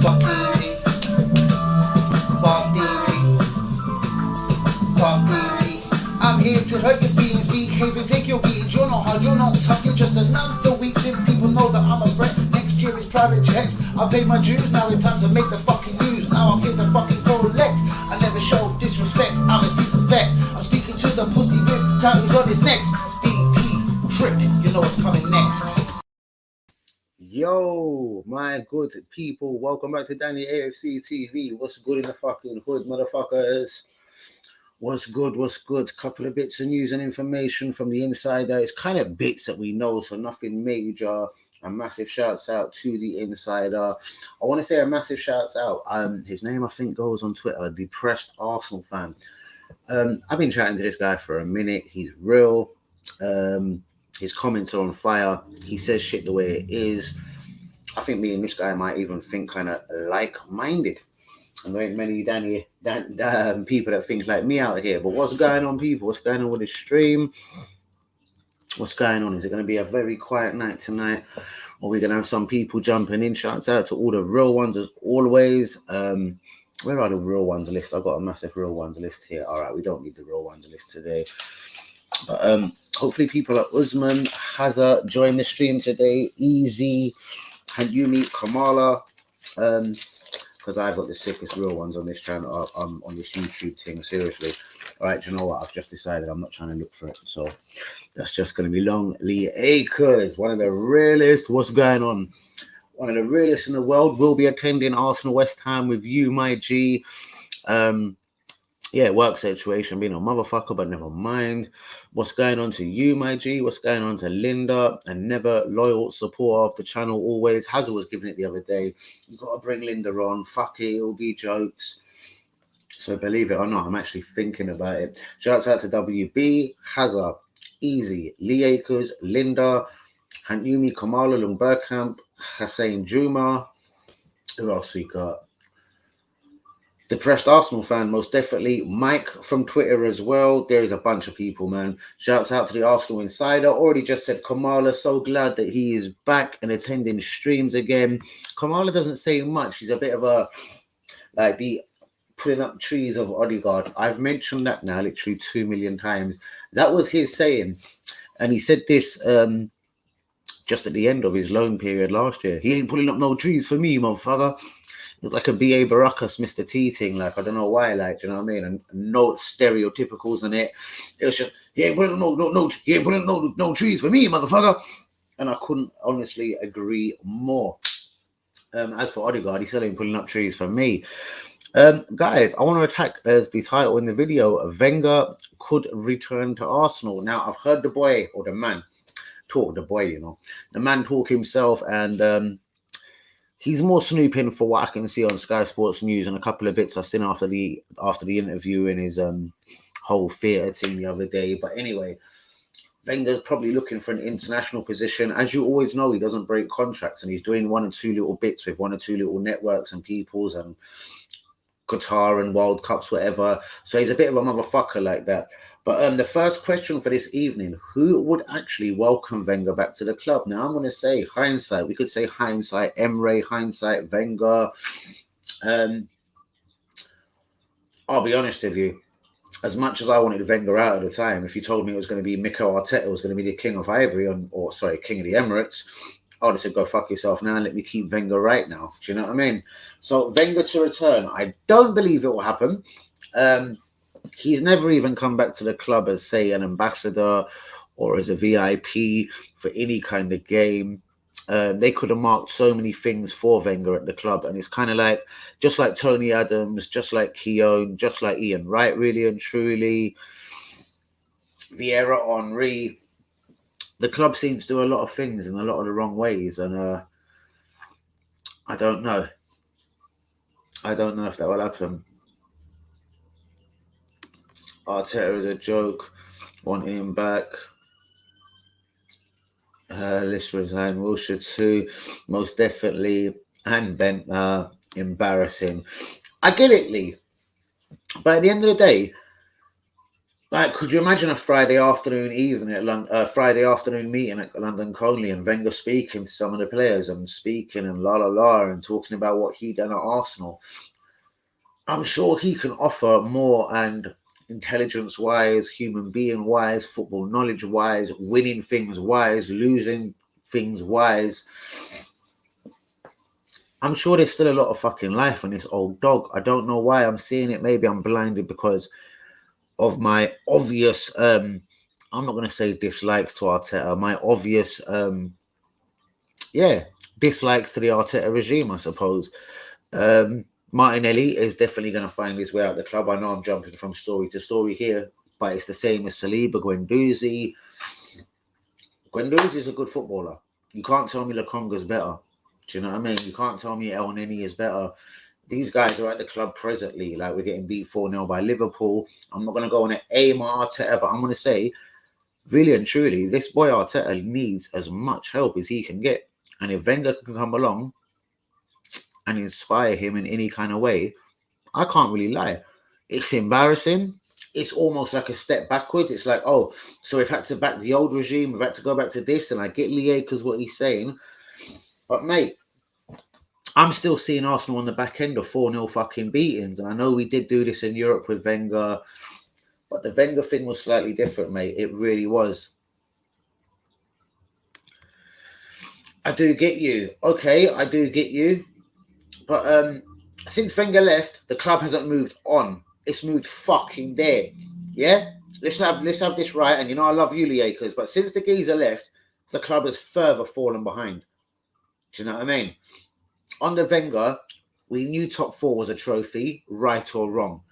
Fuck easy. Fuck easy. Fuck easy. I'm here to hurt your feelings, behave and take your beatings. You're not hard, you're not tough, you're just another weak link. People know that I'm a threat. Next year is private checks. I paid my dues, now it's time to make the fucking news. Now I'm here to fucking collect. I never show disrespect, I'm a seasoned vet. I'm speaking to the pussy with titles on his neck. DT Trip, you know what's coming next. Yo, my good people, welcome back to Danny AFC TV. What's good in the fucking hood, motherfuckers? What's good? Couple of bits of news and information from the insider. It's kind of bits that we know, so nothing major. A massive shouts out to the insider. I want to say a massive shouts out. His name I think goes on Twitter, Depressed Arsenal Fan. I've been chatting to this guy for a minute. He's real. His comments are on fire. He says shit the way it is. I think me and this guy might even think kind of like-minded. And there ain't many people that think like me out here. But what's going on, people? What's going on with the stream? What's going on? Is it going to be a very quiet night tonight? Or are we going to have some people jumping in? Shouts out to all the real ones as always. Where are the real ones list? I've got a massive real ones list here. All right, we don't need the real ones list today. But hopefully people like Usman, Hazard join the stream today. Easy, and you meet Kamala. Because I've got the sickest real ones on this channel, on this YouTube thing, seriously. All right, you know what? I've just decided I'm not trying to look for it. So that's just going to be Long Lee Akers, one of the realest. What's going on? One of the realest in the world will be attending Arsenal West Ham with you, my G. Yeah, work situation, being a motherfucker, but never mind. What's going on to you, my G? What's going on to Linda? And never loyal supporter of the channel always. Hazard was giving it the other day. You got to bring Linda on. Fuck it, it'll be jokes. So believe it or not, I'm actually thinking about it. Shouts out to WB, Hazard, Easy, Lee Akers, Linda, Hanyumi Kamala, Lung Bergkamp, Hussein Juma. Who else we got? Depressed Arsenal fan, most definitely. Mike from Twitter as well. There is a bunch of people, man. Shouts out to the Arsenal Insider. Already just said Kamala, so glad that he is back and attending streams again. Kamala doesn't say much. He's a bit of a, like the putting up trees of Odegaard. I've mentioned that now literally 2 million times. That was his saying. And he said this just at the end of his loan period last year. He ain't pulling up no trees for me, motherfucker. It's like a B.A. Baracus, Mr. T thing. Like, I don't know why, like, do you know what I mean? And no stereotypicals in it. It was just, he ain't putting no trees for me, motherfucker. And I couldn't honestly agree more. As for Odegaard, he still ain't pulling up trees for me. Guys, I want to attack as the title in the video. Wenger could return to Arsenal. Now, I've heard the boy, or the man, talk, the boy, you know. The man talk himself, and he's more snooping for what I can see on Sky Sports News and a couple of bits I've seen after the interview in his whole theatre team the other day. But anyway, Wenger's probably looking for an international position. As you always know, he doesn't break contracts, and he's doing one or two little bits with one or two little networks and peoples and Qatar and World Cups, whatever. So he's a bit of a motherfucker like that. But the first question for this evening, who would actually welcome Wenger back to the club? Now, I'm going to say hindsight. We could say hindsight, Emre, hindsight, Wenger. I'll be honest with you. As much as I wanted Wenger out at the time, if you told me it was going to be Mikel Arteta was going to be the king of Ivory, king of the Emirates, I would have said, go fuck yourself now and let me keep Wenger right now. Do you know what I mean? So Wenger to return, I don't believe it will happen. He's never even come back to the club as, say, an ambassador or as a VIP for any kind of game. They could have marked so many things for Wenger at the club. And it's kind of like, just like Tony Adams, just like Keown, just like Ian Wright, really and truly, Vieira, Henry. The club seems to do a lot of things in a lot of the wrong ways. And I don't know. I don't know if that will happen. Arteta is a joke. Wanting him back. Let's resign. Wilshere too. Most definitely. And Bentner. Embarrassing. I get it, Lee. But at the end of the day, Like, could you imagine a Friday afternoon Friday afternoon meeting at London Colney and Wenger speaking to some of the players and speaking and la la la and talking about what he done at Arsenal? I'm sure he can offer more, and intelligence wise, human being wise, football knowledge wise, winning things wise, losing things wise. I'm sure there's still a lot of fucking life on this old dog. I don't know why I'm seeing it. Maybe I'm blinded because of my obvious I'm not going to say dislikes to Arteta, my obvious dislikes to the Arteta regime, I suppose. Martinelli is definitely going to find his way out the club. I know I'm jumping from story to story here, but it's the same as Saliba. Guendouzi is a good footballer. You can't tell me Lokonga's better. Do you know what I mean? You can't tell me El Neni is better. These guys are at the club presently. Like, we're getting beat 4-0 by Liverpool. I'm not going to go on an aim at Arteta, but I'm going to say, really and truly, this boy Arteta needs as much help as he can get. And if Wenger can come along and inspire him in any kind of way, I can't really lie. It's embarrassing. It's almost like a step backwards. It's like, oh, so we've had to back the old regime. We've had to go back to this. And I get Lieka's what he's saying. But, mate, I'm still seeing Arsenal on the back end of 4-0 fucking beatings. And I know we did do this in Europe with Wenger, but the Wenger thing was slightly different, mate. It really was. I do get you. Okay, I do get you. But since Wenger left, the club hasn't moved on. It's moved fucking there. Yeah? Let's have this right. And you know I love you, Lieka's, but since the geezer left, the club has further fallen behind. Do you know what I mean? Under Wenger, we knew top four was a trophy, right or wrong.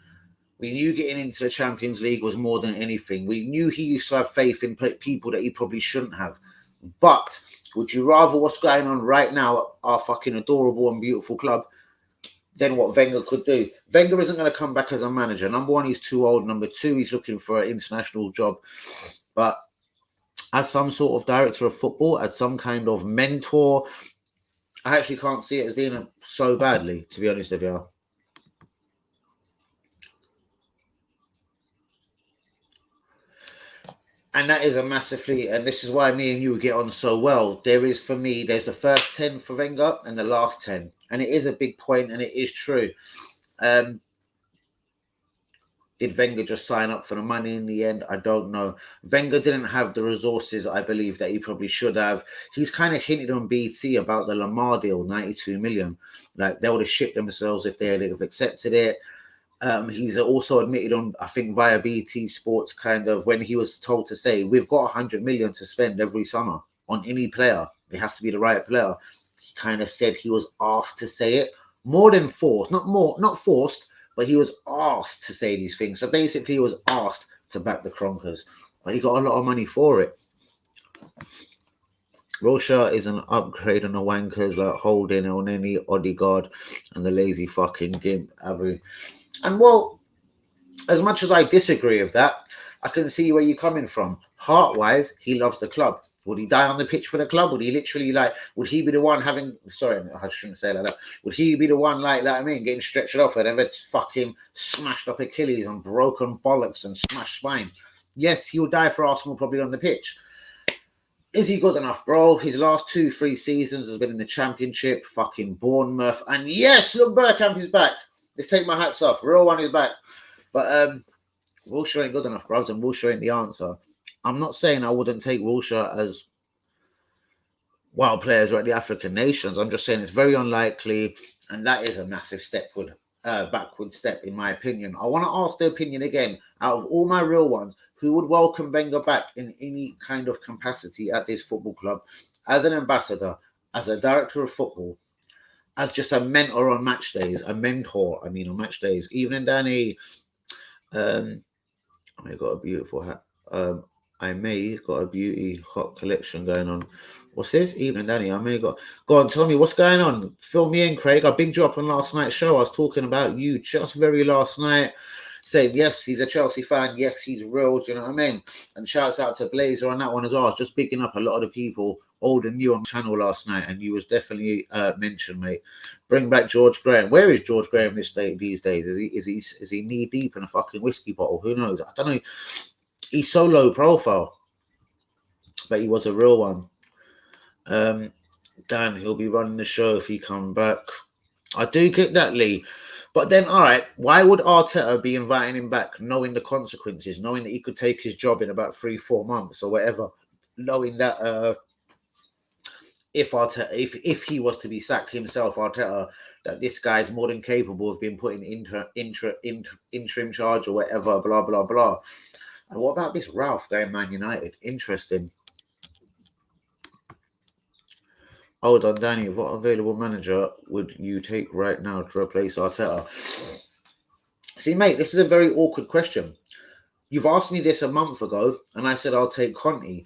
We knew getting into the Champions League was more than anything. We knew he used to have faith in people that he probably shouldn't have. But would you rather what's going on right now at our fucking adorable and beautiful club than what Wenger could do? Wenger isn't going to come back as a manager. Number one, he's too old. Number two, he's looking for an international job. But as some sort of director of football, as some kind of mentor, I actually can't see it as being so badly, to be honest with you. And that is and this is why me and you get on so well. There's the first 10 for Wenger and the last 10. And it is a big point and it is true. Did Wenger just sign up for the money in the end? I don't know. Wenger didn't have the resources, I believe, that he probably should have. He's kind of hinted on BT about the Lamar deal, 92 million. Like, they would have shit themselves if they had accepted it. He's also admitted on, I think, via BT Sports, kind of, when he was told to say, we've got 100 million to spend every summer on any player. It has to be the right player. He kind of said he was asked to say it. More than forced. Not forced, but he was asked to say these things. So basically, he was asked to back the Kroenkes. But he got a lot of money for it. Wilshere is an upgrade on the wankers like Holding, El Neni, Odegaard, and the lazy fucking Gimp, Abu. And, well, as much as I disagree with that, I can see where you're coming from. Heart-wise, he loves the club. Would he die on the pitch for the club? Would he literally, would he be the one having... Sorry, I shouldn't say like that. Would he be the one, getting stretched off and ever fucking smashed up Achilles and broken bollocks and smashed spine? Yes, he would die for Arsenal probably on the pitch. Is he good enough, bro? His last 2-3 seasons has been in the Championship, fucking Bournemouth. And yes, look, Bergkamp is back. Let's take my hats off. Real one is back. But Wilshere ain't good enough, bros, and Wilshere ain't the answer. I'm not saying I wouldn't take Wilshere as wild players at the African nations. I'm just saying it's very unlikely, and that is a massive backward step, in my opinion. I want to ask the opinion again. Out of all my real ones, who would welcome Wenger back in any kind of capacity at this football club, as an ambassador, as a director of football, as just a mentor on match days, on match days. Evening, Danny. I got a beautiful hat. I may got a beauty hot collection going on. What's this? Evening, Danny. I may got. Go on, tell me what's going on. Fill me in, Craig. I big drop on last night's show. I was talking about you just very last night, saying yes, he's a Chelsea fan. Yes, he's real. Do you know what I mean? And shouts out to Blazer on that one as well. I was just picking up a lot of the people old and new on the channel last night, and you was definitely mentioned, mate. Bring back George Graham. Where is George Graham these days? Is he knee deep in a fucking whiskey bottle? Who knows? I don't know. he's so low profile, but he was a real one. Dan, he'll be running the show if he come back. I do get that, Lee. But then, all right, why would Arteta be inviting him back, knowing the consequences, knowing that he could take his job in about 3-4 months or whatever, knowing that if Arteta, if he was to be sacked himself, Arteta, that this guy's more than capable of being put in interim charge or whatever, blah blah blah. And what about this Ralph going Man United? Interesting. Hold on, Danny. What available manager would you take right now to replace Arteta? See, mate, this is a very awkward question. You've asked me this a month ago, and I said I'll take Conte.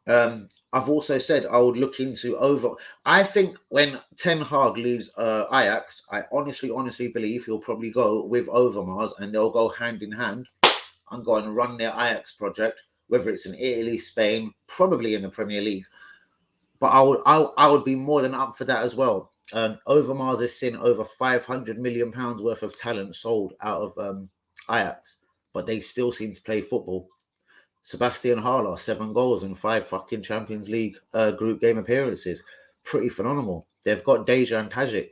I've also said I would look into over. I think when Ten Hag leaves Ajax, I honestly believe he'll probably go with Overmars, and they'll go hand in hand and go and run their Ajax project, whether it's in Italy, Spain, probably in the Premier League. But I would be more than up for that as well. Overmars has seen over £500 million worth of talent sold out of Ajax, but they still seem to play football. Sebastian Haller, 7 goals and 5 fucking Champions League group game appearances. Pretty phenomenal. They've got Dejan Tajic.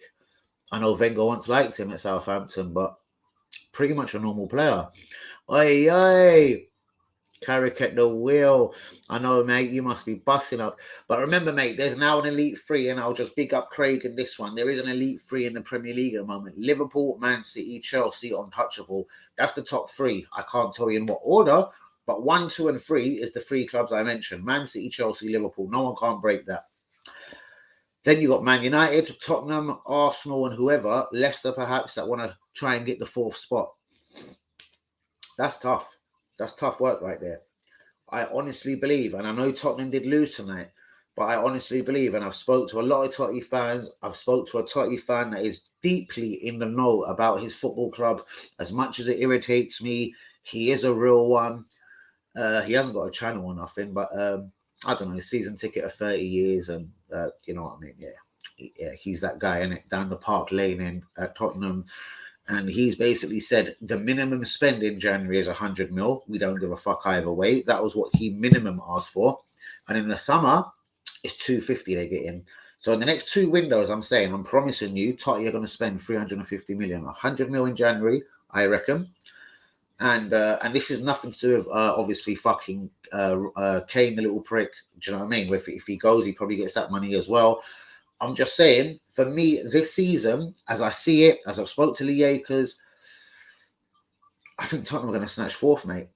I know Wenger once liked him at Southampton, but pretty much a normal player. Oi. Carrick at the wheel. I know, mate, you must be busting up. But remember, mate, there's now an Elite 3, and I'll just big up Craig in this one. There is an Elite 3 in the Premier League at the moment. Liverpool, Man City, Chelsea, untouchable. That's the top 3. I can't tell you in what order, but 1, 2, and 3 is the 3 clubs I mentioned. Man City, Chelsea, Liverpool. No one can't break that. Then you got Man United, Tottenham, Arsenal, and whoever. Leicester, perhaps, that want to try and get the 4th spot. That's tough. That's tough work right there. I honestly believe, and I know Tottenham did lose tonight, but I honestly believe, and I've spoke to a lot of Totti fans. I've spoke to a Totti fan that is deeply in the know about his football club. As much as it irritates me, he is a real one. He hasn't got a channel or nothing, but I don't know, season ticket of 30 years, and you know what I mean? Yeah, he's that guy, innit? Down the Park Lane in Tottenham. And he's basically said the minimum spend in January is 100 mil. We don't give a fuck either way. That was what he minimum asked for. And in the summer, it's 250 they get in. So in the next 2 windows, I'm promising you, Totti are going to spend 350 million. 100 mil in January, I reckon. And this is nothing to do with, obviously, fucking Kane, the little prick. Do you know what I mean? If he goes, he probably gets that money as well. I'm just saying, for me, this season, as I see it, as I've spoke to Lee Akers, I think Tottenham are going to snatch 4th, mate.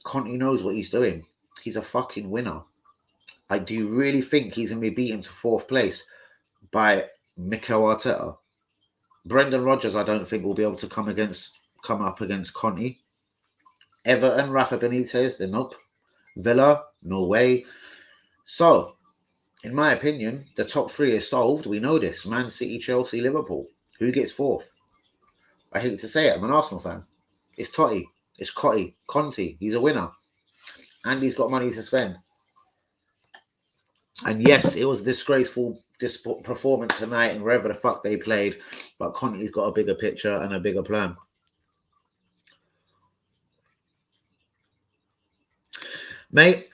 Conte knows what he's doing. He's a fucking winner. I do really think he's going to be beaten to 4th place by Mikel Arteta. Brendan Rodgers, I don't think will be able to come up against Conte. Everton, Rafa Benitez, they're nope. Villa, no way. So, in my opinion, the top 3 is solved. We know this. Man City, Chelsea, Liverpool. Who gets 4th? I hate to say it. I'm an Arsenal fan. It's Totti. It's Conte. He's a winner. And he's got money to spend. And yes, it was a disgraceful performance tonight and wherever the fuck they played. But Conte's got a bigger picture and a bigger plan. Mate,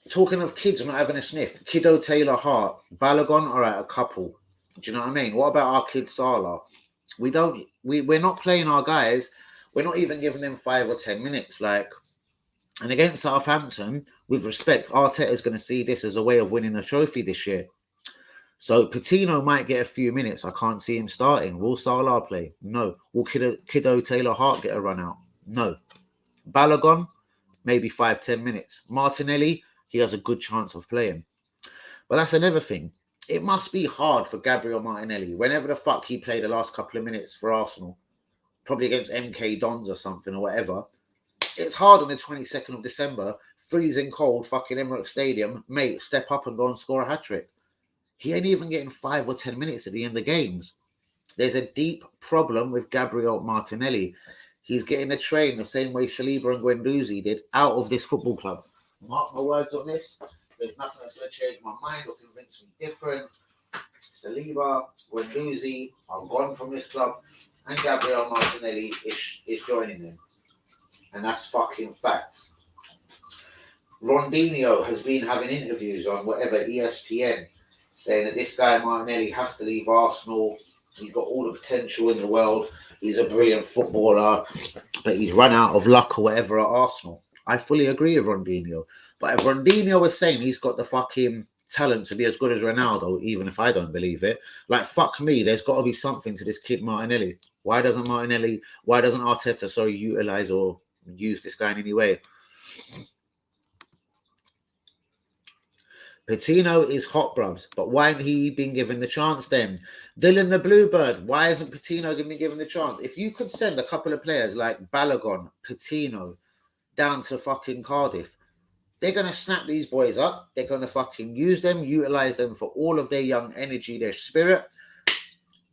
talking of kids not having a sniff, Kiddo Taylor Hart, Balogun, all right, a couple. Do you know what I mean? What about our kid Salah? We're not playing our guys. We're not even giving them 5 or 10 minutes. And against Southampton, with respect, Arteta is going to see this as a way of winning the trophy this year. So Patino might get a few minutes. I can't see him starting. Will Salah play? No. Will Kiddo Taylor Hart get a run out? No. Balogun, maybe 5-10 minutes. Martinelli, he has a good chance of playing. But that's another thing. It must be hard for Gabriel Martinelli. Whenever the fuck he played the last couple of minutes for Arsenal, probably against MK Dons or something or whatever, it's hard on the 22nd of December, freezing cold, fucking Emirates Stadium, mate, step up and go and score a hat-trick. He ain't even getting 5 or 10 minutes at the end of games. There's a deep problem with Gabriel Martinelli. He's getting the train the same way Saliba and Guendouzi did out of this football club. Mark my words on this. There's nothing that's going to change my mind or convince me different. Saliba, Guendouzi are gone from this club, and Gabriel Martinelli is joining them. And that's fucking facts. Rondinho has been having interviews on whatever ESPN saying that this guy Martinelli has to leave Arsenal. He's got all the potential in the world. He's a brilliant footballer, but he's run out of luck or whatever at Arsenal. I fully agree with Rondinho. But if Rondinho was saying he's got the fucking talent to be as good as Ronaldo, even if I don't believe it, like, fuck me, there's got to be something to this kid Martinelli. Why doesn't Arteta, utilize or use this guy in any way? Patino is hot, brubs, but why ain't he been given the chance then? Dylan the Bluebird, why isn't Patino been given the chance? If you could send a couple of players like Balogun, Patino, down to fucking Cardiff, they're going to snap these boys up. They're going to fucking use them, utilize them for all of their young energy, their spirit,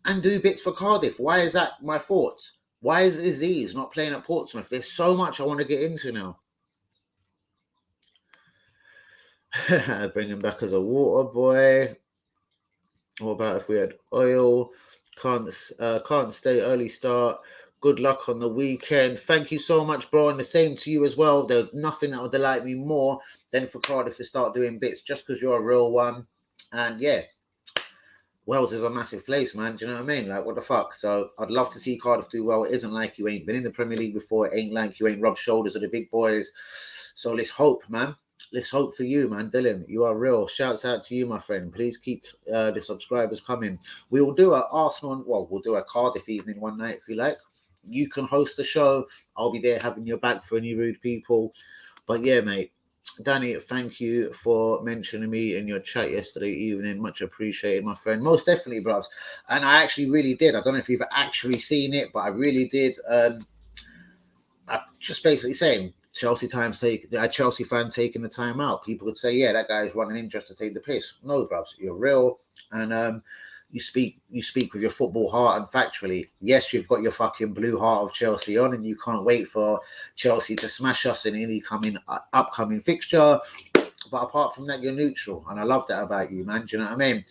and do bits for Cardiff. Why is that my thoughts? Why is Aziz not playing at Portsmouth? There's so much I want to get into now. Bring him back as a water boy. What about if we had oil? Can't stay, early start. Good luck on the weekend. Thank you so much, bro. And the same to you as well. There's nothing that would delight me more than for Cardiff to start doing bits just because you're a real one. And yeah, Wales is a massive place, man. Do you know what I mean? Like, what the fuck? So I'd love to see Cardiff do well. It isn't like you ain't been in the Premier League before. It ain't like you ain't rubbed shoulders with the big boys. So let's hope, man. Let's hope for you, man. Dylan, you are real. Shouts out to you, my friend. Please keep the subscribers coming. We will do we'll do a Cardiff evening one night if you like. You can host the show. I'll be there having your back for any rude people. But yeah, mate. Danny, thank you for mentioning me in your chat yesterday evening. Much appreciated, my friend. Most definitely, bros. And I actually really did. I don't know if you've actually seen it, but I really did. I'm just basically saying, Chelsea fan taking the time out. People could say, yeah, that guy's running in just to take the piss. No, bruv, you're real, and you speak with your football heart and factually. Yes, you've got your fucking blue heart of Chelsea on, and you can't wait for Chelsea to smash us in any upcoming fixture. But apart from that, you're neutral, and I love that about you, man. Do you know what I mean?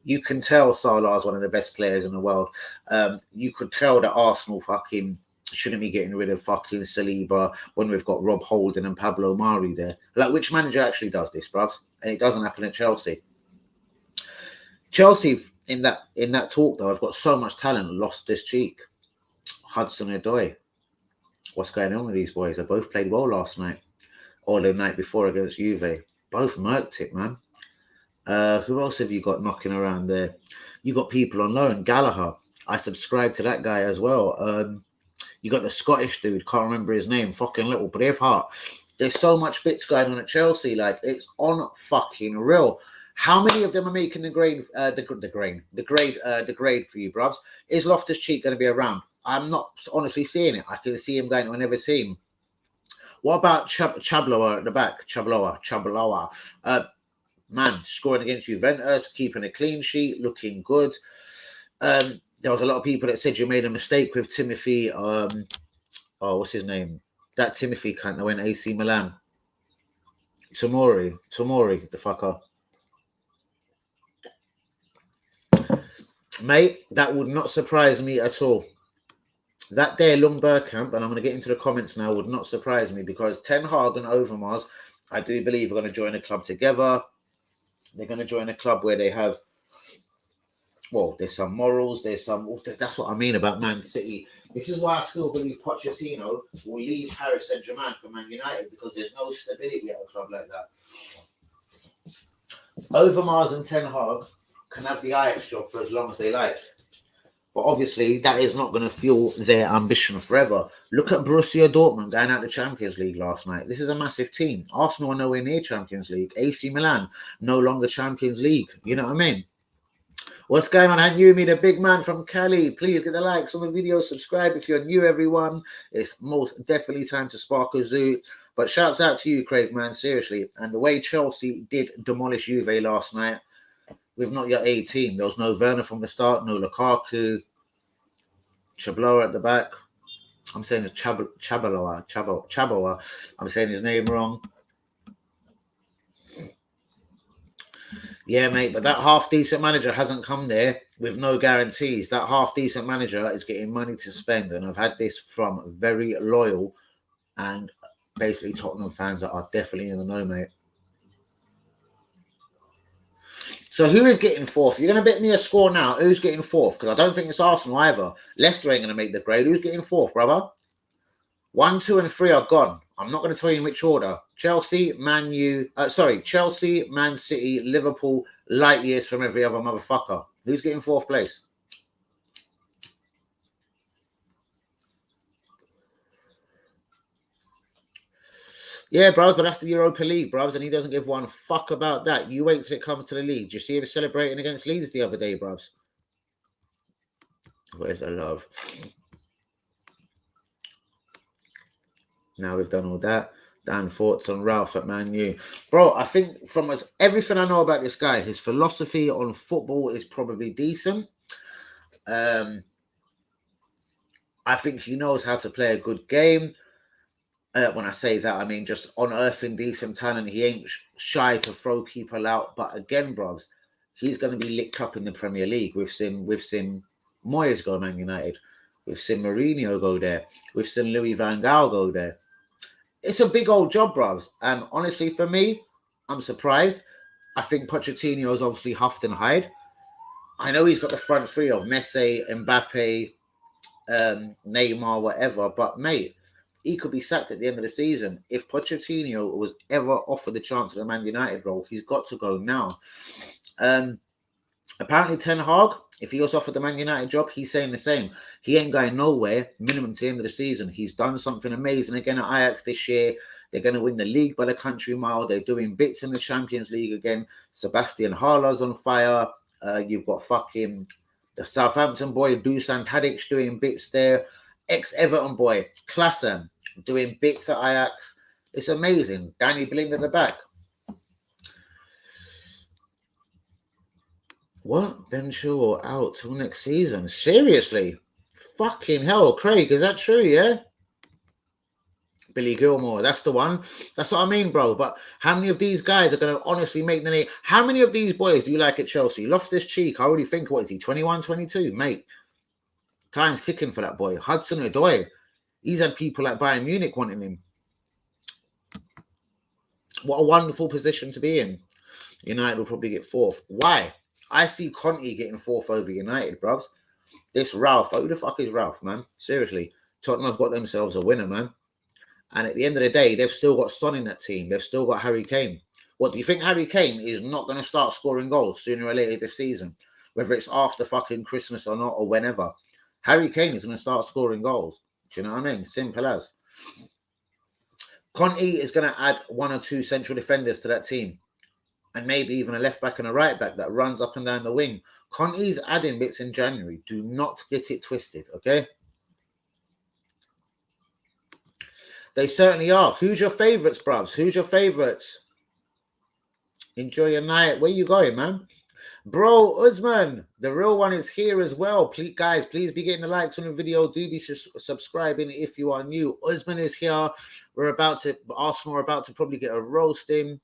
You can tell Salah is one of the best players in the world. You could tell that Arsenal fucking shouldn't be getting rid of fucking Saliba when we've got Rob Holding and Pablo Mari there. Like, which manager actually does this, bruv? And it doesn't happen at Chelsea. Chelsea, in that talk, though, I've got so much talent, lost this cheek. Hudson-Odoi. What's going on with these boys? They both played well last night. Or the night before against Juve. Both murked it, man. Who else have you got knocking around there? You got people on loan. Gallagher. I subscribe to that guy as well. You got the Scottish dude, can't remember his name, fucking little Braveheart. There's so much bits going on at Chelsea, like, it's on fucking real. How many of them are making the grade for you, bruvs? Is Loftus-Cheek going to be around? I'm not honestly seeing it. I can see him going to another team. What about Chabloa at the back? Chabloa. Man, scoring against Juventus, keeping a clean sheet, looking good. There was a lot of people that said you made a mistake with Timothy. What's his name? That Timothy cunt that went AC Milan. Tomori, the fucker. Mate, that would not surprise me at all. That there, Lundbergkamp, and I'm going to get into the comments now, would not surprise me because Ten Hag and Overmars, I do believe, are going to join a club together. They're going to join a club where they have, well, there's some morals, that's what I mean about Man City. This is why I still believe Pochettino will leave Paris Saint-Germain for Man United because there's no stability at a club like that. Overmars and Ten Hag can have the Ajax job for as long as they like. But obviously, that is not going to fuel their ambition forever. Look at Borussia Dortmund going out the Champions League last night. This is a massive team. Arsenal are nowhere near Champions League. AC Milan, no longer Champions League. You know what I mean? What's going on? And you, me, the big man from Cali. Please get the likes on the video. Subscribe if you're new, everyone. It's most definitely time to spark a zoo. But shouts out to you, Craig, man. Seriously. And the way Chelsea did demolish Juve last night, with not your A team. There was no Werner from the start, no Lukaku, Chabloa at the back. I'm saying it's Chaboa. I'm saying his name wrong. Yeah, mate, but that half-decent manager hasn't come there with no guarantees. That half-decent manager is getting money to spend, and I've had this from very loyal and basically Tottenham fans that are definitely in the know, mate. So who is getting fourth? You're going to bet me a score now. Who's getting fourth? Because I don't think it's Arsenal either. Leicester ain't going to make the grade. Who's getting fourth, brother? 1, 2, and 3 are gone. I'm not going to tell you in which order. Chelsea, Chelsea, Man City, Liverpool, light years from every other motherfucker. Who's getting fourth place? Yeah, bros, but that's the Europa League, bros, and he doesn't give one fuck about that. You wait till it comes to the league. Do you see him celebrating against Leeds the other day, bros? Where's the love? Now we've done all that. Dan, thoughts on Ralph at Man U. Bro, I think from everything I know about this guy, his philosophy on football is probably decent. I think he knows how to play a good game. When I say that, I mean just unearthing decent talent. He ain't shy to throw people out. But again, bros, he's going to be licked up in the Premier League. We've seen Moyes go Man United. We've seen Mourinho go there. We've seen Louis van Gaal go there. It's a big old job, bros. And honestly, for me, I'm surprised. I think Pochettino's obviously huffed and hide. I know he's got the front three of Messi, Mbappe, Neymar, whatever. But, mate, he could be sacked at the end of the season. If Pochettino was ever offered the chance of the Man United role, he's got to go now. Apparently, Ten Hag, if he was offered the Man United job, he's saying the same. He ain't going nowhere, minimum to the end of the season. He's done something amazing again at Ajax this year. They're going to win the league by the country mile. They're doing bits in the Champions League again. Sebastian Harler's on fire. You've got fucking the Southampton boy, Dusan Tadic, doing bits there. Ex-Everton boy, Klaassen, doing bits at Ajax. It's amazing. Danny Blind at the back. What? Ben Chilwell out till next season? Seriously? Fucking hell, Craig, is that true, yeah? Billy Gilmore, that's the one. That's what I mean, bro. But how many of these guys are going to honestly make the name? How many of these boys do you like at Chelsea? Loftus-Cheek, I already think, what is he, 21, 22? Mate, time's ticking for that boy. Hudson-Odoi, he's had people like Bayern Munich wanting him. What a wonderful position to be in. United will probably get fourth. Why? I see Conte getting fourth over United, bros. This Ralph, who the fuck is Ralph, man? Seriously. Tottenham have got themselves a winner, man. And at the end of the day, they've still got Son in that team. They've still got Harry Kane. What, do you think Harry Kane is not going to start scoring goals sooner or later this season? Whether it's after fucking Christmas or not, or whenever. Harry Kane is going to start scoring goals. Do you know what I mean? Simple as. Conte is going to add 1 or 2 central defenders to that team. And maybe even a left back and a right back that runs up and down the wing. Conte's adding bits in January. Do not get it twisted, okay? They certainly are. Who's your favourites, bruvs? Who's your favourites? Enjoy your night. Where you going, man? Bro, Usman, the real one is here as well. Please, guys, please be getting the likes on the video. Do be subscribing if you are new. Usman is here. Arsenal are about to probably get a roast in.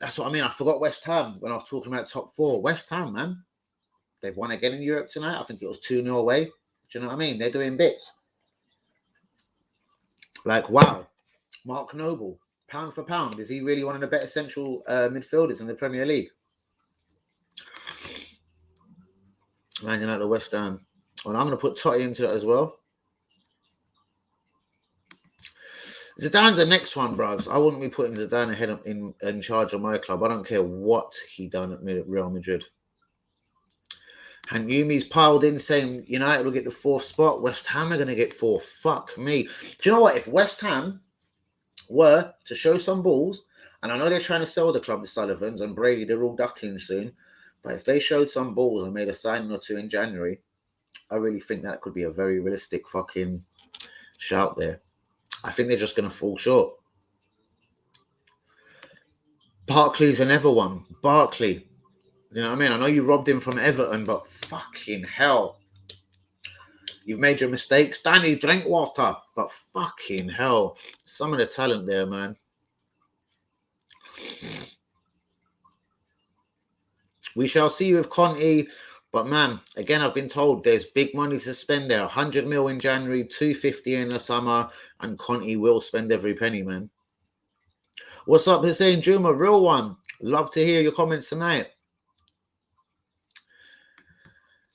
That's what I mean. I forgot West Ham when I was talking about top 4. West Ham, man. They've won again in Europe tonight. I think it was 2-0 away. Do you know what I mean? They're doing bits. Like, wow. Mark Noble, pound for pound, is he really one of the better central midfielders in the Premier League? Man United, West Ham. Well, I'm going to put Totti into that as well. Zidane's the next one, bros. I wouldn't be putting Zidane ahead in charge of my club. I don't care what he done at Real Madrid. And Yumi's piled in saying United will get the 4th spot. West Ham are going to get 4th. Fuck me. Do you know what? If West Ham were to show some balls, and I know they're trying to sell the club, the Sullivans, and Brady, they're all ducking soon, but if they showed some balls and made a signing or 2 in January, I really think that could be a very realistic fucking shout there. I think they're just going to fall short. Barkley's another one. Barkley. You know what I mean? I know you robbed him from Everton, but fucking hell. You've made your mistakes. Danny, drink water. But fucking hell. Some of the talent there, man. We shall see with Conte. But man, again, I've been told there's big money to spend there. 100 mil in January, 250 in the summer, and Conte will spend every penny, man. What's up, Hussein Juma? Real one. Love to hear your comments tonight.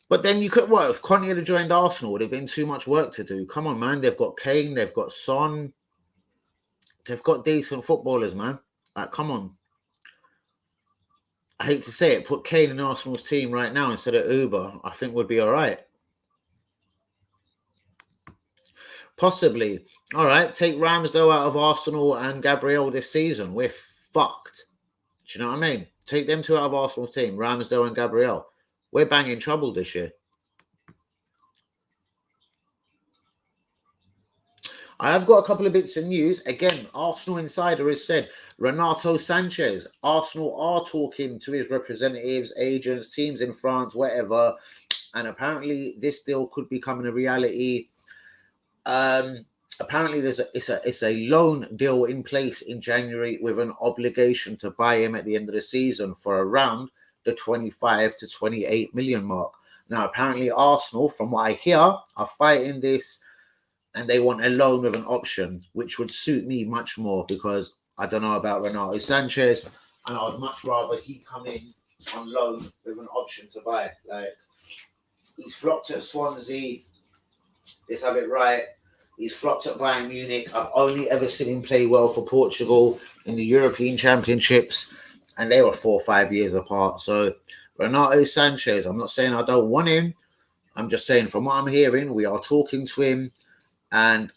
But then you could, what, if Conte had joined Arsenal, would have been too much work to do. Come on, man. They've got Kane, they've got Son. They've got decent footballers, man. Like, come on. I hate to say it, put Kane in Arsenal's team right now instead of Uber. I think would be all right. Possibly. All right, take Ramsdale out of Arsenal and Gabriel this season. We're fucked. Do you know what I mean? Take them two out of Arsenal's team, Ramsdale and Gabriel. We're banging trouble this year. I have got a couple of bits of news. Again, Arsenal Insider has said Renato Sanchez. Arsenal are talking to his representatives, agents, teams in France, whatever. And apparently this deal could be coming a reality. Apparently it's a loan deal in place in January with an obligation to buy him at the end of the season for around the 25 to 28 million mark. Now, apparently Arsenal, from what I hear, are fighting this, and they want a loan with an option, which would suit me much more because I don't know about Renato Sanchez, and I would much rather he come in on loan with an option to buy. Like, he's flopped at Swansea. Let's have it right. He's flopped at Bayern Munich. I've only ever seen him play well for Portugal in the European Championships, and they were 4 or 5 years apart. So Renato Sanchez, I'm not saying I don't want him. I'm just saying from what I'm hearing, we are talking to him, and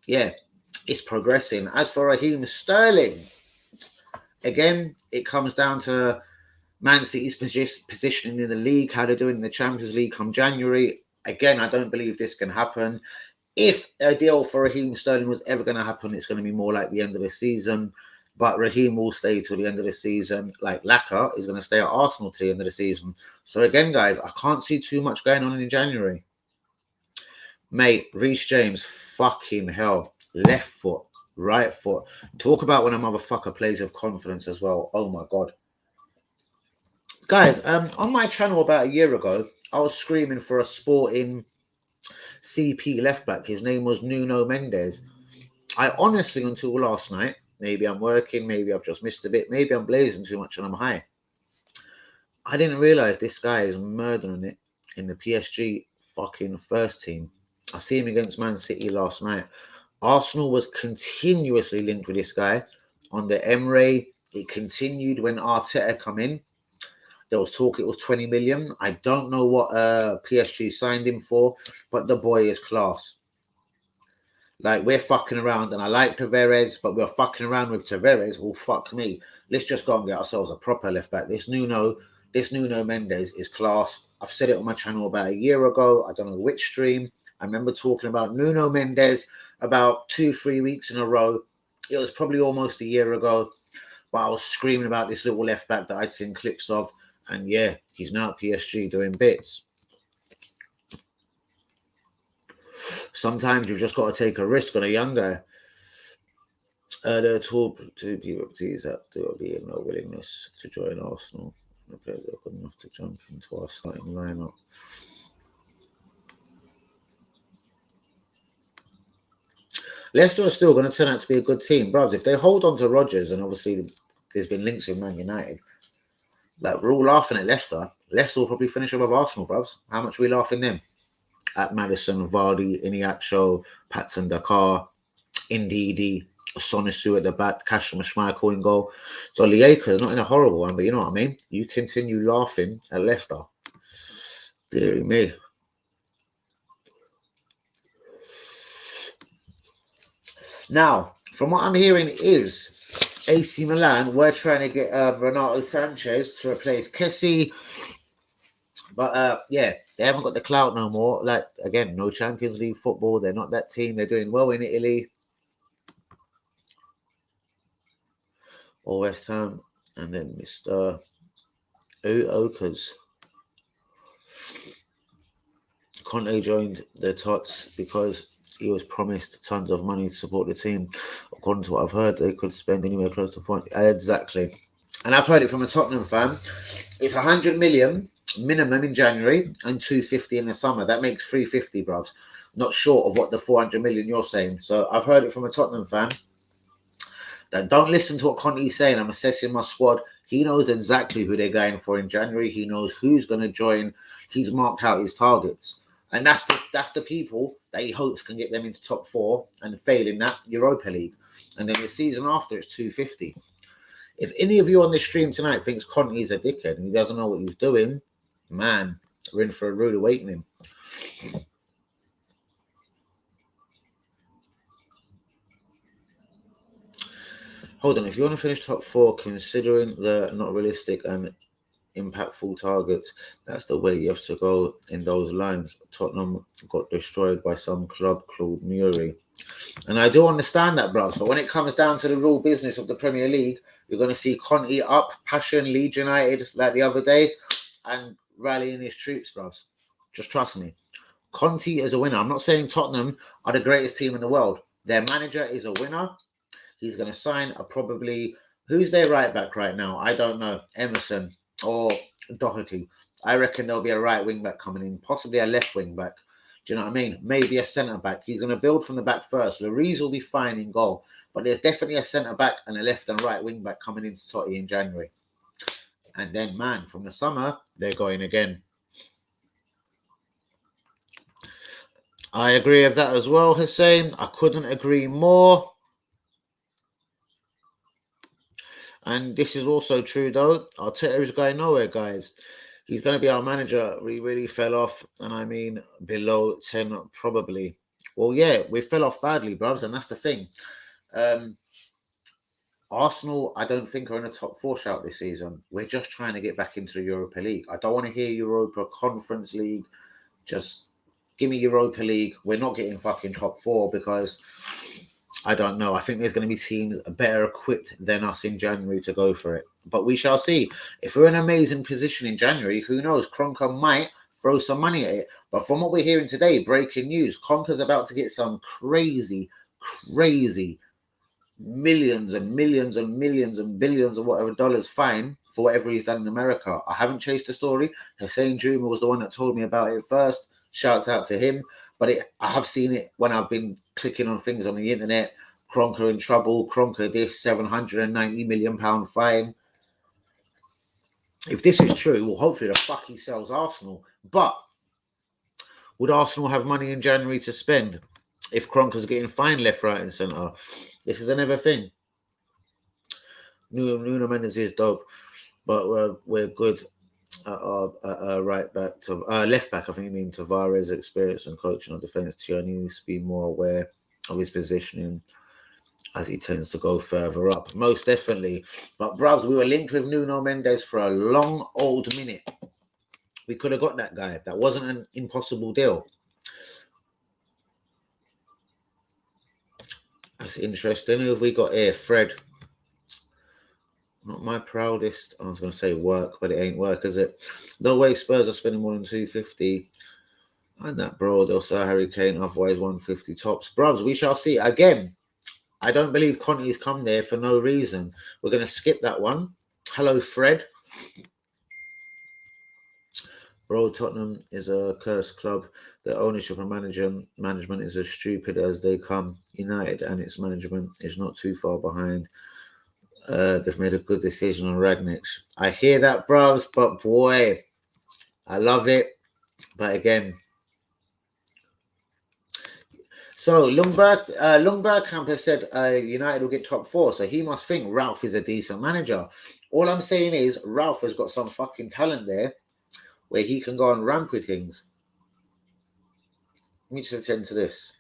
yeah, it's progressing. As for Raheem Sterling, again, it comes down to Man City's positioning in the league, how they're doing in the Champions League come January. Again, I don't believe this can happen. If a deal for Raheem Sterling was ever going to happen, it's going to be more like the end of the season. But Raheem will stay till the end of the season. Like Laka is going to stay at Arsenal till the end of the season. So again, guys, I can't see too much going on in January. Mate, Reece James, fucking hell. Left foot, right foot. Talk about when a motherfucker plays with confidence as well. Oh my God. Guys, on my channel about a year ago, I was screaming for a sporting CP left back. His name was Nuno Mendes. I honestly, until last night, maybe I'm working, maybe I've just missed a bit, maybe I'm blazing too much and I'm high. I didn't realize this guy is murdering it in the PSG fucking first team. I see him against Man City last night. Arsenal was continuously linked with this guy on the Emre. It continued when Arteta come in. There was talk it was 20 million. I don't know what PSG signed him for, but the boy is class. Like, we're fucking around, and I like Tavares, but we're fucking around with Tavares. Well, fuck me. Let's just go and get ourselves a proper left back. This Nuno Mendes is class. I've said it on my channel about a year ago. I don't know which stream. I remember talking about Nuno Mendes about 2-3 weeks in a row. It was probably almost a year ago, but I was screaming about this little left back that I'd seen clips of. And yeah, he's now at PSG doing bits. Sometimes you've just got to take a risk on a young guy. There are two people that there will be no willingness to join Arsenal. The players are good enough to jump into our starting lineup. Leicester are still going to turn out to be a good team, bros. If they hold on to Rodgers, and obviously there's been links with Man United, like, we're all laughing at Leicester. Leicester will probably finish above Arsenal, bros. How much are we laughing them? At Maddison, Vardy, Iniacho, Patson Dakar, Ndidi, Sonisu at the back, Kashima Schmeichel in goal. So Lieka is not in a horrible one, but you know what I mean? You continue laughing at Leicester. Dear me. Now, from what I'm hearing is AC Milan, we're trying to get Renato Sanchez to replace Kessie. But yeah, they haven't got the clout no more. Like, again, no Champions League football. They're not that team. They're doing well in Italy. Or West Ham. And then Mr. Oakers. Conte joined the Tots because he was promised tons of money to support the team. According to what I've heard, they could spend anywhere close to 40. Exactly. And I've heard it from a Tottenham fan. It's 100 million minimum in January and 250 in the summer. That makes 350, bruv. Not short of what the 400 million you're saying. So I've heard it from a Tottenham fan that don't listen to what Conte's saying. I'm assessing my squad. He knows exactly who they're going for in January. He knows who's going to join. He's marked out his targets. And that's the people that he hopes can get them into top 4 and fail in that Europa League. And then the season after, it's 250. If any of you on this stream tonight thinks Conte is a dickhead and he doesn't know what he's doing, man, we're in for a rude awakening. Hold on, if you want to finish top 4, considering the not realistic and impactful targets, that's the way you have to go in those lines. Tottenham got destroyed by some club called Muri. And I do understand that, bros, but when it comes down to the real business of the Premier League, you're going to see Conte up, passion, Leeds United like the other day, and rallying his troops, bros. Just trust me. Conte is a winner. I'm not saying Tottenham are the greatest team in the world. Their manager is a winner. He's going to sign a probably... Who's their right back right now? I don't know. Emerson or Doherty. I reckon there'll be a right wing back coming in, possibly a left wing back. Do you know what I mean? Maybe a centre back. He's going to build from the back first. Lloris will be fine in goal, but there's definitely a centre back and a left and right wing back coming into Totti in January. And then, man, from the summer, they're going again. I agree with that as well, Hussein. I couldn't agree more. And this is also true, though. Arteta is going nowhere, guys. He's going to be our manager. We really fell off, and I mean below 10 probably. Well, yeah, we fell off badly, bros, and that's the thing. Arsenal, I don't think, are in a top 4 shout this season. We're just trying to get back into the Europa League. I don't want to hear Europa Conference League. Just give me Europa League. We're not getting fucking top 4 because... I don't know. I think there's going to be teams better equipped than us in January to go for it. But we shall see. If we're in an amazing position in January, who knows? Kroenke might throw some money at it. But from what we're hearing today, breaking news, Kroenke's about to get some crazy millions and millions and millions and billions of whatever dollars fine for whatever he's done in America. I haven't chased the story. Hussein Juma was the one that told me about it first. Shouts out to him. But I have seen it when I've been clicking on things on the internet. Kroenke in trouble. Kroenke this £790 million fine. If this is true, well, hopefully the fuck he sells Arsenal. But would Arsenal have money in January to spend if Kroenke's getting fined left, right, and centre? This is another thing. Nuno Mendes is dope, but we're good. Right back to left back. I think you mean Tavares' experience and coaching on defence. Tierney needs to be more aware of his positioning as he tends to go further up. Most definitely. But bros, we were linked with Nuno Mendes for a long old minute. We could have got that guy. That wasn't an impossible deal. That's interesting. Who have we got here? Fred. Not my proudest, I was going to say work, but it ain't work, is it? No way Spurs are spending more than 250. And that, bro, they'll sell Harry Kane, otherwise 150 tops. Bros, we shall see. Again, I don't believe Conte's come there for no reason. We're going to skip that one. Hello, Fred. Bro, Tottenham is a cursed club. The ownership and management is as stupid as they come. United and its management is not too far behind. They've made a good decision on Ragnick. I hear that, bros, but boy, I love it. But again, so Lundberg Camp has said United will get top 4, so he must think Ralph is a decent manager. All I'm saying is Ralph has got some fucking talent there where he can go and ramp with things. Let me just attend to this.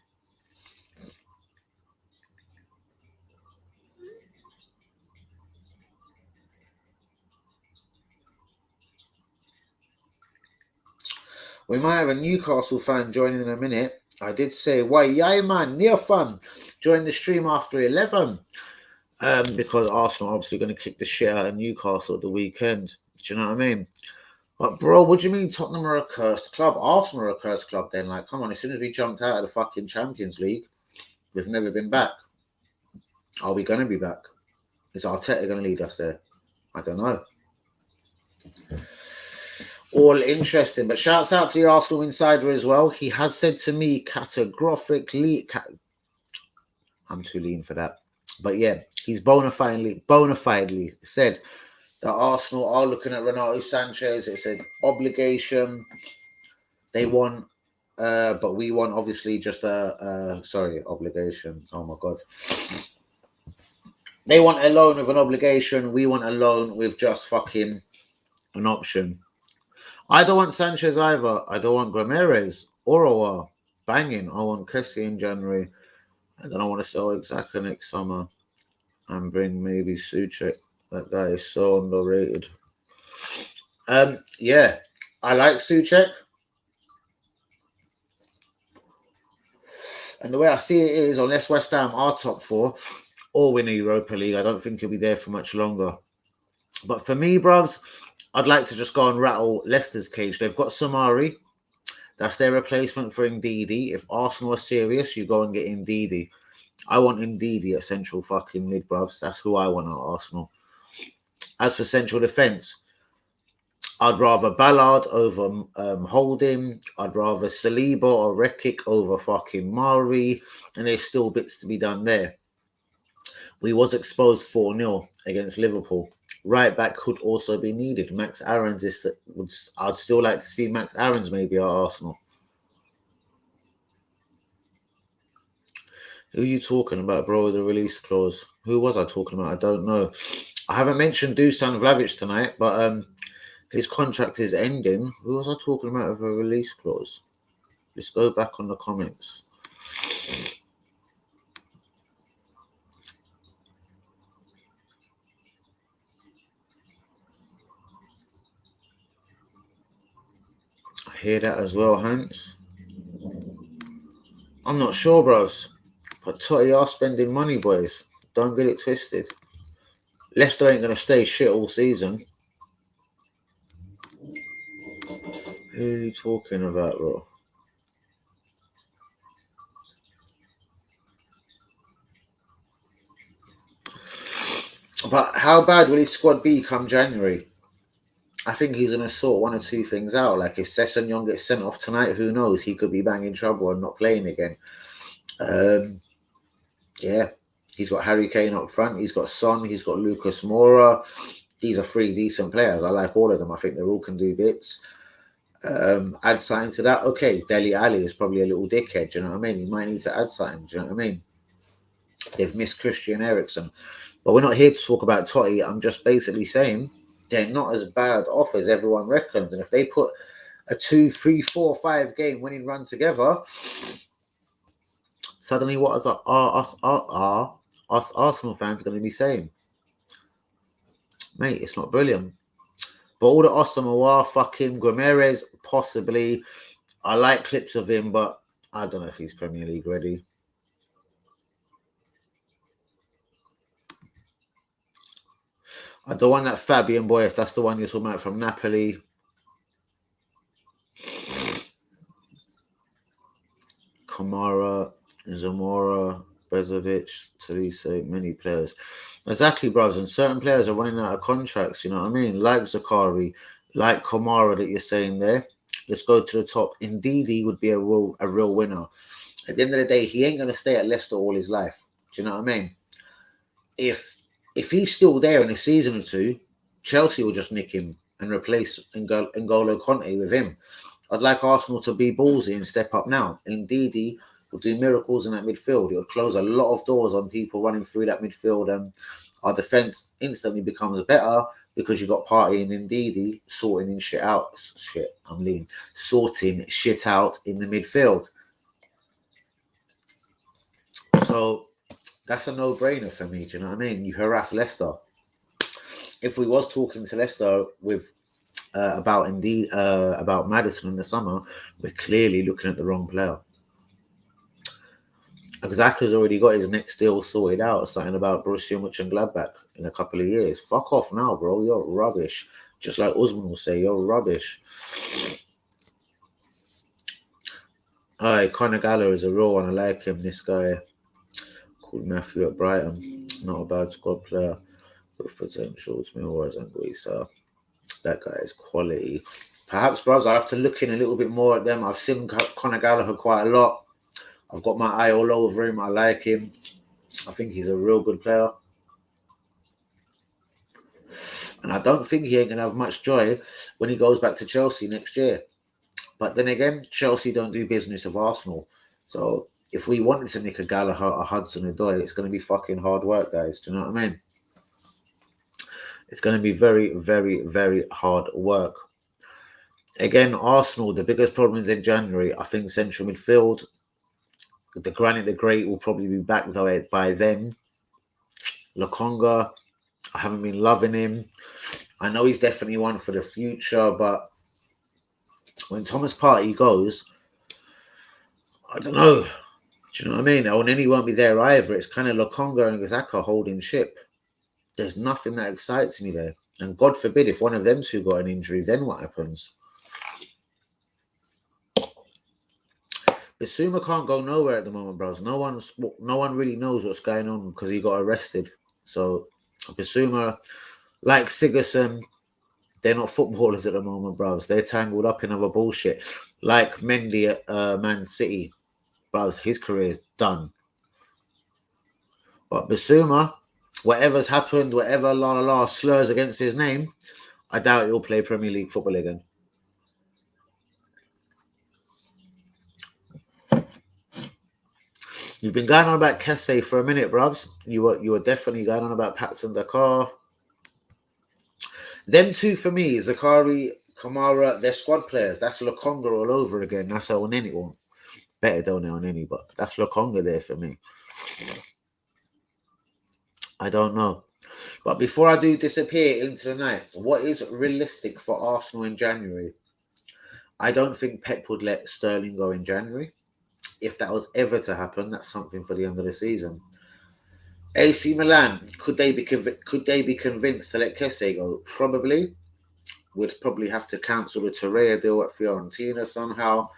We might have a Newcastle fan joining in a minute. I did say, why, yeah, man, near fun. Join the stream after 11. Because Arsenal are obviously going to kick the shit out of Newcastle at the weekend. Do you know what I mean? But, bro, what do you mean Tottenham are a cursed club? Arsenal are a cursed club then. Like, come on, as soon as we jumped out of the fucking Champions League, we've never been back. Are we going to be back? Is Arteta going to lead us there? I don't know. all interesting. But shouts out to the Arsenal insider as well. He has said to me categorically, I'm too lean for that. But yeah, he's bona fidely said that Arsenal are looking at Renato Sanchez. It's an obligation. They want, but we want obviously just obligation. Oh my God. They want a loan with an obligation. We want a loan with just fucking an option. I don't want Sanchez either. I don't want Ramirez or Aouar. Banging. I want Kessie in January. And then I want to sell Xhaka next summer and bring maybe Suchek. That guy is so underrated. Yeah, I like Suchek. And the way I see it is, unless West Ham are top four or win the Europa League, I don't think he'll be there for much longer. But for me, bruvs, I'd like to just go and rattle Leicester's cage. They've got Samari. That's their replacement for Ndidi. If Arsenal are serious, you go and get Ndidi. I want Ndidi at central fucking mid, bruvs. That's who I want at Arsenal. As for central defence, I'd rather Ballard over Holding. I'd rather Saliba or Rekic over fucking Mari. And there's still bits to be done there. We was exposed 4-0 against Liverpool. Right back could also be needed. Max Aarons I'd still like to see Max Aarons maybe at Arsenal. Who are you talking about, bro, with the release clause? Who was I talking about? I don't know. I haven't mentioned Dusan Vlahovic tonight, but his contract is ending. Who was I talking about with a release clause? Let's go back on the comments. I hear that as well, Hans. I'm not sure, bros. But Totti are spending money, boys. Don't get it twisted. Leicester ain't going to stay shit all season. Who are you talking about, bro? But how bad will his squad be come January? I think he's going to sort one or two things out. Like if Sessegnon gets sent off tonight, who knows? He could be banging trouble and not playing again. Yeah, he's got Harry Kane up front. He's got Son. He's got Lucas Moura. These are three decent players. I like all of them. I think they all can do bits. Add something to that. Okay, Dele Alli is probably a little dickhead. Do you know what I mean? He might need to add something. Do you know what I mean? They've missed Christian Eriksen. But we're not here to talk about Totti. I'm just basically saying they're not as bad off as everyone reckons. And if they put a 2, 3, 4, 5 game winning run together, suddenly what are us Arsenal fans going to be saying? Mate, it's not brilliant. But all the Asamoah, fucking Ramirez, possibly. I like clips of him, but I don't know if he's Premier League ready. I don't want that Fabian boy, if that's the one you're talking about from Napoli. Kamara, Zamora, Bezovic, Tolise, many players. Exactly, bros. And certain players are running out of contracts, you know what I mean? Like Zakari, like Kamara that you're saying there. Let's go to the top. Ndidi would be a real winner. At the end of the day, he ain't going to stay at Leicester all his life. Do you know what I mean? If he's still there in a season or two, Chelsea will just nick him and replace N'Golo Conte with him. I'd like Arsenal to be ballsy and step up now. Ndidi will do miracles in that midfield. It'll close a lot of doors on people running through that midfield, and our defence instantly becomes better because you've got Partey and Ndidi sorting shit out in the midfield. So that's a no-brainer for me. Do you know what I mean? You harass Leicester. If we was talking to Leicester with about Maddison in the summer, we're clearly looking at the wrong player. Xhaka's already got his next deal sorted out. Something about Borussia Mönchengladbach in a couple of years. Fuck off now, bro. You're rubbish. Just like Usman will say, you're rubbish. Alright, Conor Gallagher is a real one. I like him. This guy called Matthew at Brighton. Not a bad squad player with potential to me or as Anguissa. That guy is quality. Perhaps, bros, I'll have to look in a little bit more at them. I've seen Conor Gallagher quite a lot. I've got my eye all over him. I like him. I think he's a real good player. And I don't think he ain't going to have much joy when he goes back to Chelsea next year. But then again, Chelsea don't do business with Arsenal. So if we wanted to nick a Gallagher, a Hudson-Odoi, it's going to be fucking hard work, guys. Do you know what I mean? It's going to be very, very, very hard work. Again, Arsenal, the biggest problems in January, I think central midfield. The Granit the Great will probably be back though by then. Lokonga, I haven't been loving him. I know he's definitely one for the future, but when Thomas Partey goes, I don't know. Do you know what I mean? And then he won't be there either. It's kind of Lokonga and Xhaka holding ship. There's nothing that excites me there. And God forbid if one of them two got an injury, then what happens? Bissouma can't go nowhere at the moment, bros. No one really knows what's going on because he got arrested. So Bissouma, like Sigurdsson, they're not footballers at the moment, bros. They're tangled up in other bullshit. Like Mendy at Man City, bros. His career is done. But Bissouma, whatever's happened, whatever slurs against his name, I doubt he'll play Premier League football again. You've been going on about Kesse for a minute, bruvs. You were definitely going on about Patson Dakar. Them two for me, Zakari, Kamara, they're squad players. That's Lokonga all over again. That's Oneni. Well, better don't know Oneni, but that's Lokonga there for me. I don't know. But before I do disappear into the night, what is realistic for Arsenal in January? I don't think Pep would let Sterling go in January. If that was ever to happen, that's something for the end of the season. AC Milan, could they be convinced to let Kesse go? Probably. Would probably have to cancel the Torreira deal at Fiorentina somehow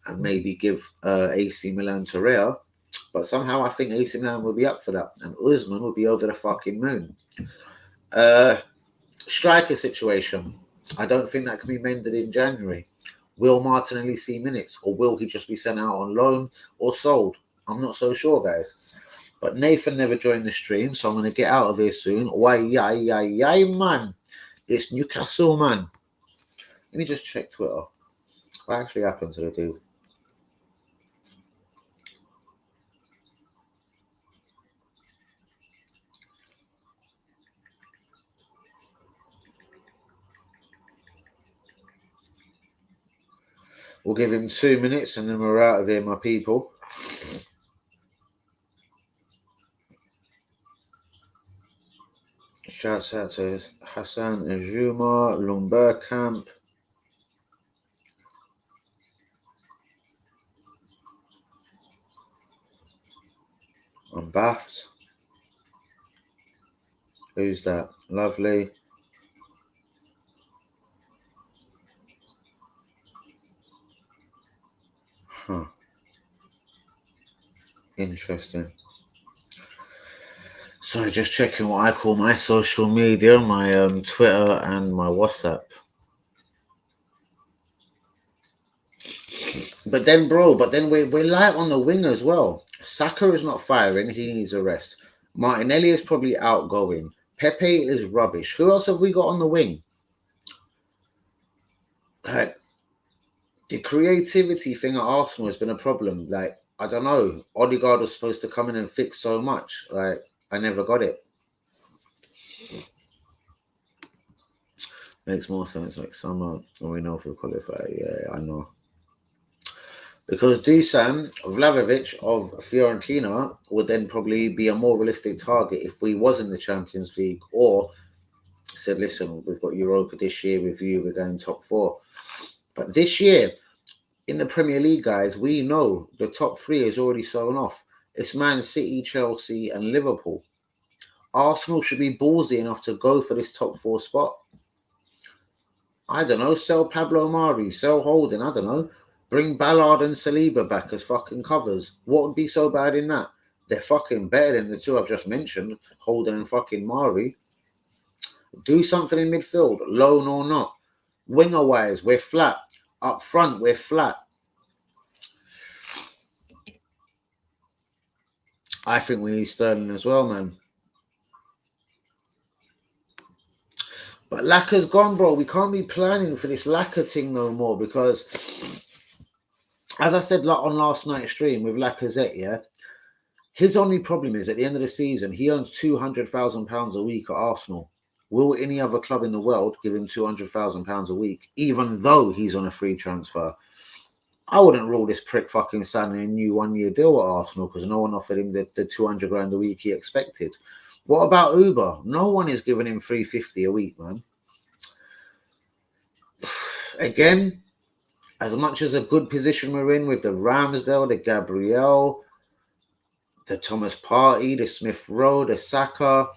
and maybe give AC Milan Torreira. But somehow I think AC Milan will be up for that. And Usman will be over the fucking moon. Striker situation. I don't think that can be mended in January. Will Martinelli see minutes, or will he just be sent out on loan or sold? I'm not so sure, guys. But Nathan never joined the stream, so I'm going to get out of here soon. Why, man. It's Newcastle, man. Let me just check Twitter. What actually happened to the dude? We'll give him 2 minutes and then we're out of here, my people. Shouts out to Hassan Ajuma, Lumberkamp. I'm baffed. Who's that? Lovely. Huh. Interesting. So just checking what I call my social media, my Twitter and my WhatsApp. But then, bro, we're light on the wing as well. Saka is not firing. He needs a rest. Martinelli is probably outgoing. Pepe is rubbish. Who else have we got on the wing? Like, the creativity thing at Arsenal has been a problem. Like, I don't know. Odegaard was supposed to come in and fix so much. Like, I never got it. Makes more sense. Like summer, we know if we qualify. Yeah, I know. Because Dusan Vlahovic of Fiorentina would then probably be a more realistic target if we was in the Champions League or said, listen, we've got Europa this year with you, we're going top 4. But this year, in the Premier League, guys, we know the top 3 is already sewn off. It's Man City, Chelsea, and Liverpool. Arsenal should be ballsy enough to go for this top 4 spot. I don't know, sell Pablo Mari, sell Holding, I don't know. Bring Ballard and Saliba back as fucking covers. What would be so bad in that? They're fucking better than the two I've just mentioned, Holding and fucking Mari. Do something in midfield, loan or not. Winger wise, we're flat. Up front, we're flat. I think we need Sterling as well, man. But Lacker's gone, bro. We can't be planning for this Lacker thing no more because, as I said on last night's stream with Lacazette, yeah, his only problem is at the end of the season, he earns £200,000 a week at Arsenal. Will any other club in the world give him £200,000 a week, even though he's on a free transfer? I wouldn't rule this prick fucking signing a new 1-year deal at Arsenal because no one offered him the 200 grand a week he expected. What about Uber? No one is giving him 350 a week, man. Again, as much as a good position we're in with the Ramsdale, the Gabriel, the Thomas Partey, the Smith Rowe, the Saka,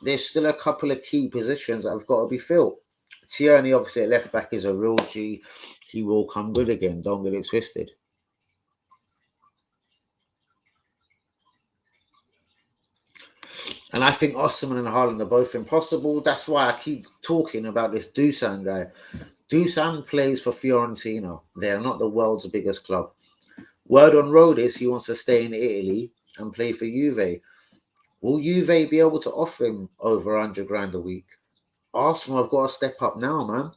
there's still a couple of key positions that have got to be filled. Tierney, obviously, at left back is a real G. He will come good again. Don't get it twisted. And I think Osimhen and Haaland are both impossible. That's why I keep talking about this Dusan guy. Dusan plays for Fiorentina. They're not the world's biggest club. Word on road is he wants to stay in Italy and play for Juve. Will Juve be able to offer him over 100 grand a week? Arsenal have got to step up now, man.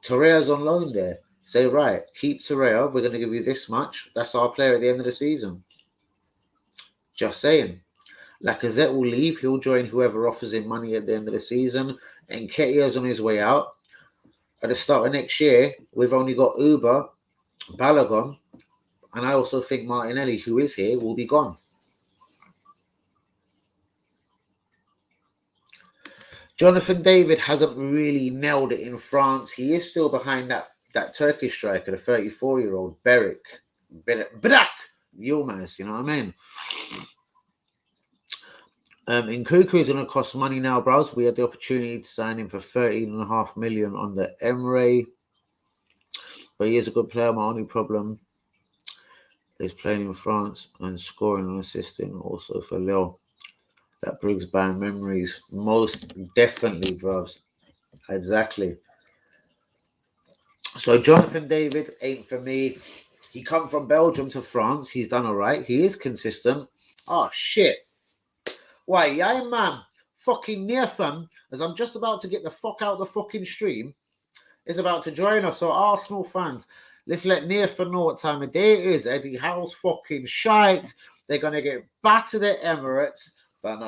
Torreira's on loan there. Say, right, keep Torreira. We're going to give you this much. That's our player at the end of the season. Just saying. Lacazette will leave. He'll join whoever offers him money at the end of the season. And Nketiah's on his way out. At the start of next year, we've only got Uber, Balogun, and I also think Martinelli, who is here, will be gone. Jonathan David hasn't really nailed it in France. He is still behind that Turkish striker, the 34-year-old Berak Yilmaz, you know what I mean? Nkunku is going to cost money now, bros. We had the opportunity to sign him for 13.5 million on the Emre. But he is a good player. My only problem is playing in France and scoring and assisting also for Lille. That brings back memories. Most definitely, bros. Exactly. So Jonathan David ain't for me. He come from Belgium to France. He's done all right. He is consistent. Oh, shit. Why, yeah, man. Fucking Nathan, as I'm just about to get the fuck out of the fucking stream, is about to join us. So Arsenal fans, let's let Nathan know what time of day it is. Eddie Howe's fucking shite. They're going to get battered at Emirates. But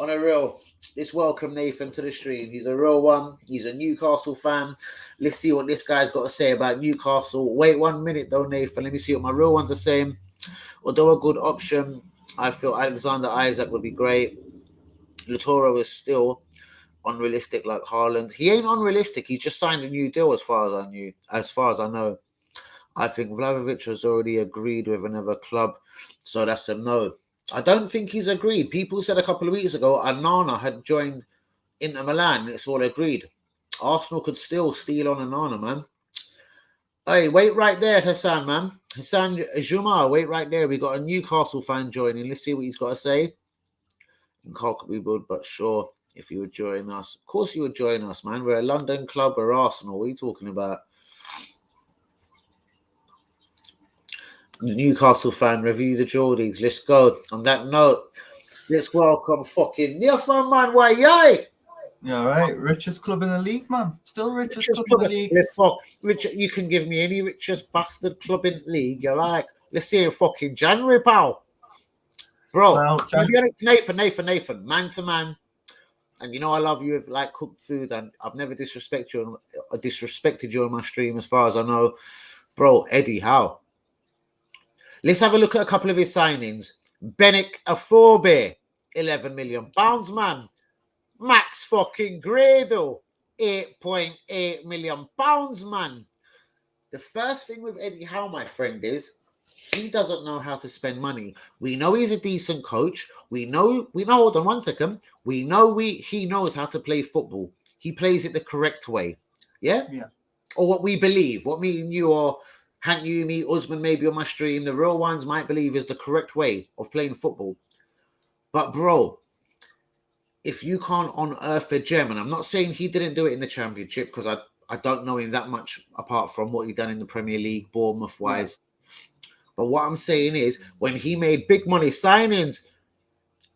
on a real, let's welcome Nathan to the stream. He's a real one. He's a Newcastle fan. Let's see what this guy's got to say about Newcastle. Wait 1 minute though, Nathan. Let me see what my real ones are saying. Although a good option, I feel Alexander Isaac would be great. Lautaro is still unrealistic like Haaland. He ain't unrealistic. He just signed a new deal as far as I know. I think Vlahovic has already agreed with another club. So that's a no. I don't think he's agreed. People said a couple of weeks ago Onana had joined Inter Milan. It's all agreed. Arsenal could still steal on Onana, man. Hey, wait right there, Hassan, man. Hassan Jumar, wait right there. We got a Newcastle fan joining. Let's see what he's got to say. Carl could be good, but sure, if you would join us. Of course you would join us, man. We're a London club. We're Arsenal. What are you talking about? Newcastle fan, review the Geordies. Let's go. On that note, let's welcome fucking Nathan, man. Why, yay? Yeah, all right. Richest club in the league, man. Still richest club in the league. Let's fuck. Richard, you can give me any richest bastard club in the league you like. Let's see in fucking January, pal. Bro, Well, Nathan, man to man. And you know I love you with like cooked food, and I've never disrespected you on my stream as far as I know. Bro, Eddie Howe. Let's have a look at a couple of his signings. Benik Afobe, £11 million, man. Max fucking Grado, £8.8 million, man. The first thing with Eddie Howe, my friend, is he doesn't know how to spend money. We know he's a decent coach. We know, hold on 1 second. We know he knows how to play football. He plays it the correct way. Yeah? Yeah. Or what we believe, what me and you or Hank Yumi, Usman maybe on my stream, the real ones might believe is the correct way of playing football. But bro, if you can't unearth a gem, and I'm not saying he didn't do it in the championship, because I don't know him that much apart from what he done in the Premier League, Bournemouth wise. Yeah. But what I'm saying is, when he made big money signings,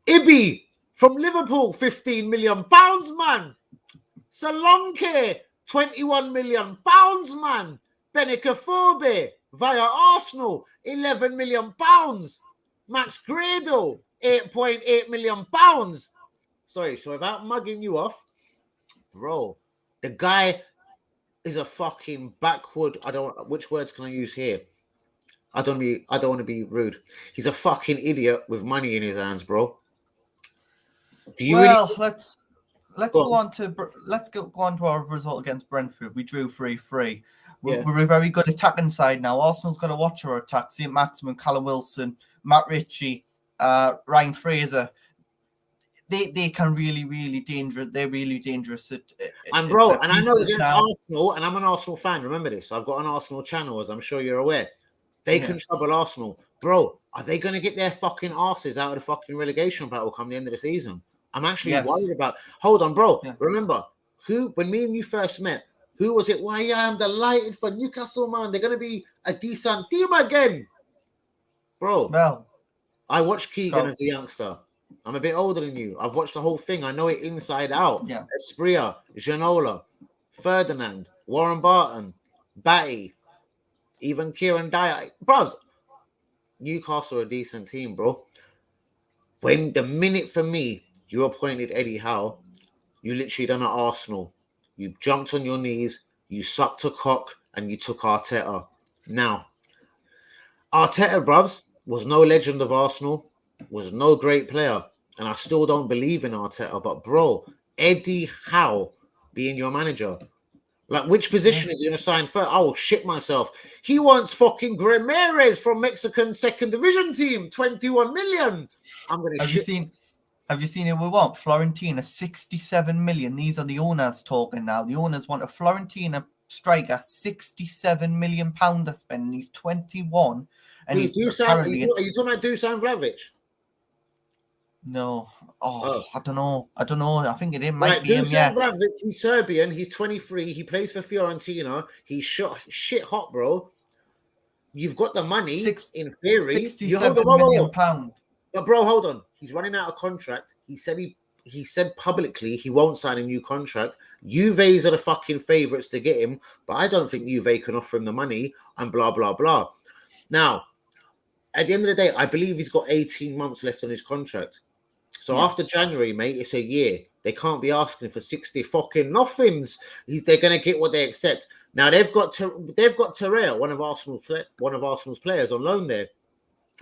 Ibi from Liverpool, £15 million, man. Solanke, £21 million, man. Benicafube via Arsenal, £11 million. Max Gradle, £8.8 million. Sorry, so without mugging you off, bro, the guy is a fucking backward. Which words can I use here? I don't want to be rude. He's a fucking idiot with money in his hands, bro. Let's go on to our result against Brentford. We drew 3-3. We're a very good attacking side now. Arsenal's got to watch our attack. St. Maximin, Callum Wilson, Matt Ritchie, Ryan Fraser. They can really dangerous. They're really dangerous at and bro, and I know against Arsenal, and I'm an Arsenal fan. Remember this. I've got an Arsenal channel, as I'm sure you're aware. They can trouble Arsenal. Bro, are they going to get their fucking asses out of the fucking relegation battle come the end of the season? I'm actually worried about. Hold on, bro. Yeah. Remember, when me and you first met, who was it? Why, I'm delighted for Newcastle, man. They're going to be a decent team again. Bro, well, I watched Keegan as a youngster. I'm a bit older than you. I've watched the whole thing. I know it inside out. Yeah. Espria, Janola, Ferdinand, Warren Barton, Batty, even Kieran Dyer. Bros, Newcastle are a decent team, bro. When the minute for me, you appointed Eddie Howe, you literally done at Arsenal. You jumped on your knees, you sucked a cock, and you took Arteta. Now, Arteta, bruvs, was no legend of Arsenal, was no great player, and I still don't believe in Arteta. But, bro, Eddie Howe being your manager, like, which position is he going to sign first? I will shit myself. He wants fucking Ramirez from Mexican second division team, 21 million. I'm going to shit. Have you seen who we want? Florentina, 67 million. These are the owners talking now. The owners want a Florentina striker, 67 million pound to spend. He's 21. And are you talking about Dusan Vlahovic? No. I don't know. I think it might be him. Dusan Vlahovic, he's Serbian. He's 23. He plays for Fiorentina. He's shit hot, bro. You've got the money in theory. 67 million pound. But bro, hold on. He's running out of contract. He said publicly he won't sign a new contract. Juve's are the fucking favourites to get him, but I don't think Juve can offer him the money and blah, blah, blah. Now, at the end of the day, I believe he's got 18 months left on his contract. So after January, mate, it's a year. They can't be asking for 60 fucking nothings. They're going to get what they accept. Now, they've got Terrell, one of Arsenal's players on loan there.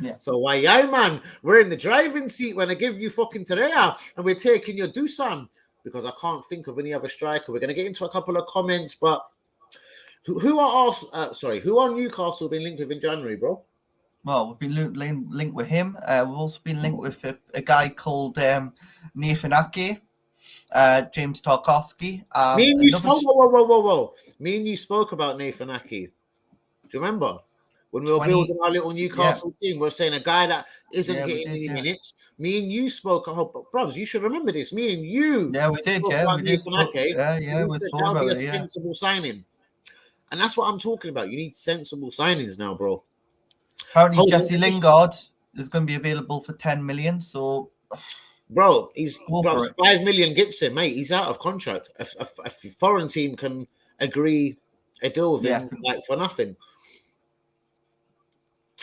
Yeah. So man, we're in the driving seat when I give you fucking Terrea and we're taking your Dusan because I can't think of any other striker. We're going to get into a couple of comments, but who are Newcastle been linked with in January, bro? Well, we've been linked with him. We've also been linked with a guy called Nathan Ake, James Tarkowski. Me and you whoa. Me and you spoke about Nathan Ake. Do you remember? When we were building our little Newcastle team, we're saying a guy that isn't getting any minutes. Me and you spoke. Brothers, you should remember this. Me and you. Yeah, we did. Yeah, we did. We spoke about it. Sensible signing, and that's what I'm talking about. You need sensible signings now, bro. Apparently, Jesse Lingard is going to be available for 10 million. So, bro, 5 million gets him, mate. He's out of contract. A foreign team can agree a deal with him like for nothing.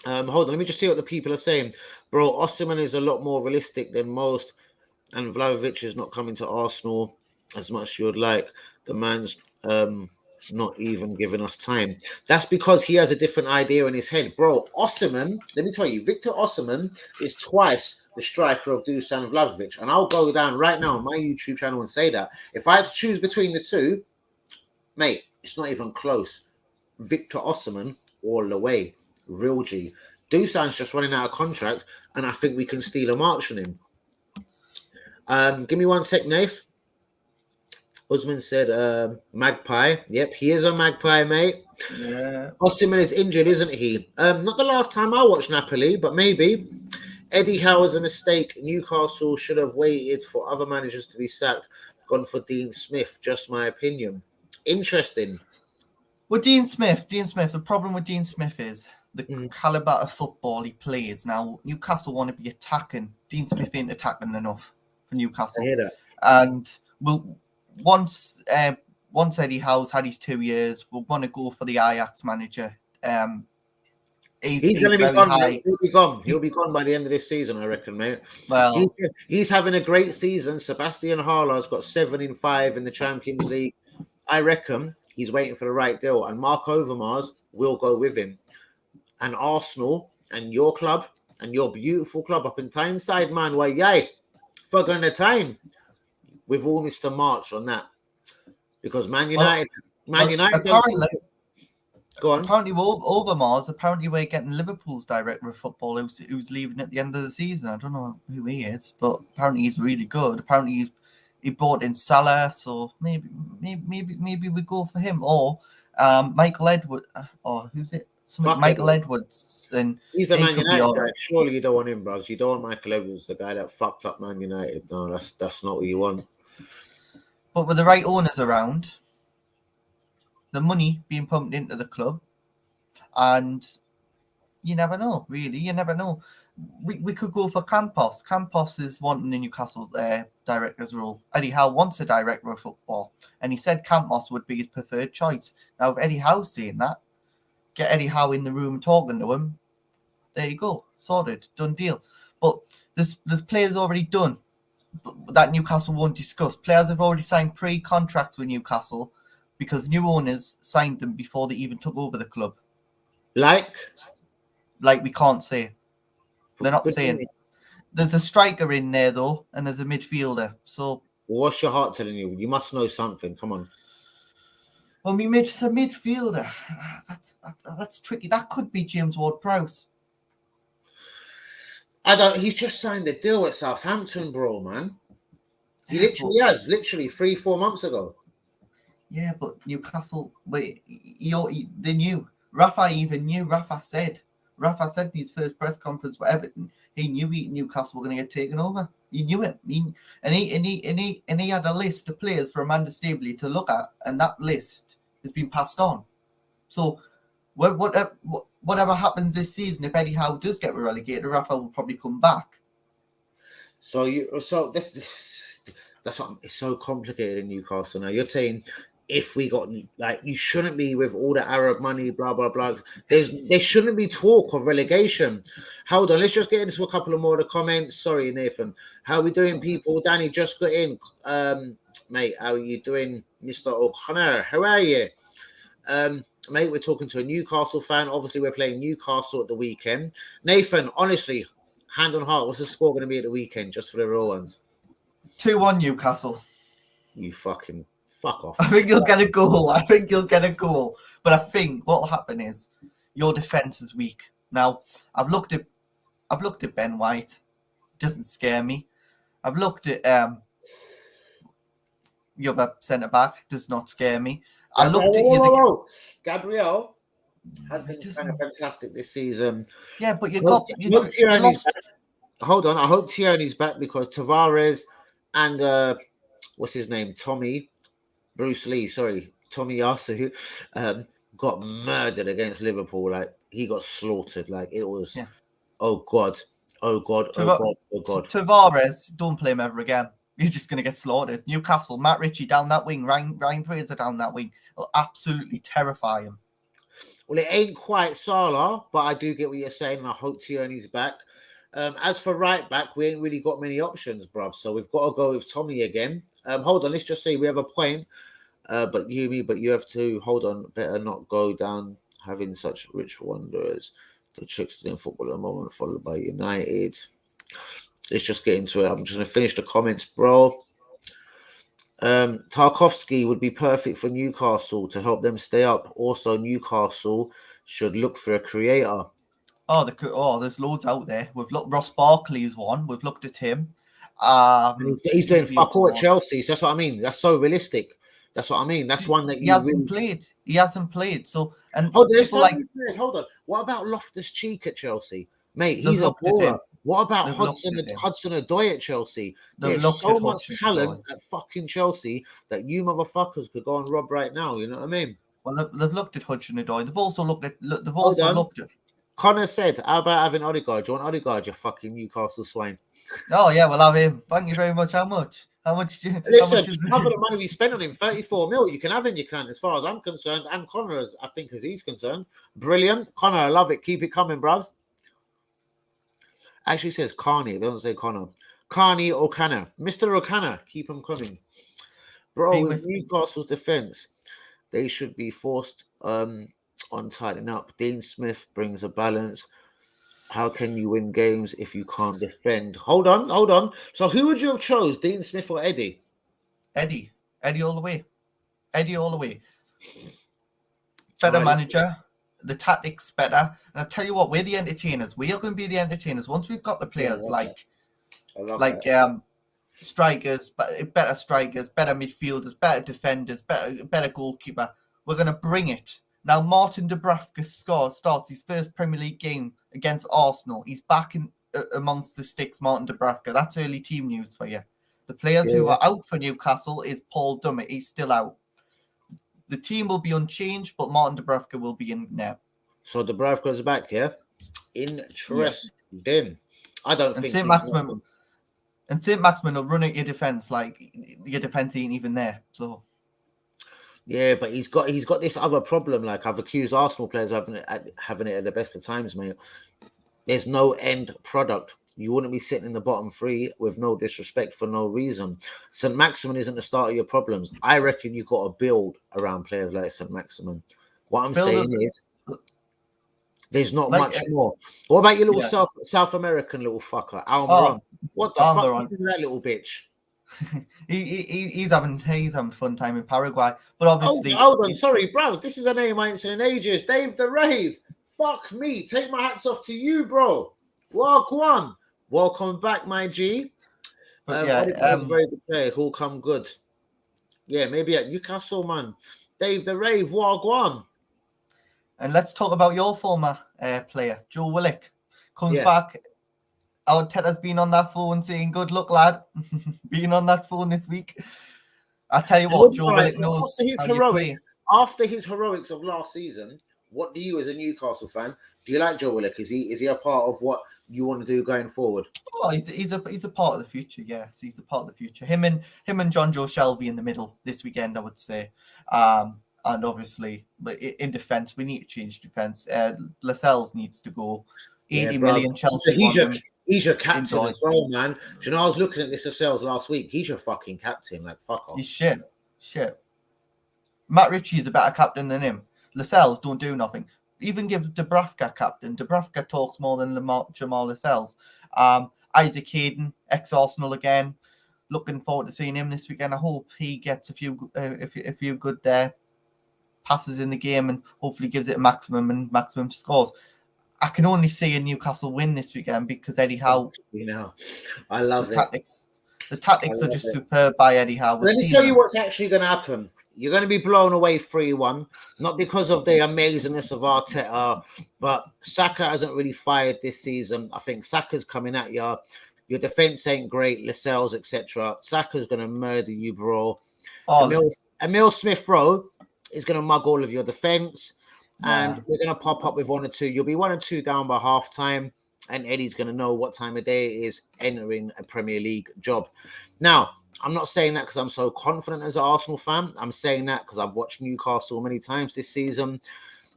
Hold on, let me just see what the people are saying. Bro, Osimhen is a lot more realistic than most, and Vlahovic is not coming to Arsenal as much as you would like. The man's not even giving us time. That's because he has a different idea in his head. Bro, Osimhen, let me tell you, Victor Osimhen is twice the striker of Dusan Vlahovic. And I'll go down right now on my YouTube channel and say that. If I have to choose between the two, mate, it's not even close. Victor Osimhen all the way. Real G. Dusan's just running out of contract, and I think we can steal a march on him. Give me one sec, Nath. Usman said Magpie. Yep, he is a Magpie, mate. Yeah. Osimhen is injured, isn't he? Not the last time I watched Napoli, but maybe. Eddie Howe was a mistake. Newcastle should have waited for other managers to be sacked. Gone for Dean Smith, just my opinion. Interesting. With Dean Smith, the problem with Dean Smith is the calibre of football he plays. Now, Newcastle want to be attacking. Dean Smith ain't attacking enough for Newcastle. I hear that. And once Eddie Howe's had his 2 years, we'll want to go for the Ajax manager. He's going to be very gone. high. He'll be gone. He'll be gone by the end of this season, I reckon, mate. Well, he's having a great season. Sebastian Harlar's got 7 in 5 in the Champions League. I reckon he's waiting for the right deal, and Mark Overmars will go with him. And Arsenal and your club and your beautiful club up in Tyneside, man, why yay, fucking the time. We've all missed a march on that because Man United. Apparently, go on. Apparently, Overmars. Apparently, we're getting Liverpool's director of football who's leaving at the end of the season. I don't know who he is, but apparently he's really good. Apparently, he brought in Salah, so maybe we go for him or Michael Edwards. Or who's it? Michael Edwards. And he's the Man United guy. Surely you don't want him, bros. You don't want Michael Edwards, the guy that fucked up Man United. No, that's not what you want. But with the right owners around, the money being pumped into the club, and you never know, really. You never know. We could go for Campos. Campos is wanting the Newcastle director's role. Eddie Howe wants a director of football, and he said Campos would be his preferred choice. Now, if Eddie Howe's saying that, get Eddie Howe in the room talking to him. There you go, sorted, done deal. But there's players already done that Newcastle won't discuss. Players have already signed pre-contracts with Newcastle because new owners signed them before they even took over the club. Like we can't say. They're not saying. There's a striker in there though, and there's a midfielder. So what's your heart telling you? You must know something. Come on. Well, it's a midfielder. That's tricky. That could be James Ward-Prowse. He's just signed the deal at Southampton, bro, man. He literally 3-4 months ago. Yeah, but Newcastle, they knew. Rafa even knew. Rafa said in his first press conference with Everton, he knew Newcastle were going to get taken over. He knew it. He had a list of players for Amanda Stabley to look at, and that list has been passed on. So whatever happens this season, if Eddie Howe does get relegated, Rafa will probably come back. That's what, it's so complicated in Newcastle now. You're saying if we got you shouldn't be with all the Arab money, blah blah blah. There shouldn't be talk of relegation. Hold on, let's just get into a couple of more of the comments. Sorry, Nathan. How are we doing, people? Danny just got in. Mate, how are you doing, Mr. O'Connor? How are you? Mate, we're talking to a Newcastle fan. Obviously, we're playing Newcastle at the weekend. Nathan, honestly, hand on heart, what's the score going to be at the weekend, just for the real ones? 2-1 Newcastle. You fucking fuck off. I think you'll get a goal. But I think what will happen is your defence is weak. Now, I've looked at Ben White. Doesn't scare me. I've looked at the other centre back. Does not scare me. I looked at Gabriel has been kind of fantastic this season. Yeah, but you lost. Hold on, I hope Tierney's back because Tavares and what's his name? Tommy Yasu got murdered against Liverpool. Like he got slaughtered. Like it was oh god. Tavares, don't play him ever again. You're just going to get slaughtered. Newcastle, Matt Ritchie down that wing, Ryan Fraser down that wing. It'll absolutely terrify him. Well, it ain't quite Salah, but I do get what you're saying, and I hope Tierney's back. As for right back, we ain't really got many options, bruv. So we've got to go with Tommy again. Hold on, let's just say we have a point. But you have to, hold on, better not go down having such rich wanderers. The tricks in football at the moment, followed by United. Let's just get into it. I'm just going to finish the comments, bro. Tarkowski would be perfect for Newcastle to help them stay up. Also, Newcastle should look for a creator. There's loads out there. We've looked. Ross Barkley is one. We've looked at him. He's doing fuck all at Chelsea. So that's what I mean. That's so realistic. That's what I mean. That's one that he hasn't played. He hasn't played. So hold on. Hold on. What about Loftus-Cheek at Chelsea? Mate, They've he's a looked at him. baller. What about They've looked Hudson at him. Odoi at Chelsea? They've There's looked so at much Hudson talent Odoi. at fucking Chelsea that you motherfuckers could go and rob right now. You know what I mean? Well, they've looked at Hudson Odoi. They've also looked at. They've Hold also on. looked at. Connor said, "How about having Odegaard? Do you want Odegaard? You fucking Newcastle swine." Oh yeah, we'll have him. Thank you very much. How much? How much? How Listen, much is cover the money we spent on him. 34 mil. You can have him. You can, as far as I'm concerned, and Connor, I think, as he's concerned, brilliant. Connor, I love it. Keep it coming, bruvs. Actually says Carney. It doesn't say Connor. Carney O'Connor. Mr. O'Connor, keep them coming. Bro, with Newcastle's defence, they should be forced on tightening up. Dean Smith brings a balance. How can you win games if you can't defend? Hold on. So who would you have chose, Dean Smith or Eddie? Eddie all the way. Better manager. The tactics better. And I'll tell you what, we're the entertainers. We are going to be the entertainers. Once we've got the players strikers, better strikers, better midfielders, better defenders, better goalkeeper, we're going to bring it. Now, Martin Dubravka starts his first Premier League game against Arsenal. He's back amongst the sticks, Martin Dubravka. That's early team news for you. The players who are out for Newcastle is Paul Dummett. He's still out. The team will be unchanged, but Martin Dubravka will be in now. So Dubravka's back, yeah? Interesting. Yeah. I don't think St. Maximin will run at your defence like your defence ain't even there. So yeah, but he's got this other problem. Like, I've accused Arsenal players of having it at the best of times, mate. There's no end product. You wouldn't be sitting in the bottom three with no disrespect for no reason. St. Maximin isn't the start of your problems. I reckon you've got to build around players like St. Maximin. What I'm saying is, there's not much more. What about your little South American little fucker, Almiron? What the fuck is that little bitch? he's having fun time in Paraguay, but obviously. Hold on, sorry, bro. This is a name I ain't seen in ages. Dave the Rave. Fuck me. Take my hats off to you, bro. Welcome. Welcome back, my G. That's a very good player. Who'll come good. Yeah, maybe at Newcastle, man. Dave the Rave, Wagwan. And let's talk about your former player, Joe Willock. Comes back. Our Teta's been on that phone saying, good luck, lad. Being on that phone this week. I tell you what, Joe Willock knows how you play. After his heroics of last season, what do you, as a Newcastle fan, do you like Joe Willock? Is he a part of what you want to do going forward? Oh, he's a part of the future. Yes, he's a part of the future. Him and John Joe Shelby in the middle this weekend, I would say. And obviously, but in defence, we need to change defence. Lascelles needs to go. 80 million Chelsea. He's your captain as well, man. Do you know, I was looking at this Lascelles last week. He's your fucking captain. Like, fuck off. He's shit. Matt Ritchie is a better captain than him. Lascelles don't do nothing. Even give Dubravka captain. Dubravka talks more than Jamal Lascelles. Isaac Hayden, ex-Arsenal again. Looking forward to seeing him this weekend. I hope he gets a few good passes in the game and hopefully gives it a maximum and maximum scores. I can only see a Newcastle win this weekend because Eddie Howe. I love it. The tactics are just superb by Eddie Howe. Let me tell you what's actually going to happen. You're going to be blown away 3-1, not because of the amazingness of Arteta, but Saka hasn't really fired this season. I think Saka's coming at you. Your defense ain't great, Lascelles, etc. Saka's going to murder you, bro. Emil Smith-Rowe is going to mug all of your defense, and we're going to pop up with 1 or 2. You'll be 1 or 2 down by half time, and Eddie's going to know what time of day it is entering a Premier League job. Now, I'm not saying that because I'm so confident as an Arsenal fan. I'm saying that because I've watched Newcastle many times this season.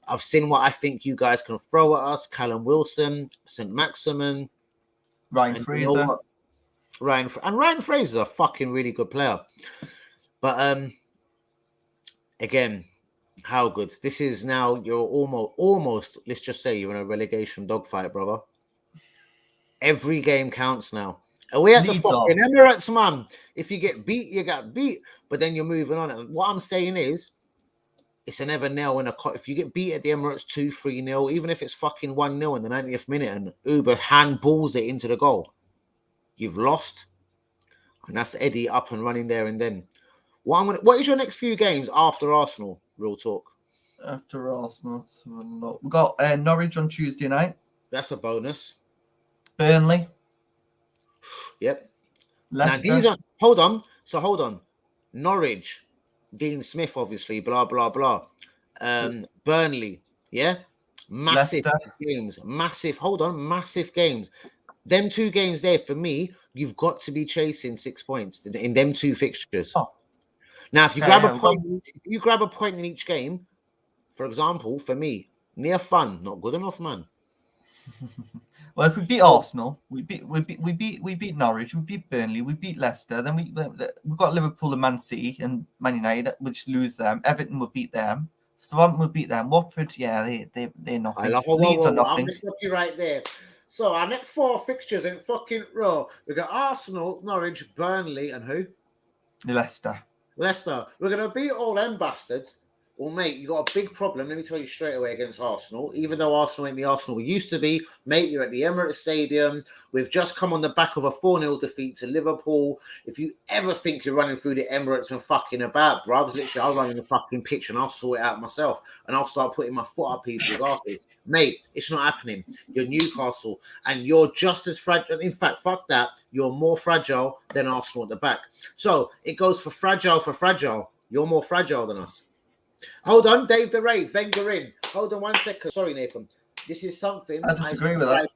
I've seen what I think you guys can throw at us. Callum Wilson, St. Maximin, Ryan Fraser. Ryan Fraser's a fucking really good player. But again, how good. This is now, you're almost, let's just say you're in a relegation dogfight, brother. Every game counts now. Are we at the fucking Emirates, man? If you get beat, you get beat. But then you're moving on. And what I'm saying is, it's a never nail in a cut. If you get beat at the Emirates 2-3-0, even if it's fucking 1-0 in the 90th minute and Uber handballs it into the goal, you've lost. And that's Eddie up and running there and then. What is your next few games after Arsenal? Real talk. After Arsenal, we've got Norwich on Tuesday night. That's a bonus. Burnley. Yep. Leicester. Now these are hold on. Norwich, Dean Smith, obviously, blah blah blah. Burnley, yeah, massive Leicester. games, massive. Hold on, massive games. Them 2 games there for me, you've got to be chasing 6 points in them 2 fixtures. Oh. Now, if you Okay, grab a point, if you grab a point in each game, for example, for me, near fun, not good enough, man. Well, if we beat Arsenal, we beat Norwich, we beat Burnley, we beat Leicester, then we've got Liverpool and Man City and Man United, which lose them. Everton will beat them. Southampton will beat them. Watford, yeah, they're nothing. I love Leeds are I'm nothing. gonna stop you right there. So our next 4 fixtures in fucking row, we got Arsenal, Norwich, Burnley, and who? Leicester. Leicester. We're gonna beat all them bastards. Well, mate, you got a big problem. Let me tell you straight away against Arsenal. Even though Arsenal ain't the Arsenal we used to be, mate, you're at the Emirates Stadium. We've just come on the back of a 4-0 defeat to Liverpool. If you ever think you're running through the Emirates and fucking about, bro, I'll run in the fucking pitch and I'll sort it out myself. And I'll start putting my foot up people's asses. Mate, it's not happening. You're Newcastle and you're just as fragile. In fact, fuck that. You're more fragile than Arsenal at the back. So it goes for fragile. You're more fragile than us. Hold on, Dave the Rave, Wenger in. Hold on 1 second. Sorry, Nathan. This is something I disagree with that.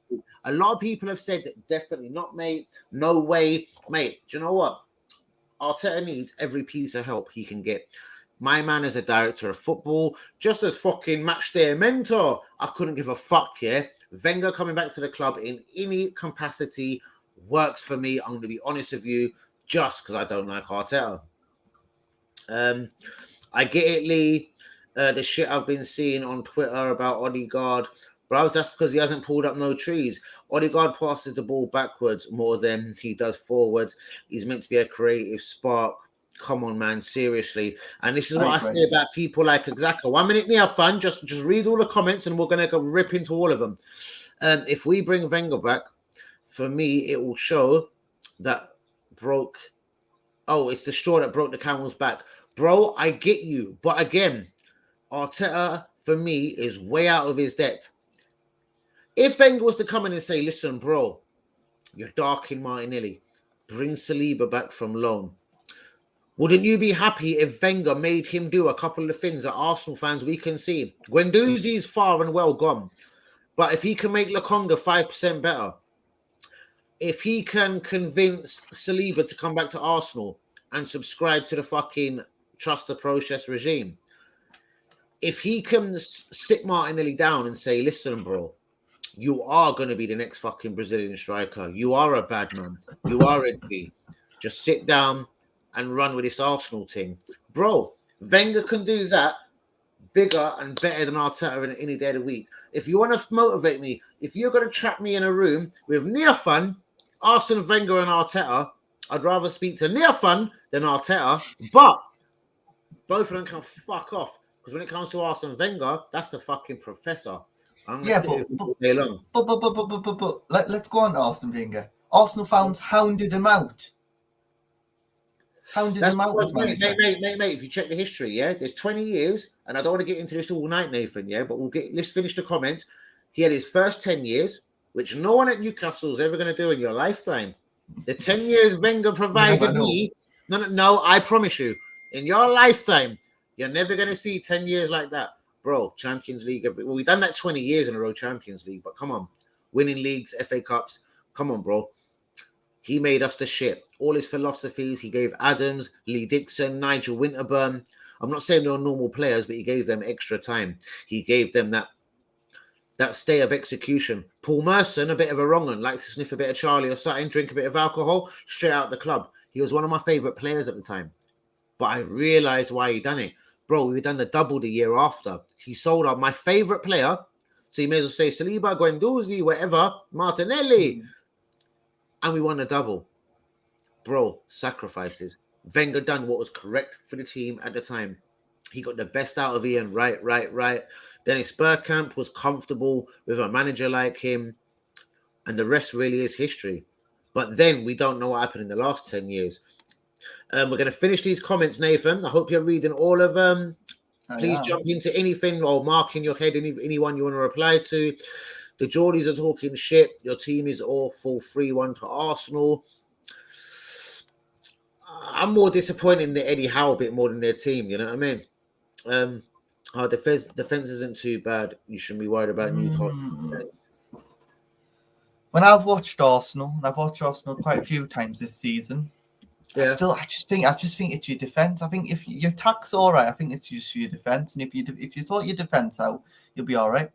A lot of people have said that definitely not, mate. No way. Mate, do you know what? Arteta needs every piece of help he can get. My man is a director of football, just as fucking match day mentor. I couldn't give a fuck, yeah? Wenger coming back to the club in any capacity works for me. I'm going to be honest with you, just because I don't like Arteta. I get it, Lee. The shit I've been seeing on Twitter about Odegaard. Bros, that's because he hasn't pulled up no trees. Odegaard passes the ball backwards more than he does forwards. He's meant to be a creative spark. Come on, man, seriously. And this is what I say about people like Xhaka. 1 minute, me have fun. Just read all the comments and we're going to go rip into all of them. If we bring Wenger back, for me, it will show that broke... Oh, it's the straw that broke the camel's back. Bro, I get you. But again, Arteta, for me, is way out of his depth. If Wenger was to come in and say, listen, bro, you're dark in Martinelli. Bring Saliba back from loan. Wouldn't you be happy if Wenger made him do a couple of things that Arsenal fans we can see? Guendouzi's far and well gone. But if he can make Lokonga 5% better, if he can convince Saliba to come back to Arsenal and subscribe to the fucking trust the process regime, if he can sit Martinelli down and say, listen, bro, you are going to be the next fucking Brazilian striker. You are a bad man. You are a D. Just sit down and run with this Arsenal team. Bro, Wenger can do that bigger and better than Arteta any day of the week. If you want to motivate me, if you're going to trap me in a room with Neofan, Arsene Wenger and Arteta, I'd rather speak to Neofan than Arteta, but both of them can fuck off. Because when it comes to Arsene Wenger, that's the fucking professor. Let's go on to Arsene Wenger. Arsenal fans hounded him out. Mate, if you check the history, yeah, there's 20 years, and I don't want to get into this all night, Nathan, yeah, but let's finish the comments. He had his first 10 years, which no one at Newcastle is ever going to do in your lifetime. The 10 years Wenger provided me, no, I promise you, in your lifetime, you're never going to see 10 years like that. Bro, Champions League. We've done that 20 years in a row, Champions League, but come on. Winning leagues, FA Cups. Come on, bro. He made us the shit. All his philosophies, he gave Adams, Lee Dixon, Nigel Winterburn. I'm not saying they're normal players, but he gave them extra time. He gave them that stay of execution. Paul Merson, a bit of a wrong one, liked to sniff a bit of Charlie or something, drink a bit of alcohol, straight out the club. He was one of my favourite players at the time. But I realised why he done it. Bro, we done the double the year after. He sold out my favourite player. So you may as well say Saliba, Guendouzi, whatever, Martinelli. And we won the double. Bro, sacrifices. Wenger done what was correct for the team at the time. He got the best out of Ian. Right. Dennis Bergkamp was comfortable with a manager like him. And the rest really is history. But then we don't know what happened in the last 10 years. We're going to finish these comments, Nathan. I hope you're reading all of them. Please jump into anything or mark in your head anyone you want to reply to. The Geordies are talking shit. Your team is awful. 3-1 to Arsenal. I'm more disappointed in the Eddie Howe a bit more than their team. You know what I mean? Our defense isn't too bad. You shouldn't be worried about Newcastle. When I've watched Arsenal, and I've watched Arsenal quite a few times this season, Yeah. I just think it's your defense. I think if your attack's all right, I think it's just your defense. And if you sort your defense out, you'll be all right.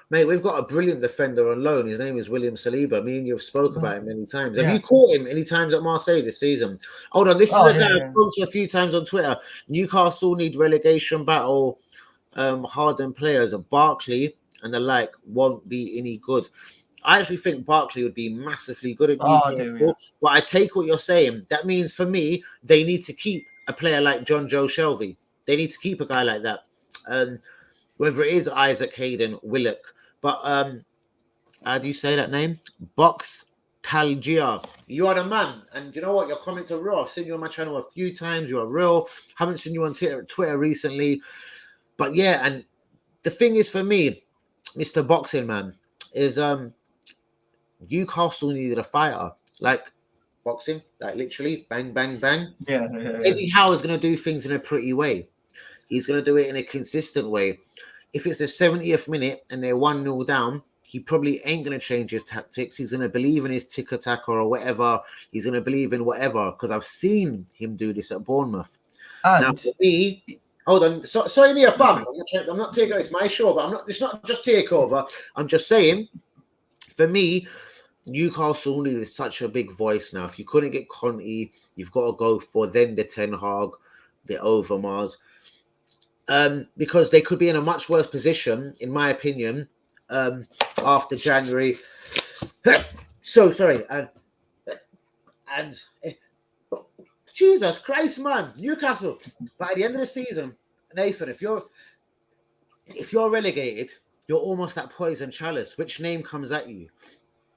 Mate, we've got a brilliant defender on loan. His name is William Saliba. Me and you have spoke about him many times. Have you caught him any times at Marseille this season? Hold on, this is a guy I've spoken to a few times on Twitter. Newcastle need relegation battle. Hardened players of Barkley and the like won't be any good. I actually think Barkley would be massively good at Newcastle. But I take what you're saying. That means for me, they need to keep a player like John Joe Shelby. They need to keep a guy like that. Whether it is Isaac Hayden Willock. But how do you say that name? Box Talgia. You are the man. And you know what? Your comments are real. I've seen you on my channel a few times. You are real. Haven't seen you on Twitter recently. But yeah, and the thing is for me, Mr. Boxing Man, is Newcastle needed a fighter. Like boxing, like literally bang, bang, bang. Yeah. Eddie Howe is going to do things in a pretty way. He's going to do it in a consistent way. If it's the 70th minute and they're 1-0 down, he probably ain't going to change his tactics. He's going to believe in his tick-attack or whatever. He's going to believe in whatever, because I've seen him do this at Bournemouth. And now, for me, hold on. Sorry, Nia, fam. I'm not taking it's my show, but it's not just takeover. I'm just saying, for me, Newcastle needed such a big voice now. If you couldn't get Conte, you've got to go for then the Ten Hag, the Overmars. Because they could be in a much worse position, in my opinion, after January. So sorry, and Jesus Christ, man, Newcastle. By the end of the season, Nathan, if you're relegated, you're almost at poison chalice. Which name comes at you?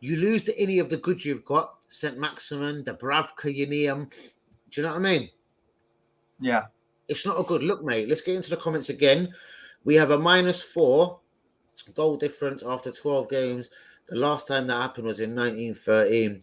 You lose to any of the good you've got, St. Maximin, Dubravka, Yanium. Do you know what I mean? Yeah. It's not a good look, mate. Let's get into the comments again. We have a -4 goal difference after 12 games. The last time that happened was in 1913,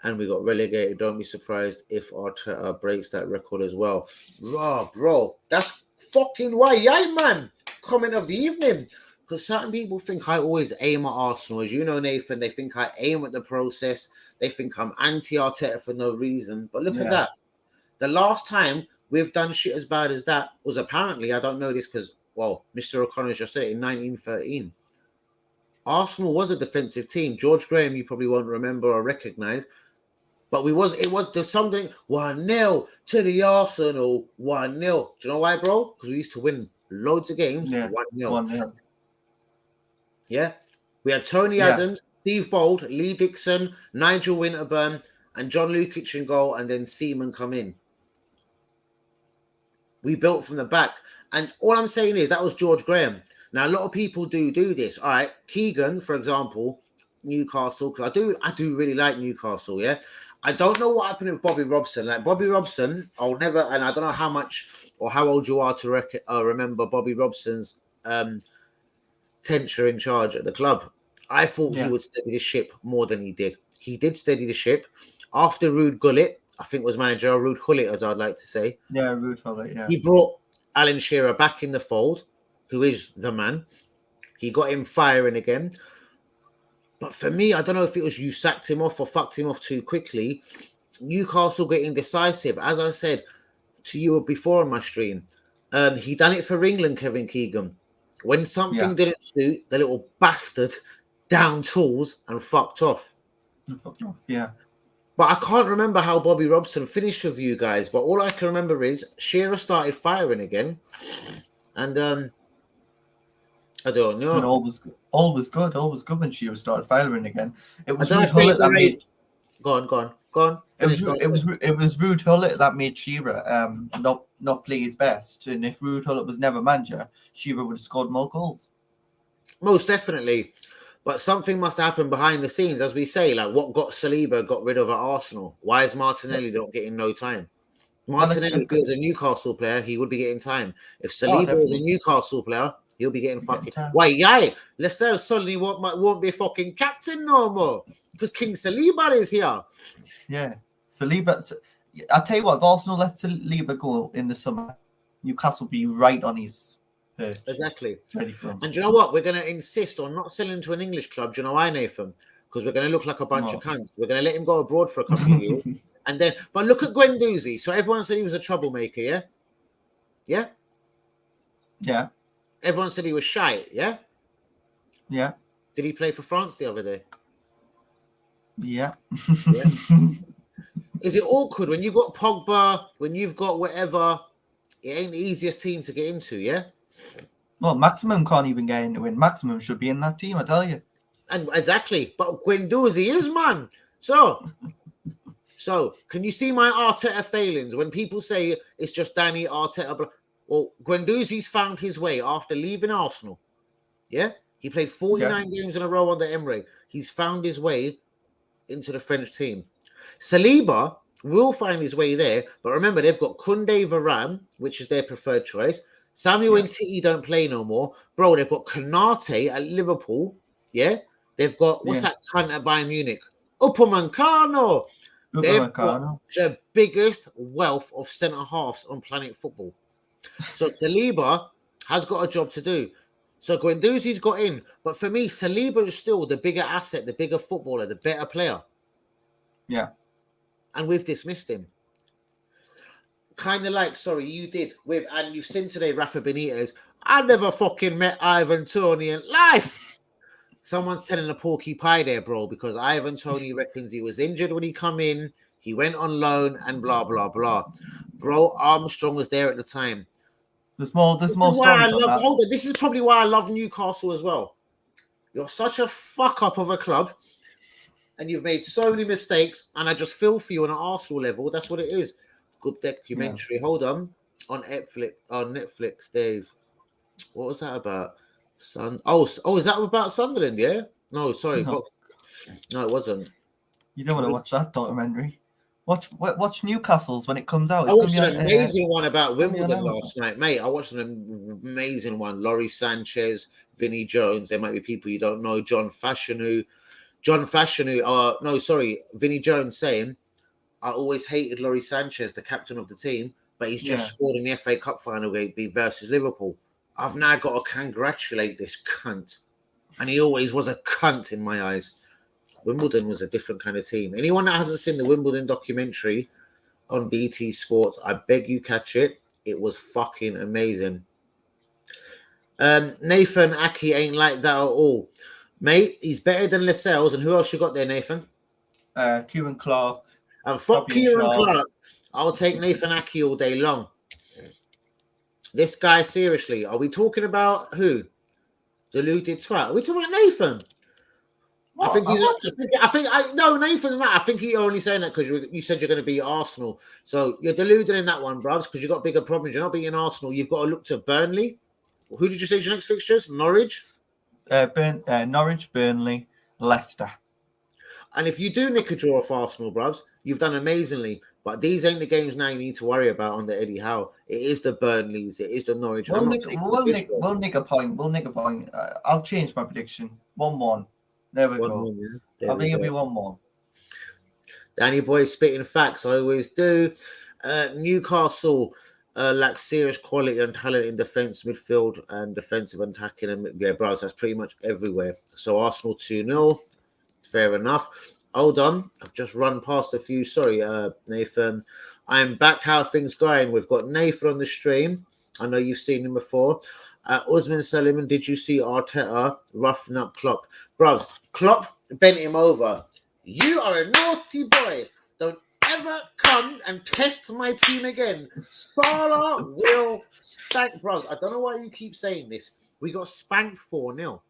and we got relegated. Don't be surprised if Arteta breaks that record as well. Raw, bro. That's fucking why, man. Comment of the evening. Because certain people think I always aim at Arsenal. As you know, Nathan, they think I aim at the process. They think I'm anti-Arteta for no reason. But look at that. The last time we've done shit as bad as that was apparently, I don't know this because, well, Mr. O'Connor just said it, in 1913. Arsenal was a defensive team. George Graham, you probably won't remember or recognize, but there's something 1-0 to the Arsenal, 1-0. Do you know why, bro? Because we used to win loads of games, 1-0. 1-0. Yeah. We had Tony Adams, Steve Bold, Lee Dixon, Nigel Winterburn, and John Lukic in goal, and then Seaman come in. We built from the back. And all I'm saying is that was George Graham. Now, a lot of people do this. All right. Keegan, for example, Newcastle, because I do really like Newcastle, yeah? I don't know what happened with Bobby Robson. Like, Bobby Robson, I'll never, and I don't know how much or how old you are to remember Bobby Robson's tenure in charge at the club. I thought he would steady the ship more than he did. He did steady the ship. After Ruud Gullit, I think was manager, Ruud Gullit, as I'd like to say. Yeah, Ruud Gullit, yeah. He brought Alan Shearer back in the fold, who is the man. He got him firing again. But for me, I don't know if it was you sacked him off or fucked him off too quickly. Newcastle getting decisive. As I said to you before on my stream, he done it for England, Kevin Keegan. When something didn't suit, the little bastard down tools and fucked off. Yeah. But I can't remember how Bobby Robson finished with you guys. But all I can remember is Shearer started firing again. And I don't know. And all was good. All was good when Shearer started firing again. It was Ruud Gullit that made. Go on. It was Ruud Gullit that made Shearer not play his best. And if Ruud Gullit was never manager, Shearer would have scored more goals. Most definitely. But something must happen behind the scenes, as we say. Like, what got Saliba got rid of at Arsenal? Why is Martinelli not getting no time? Martinelli, if he was a Newcastle player, he would be getting time. If Saliba was a Newcastle player, He'll be getting fucking. Why, yay? Lascelles suddenly won't be a fucking captain no more because King Saliba is here. Yeah, Saliba. I'll tell you what, if Arsenal let Saliba go in the summer, Newcastle will be right on his perch. Exactly. Ready for him. And do you know what? We're going to insist on not selling to an English club. Do you know why, Nathan? Because we're going to look like a bunch of cunts. We're going to let him go abroad for a couple of years. And then, but look at Guendouzi. So everyone said he was a troublemaker, yeah? Yeah? Yeah. Everyone said he was shy, yeah? Yeah. Did he play for France the other day? Yeah. Yeah. Is it awkward when you've got Pogba, when you've got whatever? It ain't the easiest team to get into, yeah? Well, Maximum can't even get into it. Maximum should be in that team, I tell you. And exactly. But Guendouzi is, man. So, can you see my Arteta failings? When people say it's just Danny Arteta, well, Guendouzi's found his way after leaving Arsenal. Yeah? He played 49 games in a row under Emery. He's found his way into the French team. Saliba will find his way there, but remember, they've got Koundé, Varane, which is their preferred choice. Samuel and Titi don't play no more. Bro, they've got Konate at Liverpool. Yeah? They've got, what's that cunt at Bayern Munich? Upamecano. They've got the biggest wealth of centre-halves on planet football. So Saliba has got a job to do. So Guendouzi's got in. But for me, Saliba is still the bigger asset, the bigger footballer, the better player. Yeah. And we've dismissed him. Kind of like, sorry, you did with, and you've seen today, Rafa Benitez. I never fucking met Ivan Toney in life. Someone's telling a porky pie there, bro, because Ivan Toney reckons he was injured when he come in. He went on loan and blah, blah, blah. Bro, Armstrong was there at the time. There's more stories on that. Hold on, this is probably why I love Newcastle as well. You're such a fuck up of a club, and you've made so many mistakes, and I just feel for you on an Arsenal level. That's what it is. Good documentary. Yeah. Hold on Netflix, Dave. What was that about? Is that about Sunderland? Yeah. No, sorry. No, it wasn't. You don't want to watch that documentary. Watch Newcastle's when it comes out. I watched an amazing one about Wimbledon last night, mate. I watched an amazing one. Laurie Sanchez, Vinnie Jones. There might be people you don't know. Vinnie Jones saying, I always hated Laurie Sanchez, the captain of the team, but he's just scored in the FA Cup final versus Liverpool. I've now got to congratulate this cunt. And he always was a cunt in my eyes. Wimbledon was a different kind of team. Anyone that hasn't seen the Wimbledon documentary on BT Sports, I beg you catch it. It was fucking amazing. Nathan Aki ain't like that at all. Mate, he's better than Lascelles. And who else you got there, Nathan? Kieran Clark. And fuck Kieran Clark. I'll take Nathan Aki all day long. This guy, seriously, are we talking about who? Deluded twat. Are we talking about Nathan? What? I think Nathan's not. I think he's only saying that because you said you're going to beat Arsenal. So you're deluded in that one, bruvs, because you've got bigger problems. You're not beating Arsenal. You've got to look to Burnley. Who did you say your next fixtures? Norwich? Norwich, Burnley, Leicester. And if you do nick a draw off Arsenal, bruvs, you've done amazingly. But these ain't the games now you need to worry about under Eddie Howe. It is the Burnleys. It is the Norwich. We'll nick a point. I'll change my prediction. 1-1. There we go. I think it'll be 1-1. Danny Boy spitting facts. I always do. Newcastle lacks serious quality and talent in defence, midfield, and defensive attacking. And bros, that's pretty much everywhere. So Arsenal 2-0. Fair enough. Hold on. I've just run past a few. Sorry, Nathan. I'm back. How are things going? We've got Nathan on the stream. I know you've seen him before. Usman Saliman, did you see Arteta roughing up Klopp? Bros, Klopp bent him over. You are a naughty boy. Don't ever come and test my team again. Salah will spank. Bros, I don't know why you keep saying this. We got spanked 4-0.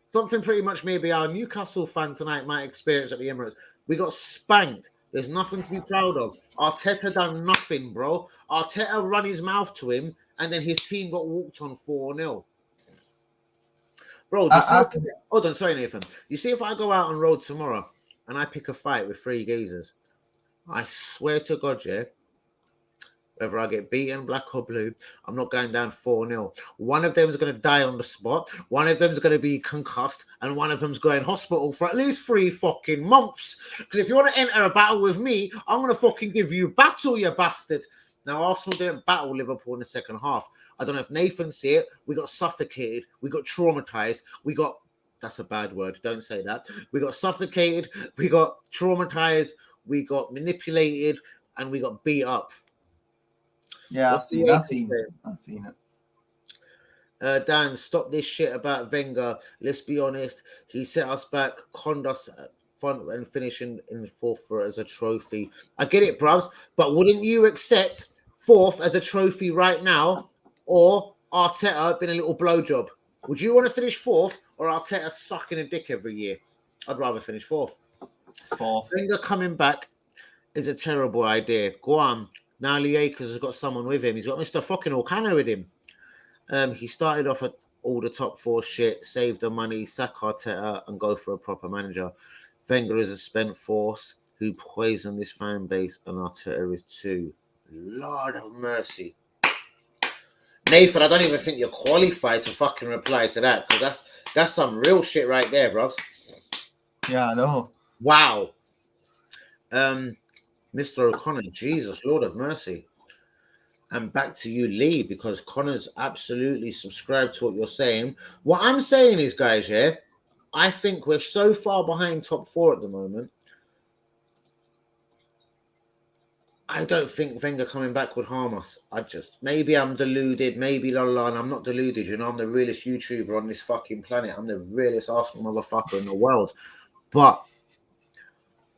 Something pretty much maybe our Newcastle fan tonight might experience at the Emirates. We got spanked. There's nothing to be proud of. Arteta done nothing, bro. Arteta run his mouth to him, and then his team got walked on 4-0. Bro, hold on, sorry, Nathan. You see, if I go out on road tomorrow and I pick a fight with 3 geezers, I swear to God, yeah, Whether I get beaten, black or blue, I'm not going down 4-0. One of them is going to die on the spot. One of them is going to be concussed. And one of them's going hospital for at least 3 fucking months. Because if you want to enter a battle with me, I'm going to fucking give you battle, you bastard. Now, Arsenal didn't battle Liverpool in the second half. I don't know if Nathan see it. We got suffocated. We got traumatized. We got... That's a bad word. Don't say that. We got suffocated. We got traumatized. We got manipulated. And we got beat up. Yeah, I've seen it. Dan, stop this shit about Wenger. Let's be honest. He set us back, conned us front and finishing in the fourth for as a trophy. I get it, bruvs, but wouldn't you accept fourth as a trophy right now, or Arteta been a little blowjob? Would you want to finish fourth, or Arteta sucking a dick every year? I'd rather finish fourth. Wenger coming back is a terrible idea. Go on. Now Lee Akers has got someone with him. He's got Mr. fucking O'Connor with him. He started off at all the top 4 shit, save the money, sack Arteta, and go for a proper manager. Wenger is a spent force who poisoned this fan base, and Arteta is too. Lord of mercy. Nathan, I don't even think you're qualified to fucking reply to that, because that's some real shit right there, bros. Yeah, I know. Wow. Mr. O'Connor, Jesus, Lord of mercy. And back to you, Lee, because Connor's absolutely subscribed to what you're saying. What I'm saying is, guys, yeah, I think we're so far behind top 4 at the moment. I don't think Wenger coming back would harm us. Maybe I'm deluded, maybe and I'm not deluded. You know, I'm the realest YouTuber on this fucking planet. I'm the realest Arsenal motherfucker in the world. But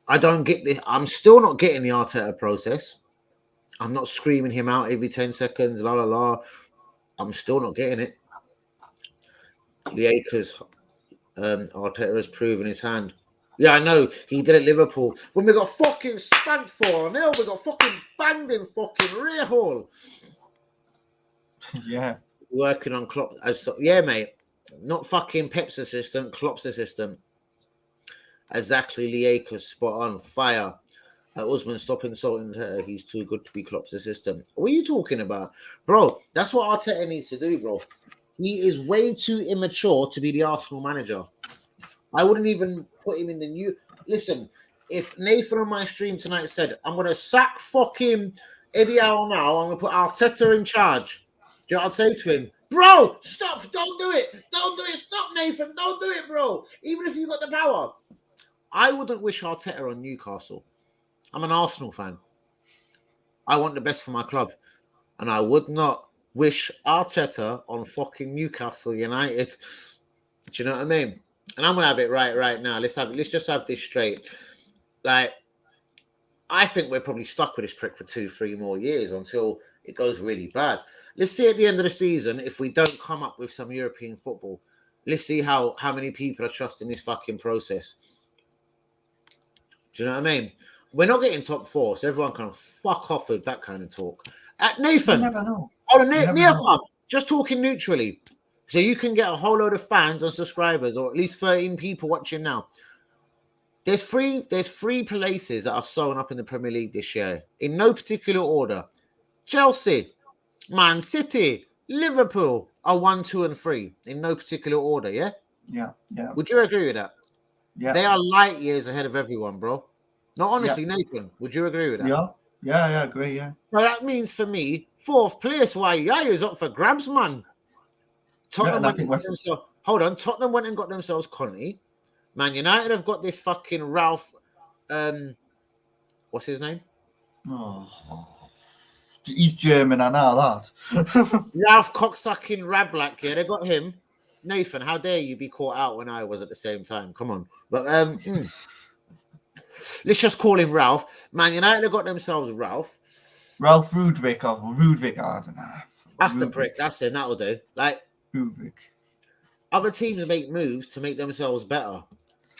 I don't get this. I'm still not getting the Arteta process. I'm not screaming him out every 10 seconds, la la la. I'm still not getting it. The Akers, Arteta has proven his hand. Yeah, I know. He did at Liverpool. When we got fucking spanked 4-0, we got fucking banged in fucking rear hall. Yeah. Working on Klopp. Yeah, mate. Not fucking Pep's assistant, Klopp's assistant. Exactly, Lee Akers, spot on, fire. Usman, stop insulting her. He's too good to be Klopp's assistant. What are you talking about? Bro, that's what Arteta needs to do, bro. He is way too immature to be the Arsenal manager. I wouldn't even put him in the new... Listen, if Nathan on my stream tonight said, I'm going to sack fucking Eddie Howe now, I'm going to put Arteta in charge. Do you know what I'd say to him? Bro, stop. Don't do it. Don't do it. Stop, Nathan. Don't do it, bro. Even if you got the power. I wouldn't wish Arteta on Newcastle. I'm an Arsenal fan. I want the best for my club. And I would not wish Arteta on fucking Newcastle United. Do you know what I mean? And I'm going to have it right now. Let's just have this straight. Like, I think we're probably stuck with this prick for 2-3 more years until it goes really bad. Let's see at the end of the season if we don't come up with some European football. Let's see how many people are trusting this fucking process. Do you know what I mean? We're not getting top 4, so everyone can fuck off with that kind of talk. Nathan. You never know. Oh, Nathan, just talking neutrally. So you can get a whole load of fans and subscribers, or at least 13 people watching now. There's three places that are sewn up in the Premier League this year, in no particular order. Chelsea, Man City, Liverpool are 1, 2, and 3 in no particular order. Yeah. Yeah. Would you agree with that? Yeah. They are light years ahead of everyone, bro. No, honestly, yeah. Nathan, would you agree with that? Yeah, I agree. Yeah. Well, that means for me, 4th place. Why? Yeah, is up for grabs, man. Tottenham Tottenham went and got themselves Conte. Man United have got this fucking Ralph. What's his name? Oh, he's German. I know that. Ralph cocksucking Rablak. Yeah, they got him. Nathan, how dare you be caught out when I was at the same time? Come on, but let's just call him Ralph. Man United have got themselves Ralph Rudvik, I don't know. That's the prick. That's him. That'll do. Like Rudvik. Other teams make moves to make themselves better.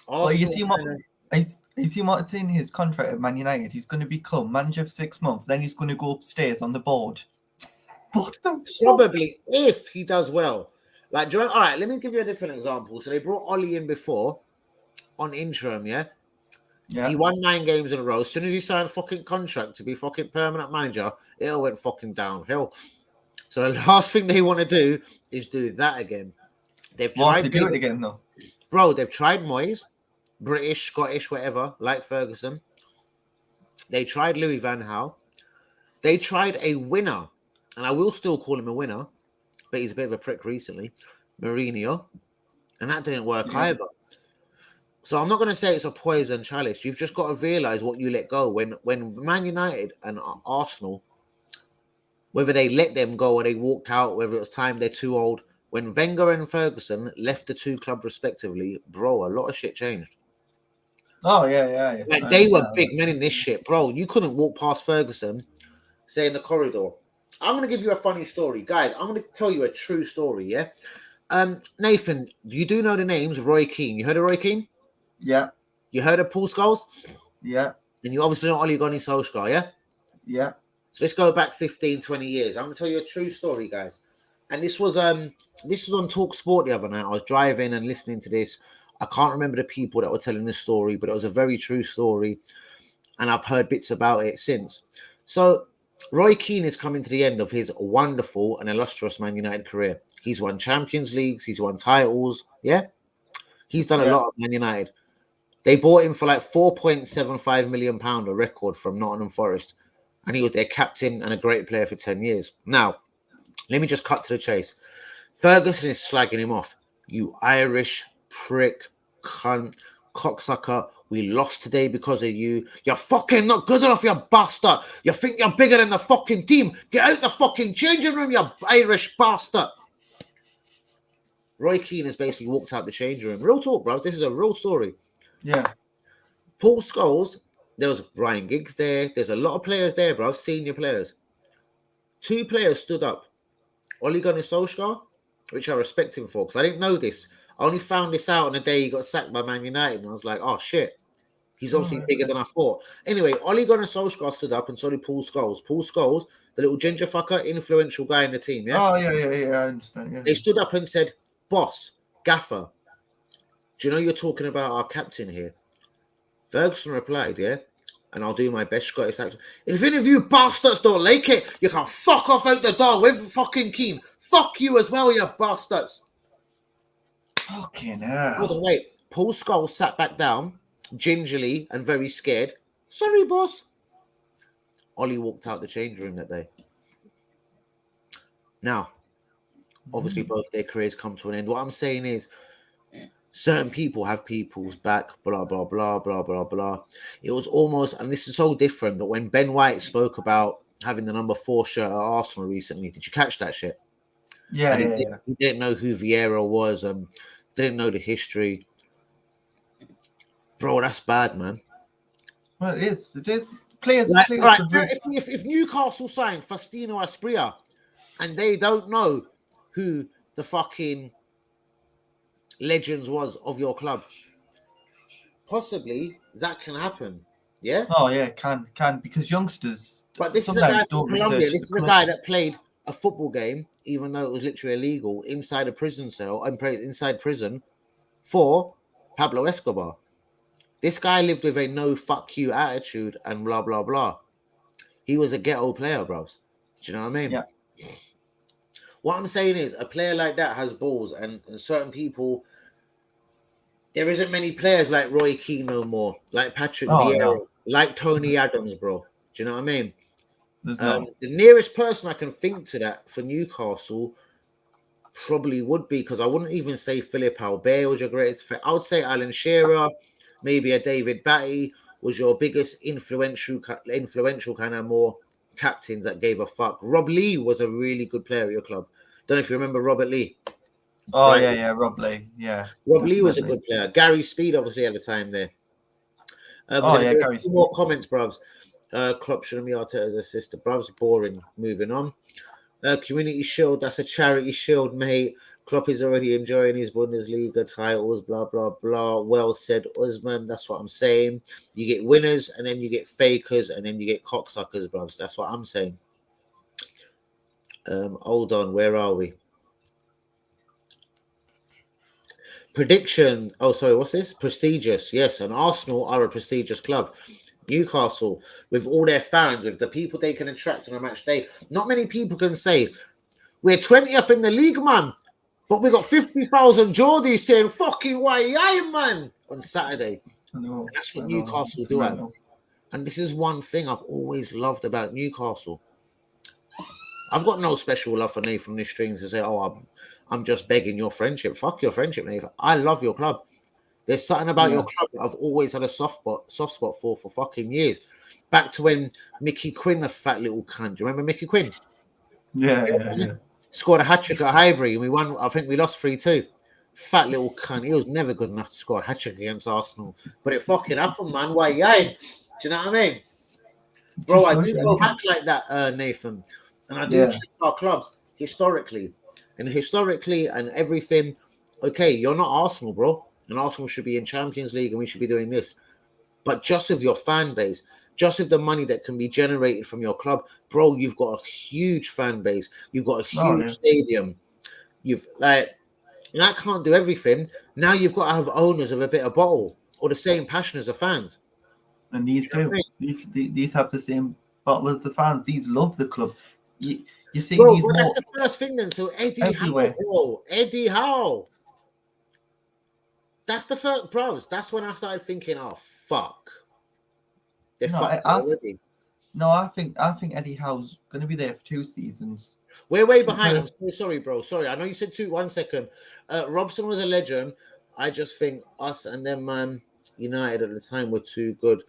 Well, you see what's in his contract at Man United? He's going to become manager for 6 months. Then he's going to go upstairs on the board. Probably if he does well. Like, all right, let me give you a different example. So they brought Ollie in before on interim, yeah? Yeah. He won 9 games in a row. As soon as he signed a fucking contract to be fucking permanent manager, it all went fucking downhill. So the last thing they want to do is do that again. They've What tried if they do it again though? Bro, they've tried Moyes, British, Scottish, whatever, like Ferguson. They tried Louis Van Gaal. They tried a winner, and I will still call him a winner, but he's a bit of a prick recently, Mourinho, and that didn't work Yeah. either. So I'm not going to say it's a poison chalice. You've just got to realise what you let go. When Man United and Arsenal, whether they let them go or they walked out, whether it was time they're too old, when Wenger and Ferguson left the two clubs respectively, bro, a lot of shit changed. Oh yeah. Like they were big men in this shit, bro. You couldn't walk past Ferguson, say in the corridor. I'm gonna give you a funny story, guys. I'm gonna tell you a true story, yeah. Nathan, you do know the names of Roy Keane. You heard of Roy Keane? Yeah. You heard of Paul Scholes? Yeah. And you obviously know Ole Gunnar Solskjaer, yeah? Yeah. So let's go back 15, 20 years. I'm gonna tell you a true story, guys. And this was on Talk Sport the other night. I was driving and listening to this. I can't remember the people that were telling this story, but it was a very true story. And I've heard bits about it since. So Roy Keane is coming to the end of his wonderful and illustrious Man United career. He's won Champions Leagues, he's won titles, yeah? He's done a lot at Man United. They bought him for like £4.75 million, a record from Nottingham Forest. And he was their captain and a great player for 10 years. Now, let me just cut to the chase. Ferguson is slagging him off. You Irish prick, cunt, cocksucker. We lost today because of you. You're fucking not good enough, you bastard. You think you're bigger than the fucking team. Get out the fucking changing room, you Irish bastard. Roy Keane has basically walked out the changing room. Real talk, bro. This is a real story. Yeah. Paul Scholes, there was Ryan Giggs there. There's a lot of players there, bro. Senior players. 2 players stood up. Ole Gunnar Solskjaer, which I respect him for, because I didn't know this. I only found this out on the day he got sacked by Man United, and I was like, oh, shit. He's obviously bigger than I thought. Anyway, Ole Gunnar Solskjaer stood up, and so did Paul Scholes. Paul Scholes, the little ginger fucker, influential guy in the team, yeah? Oh, yeah, I understand, yeah. They stood up and said, boss, gaffer, do you know you're talking about our captain here? Ferguson replied, yeah? And I'll do my best Scottish accent. If any of you bastards don't like it, you can fuck off out the door with fucking Keane. Fuck you as well, you bastards. Fucking hell. Hold on, wait. Paul Scholes sat back down, gingerly and very scared. Sorry, boss. Ollie walked out the change room that day. Now, obviously, both their careers come to an end. What I'm saying is, certain people have people's back, blah, blah, blah, blah, blah, blah. It was almost, and this is so different, but when Ben White spoke about having the number 4 shirt at Arsenal recently, did you catch that shit? Yeah, He didn't know who Vieira was and didn't know the history. Bro, that's bad, man. Well, it is. Players, Like, players right, should if Newcastle signed Faustino Asprilla and they don't know who the fucking legends was of your club, possibly that can happen. Yeah. Oh yeah, can because youngsters. But this is a guy sometimes from don't Colombia. research This the is a club. guy that played a football game, even though it was literally illegal, inside a prison cell and inside prison for Pablo Escobar. This guy lived with a no fuck you attitude and blah blah blah. He was a ghetto player, bros. Do you know what I mean? Yeah. What I'm saying is, a player like that has balls, and certain people. There isn't many players like Roy Keane no more, like Patrick Vieira, No. like Tony Adams, bro. Do you know what I mean? There's no. The nearest person I can think to that for Newcastle probably would be, because I wouldn't even say Philip Albert was your greatest. I would say Alan Shearer, maybe a David Batty was your biggest influential kind of more captains that gave a fuck. Rob Lee was a really good player at your club. Don't know if you remember Robert Lee. Oh Right. yeah, Rob Lee. Yeah. Rob Lee was a good player. Gary Speed, obviously, at the time there. Gary Speed. More comments, bruvs. Klopp shouldn't be Arteta's assistant. Bruvs, boring. Moving on. Community Shield, that's a charity shield, mate. Klopp is already enjoying his Bundesliga titles, blah, blah, blah. Well said, Usman. That's what I'm saying. You get winners, and then you get fakers, and then you get cocksuckers, bruvs. That's what I'm saying. Hold on, where are we? Prediction. Oh, sorry. What's this? Prestigious. Yes, and Arsenal are a prestigious club. Newcastle, with all their fans, with the people they can attract on a match day, not many people can say we're 20th in the league, man. But we got 50,000 Geordies saying fucking why, man, on Saturday. And that's what Newcastle do have. And this is one thing I've always loved about Newcastle. I've got no special love for Nathan on this stream to say, oh, I'm just begging your friendship. Fuck your friendship, Nathan. I love your club. There's something about your club that I've always had a soft spot for fucking years. Back to when Mickey Quinn, the fat little cunt. Do you remember Mickey Quinn? Yeah. Scored a hat-trick at Highbury and we won. I think we lost 3-2. Fat little cunt. He was never good enough to score a hat-trick against Arsenal. But it fucking happened, man. Why, yeah? Do you know what I mean? Bro, I do go back like that, Nathan. And I do check our clubs historically. And everything. Okay, you're not Arsenal, bro. And Arsenal should be in Champions League and we should be doing this. But just with your fan base, just with the money that can be generated from your club, bro, you've got a huge fan base. You've got a huge stadium. I can't do everything. Now you've got to have owners of a bit of bottle or the same passion as the fans. And these do. These have the same bottle as the fans. These love the club. You see, bro, that's the first thing then. So Eddie Howe. That's the first, bros. That's when I started thinking, oh fuck. I think Eddie Howe's going to be there for 2 seasons. We're way behind. I'm so sorry, bro. Sorry, I know you said 2. 1 second. Robson was a legend. I just think us and them, man, United at the time were too good.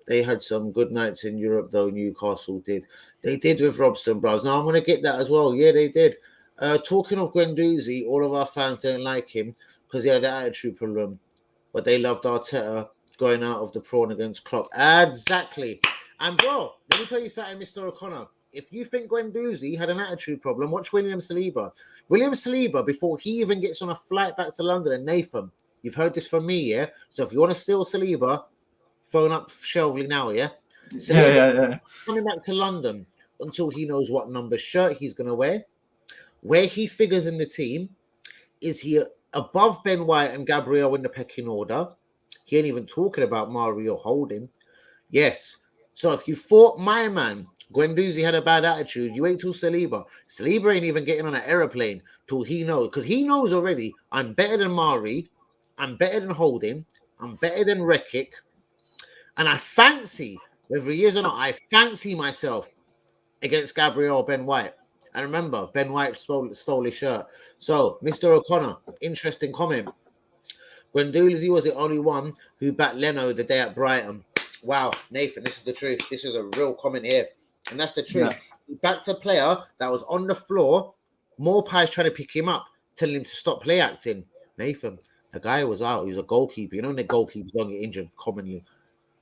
They had some good nights in Europe, though. Newcastle did. They did with Robson, bros. Now I'm going to get that as well. Yeah, they did. Talking of Guendouzi, all of our fans didn't like him because he had an attitude problem, but they loved Arteta going out of the prawn against Klopp. Exactly. And bro, let me tell you something, Mr. O'Connor. If you think Guendouzi had an attitude problem, watch William Saliba. William Saliba, before he even gets on a flight back to London, and Nathan, you've heard this from me, yeah? So if you want to steal Saliba, phone up Shelvey now, yeah? Yeah. Coming back to London until he knows what number shirt he's going to wear. Where he figures in the team, is he above Ben White and Gabriel in the pecking order? He ain't even talking about Mario Holding. Yes. So if you thought my man, Guendouzi, had a bad attitude, you wait till Saliba. Saliba ain't even getting on an aeroplane till he knows. Because he knows already, I'm better than Mari. I'm better than Holding. I'm better than Rekic. And I fancy, whether he is or not, I fancy myself against Gabriel or Ben White. And remember, Ben White stole his shirt. So, Mr. O'Connor, interesting comment. Guendouzi was the only one who backed Leno the day at Brighton. Wow, Nathan, this is the truth. This is a real comment here. And that's the truth. Yeah. He backed a player that was on the floor. Morpie's trying to pick him up, telling him to stop play acting. Nathan, the guy was out. He was a goalkeeper. You know when the goalkeepers don't get injured commonly.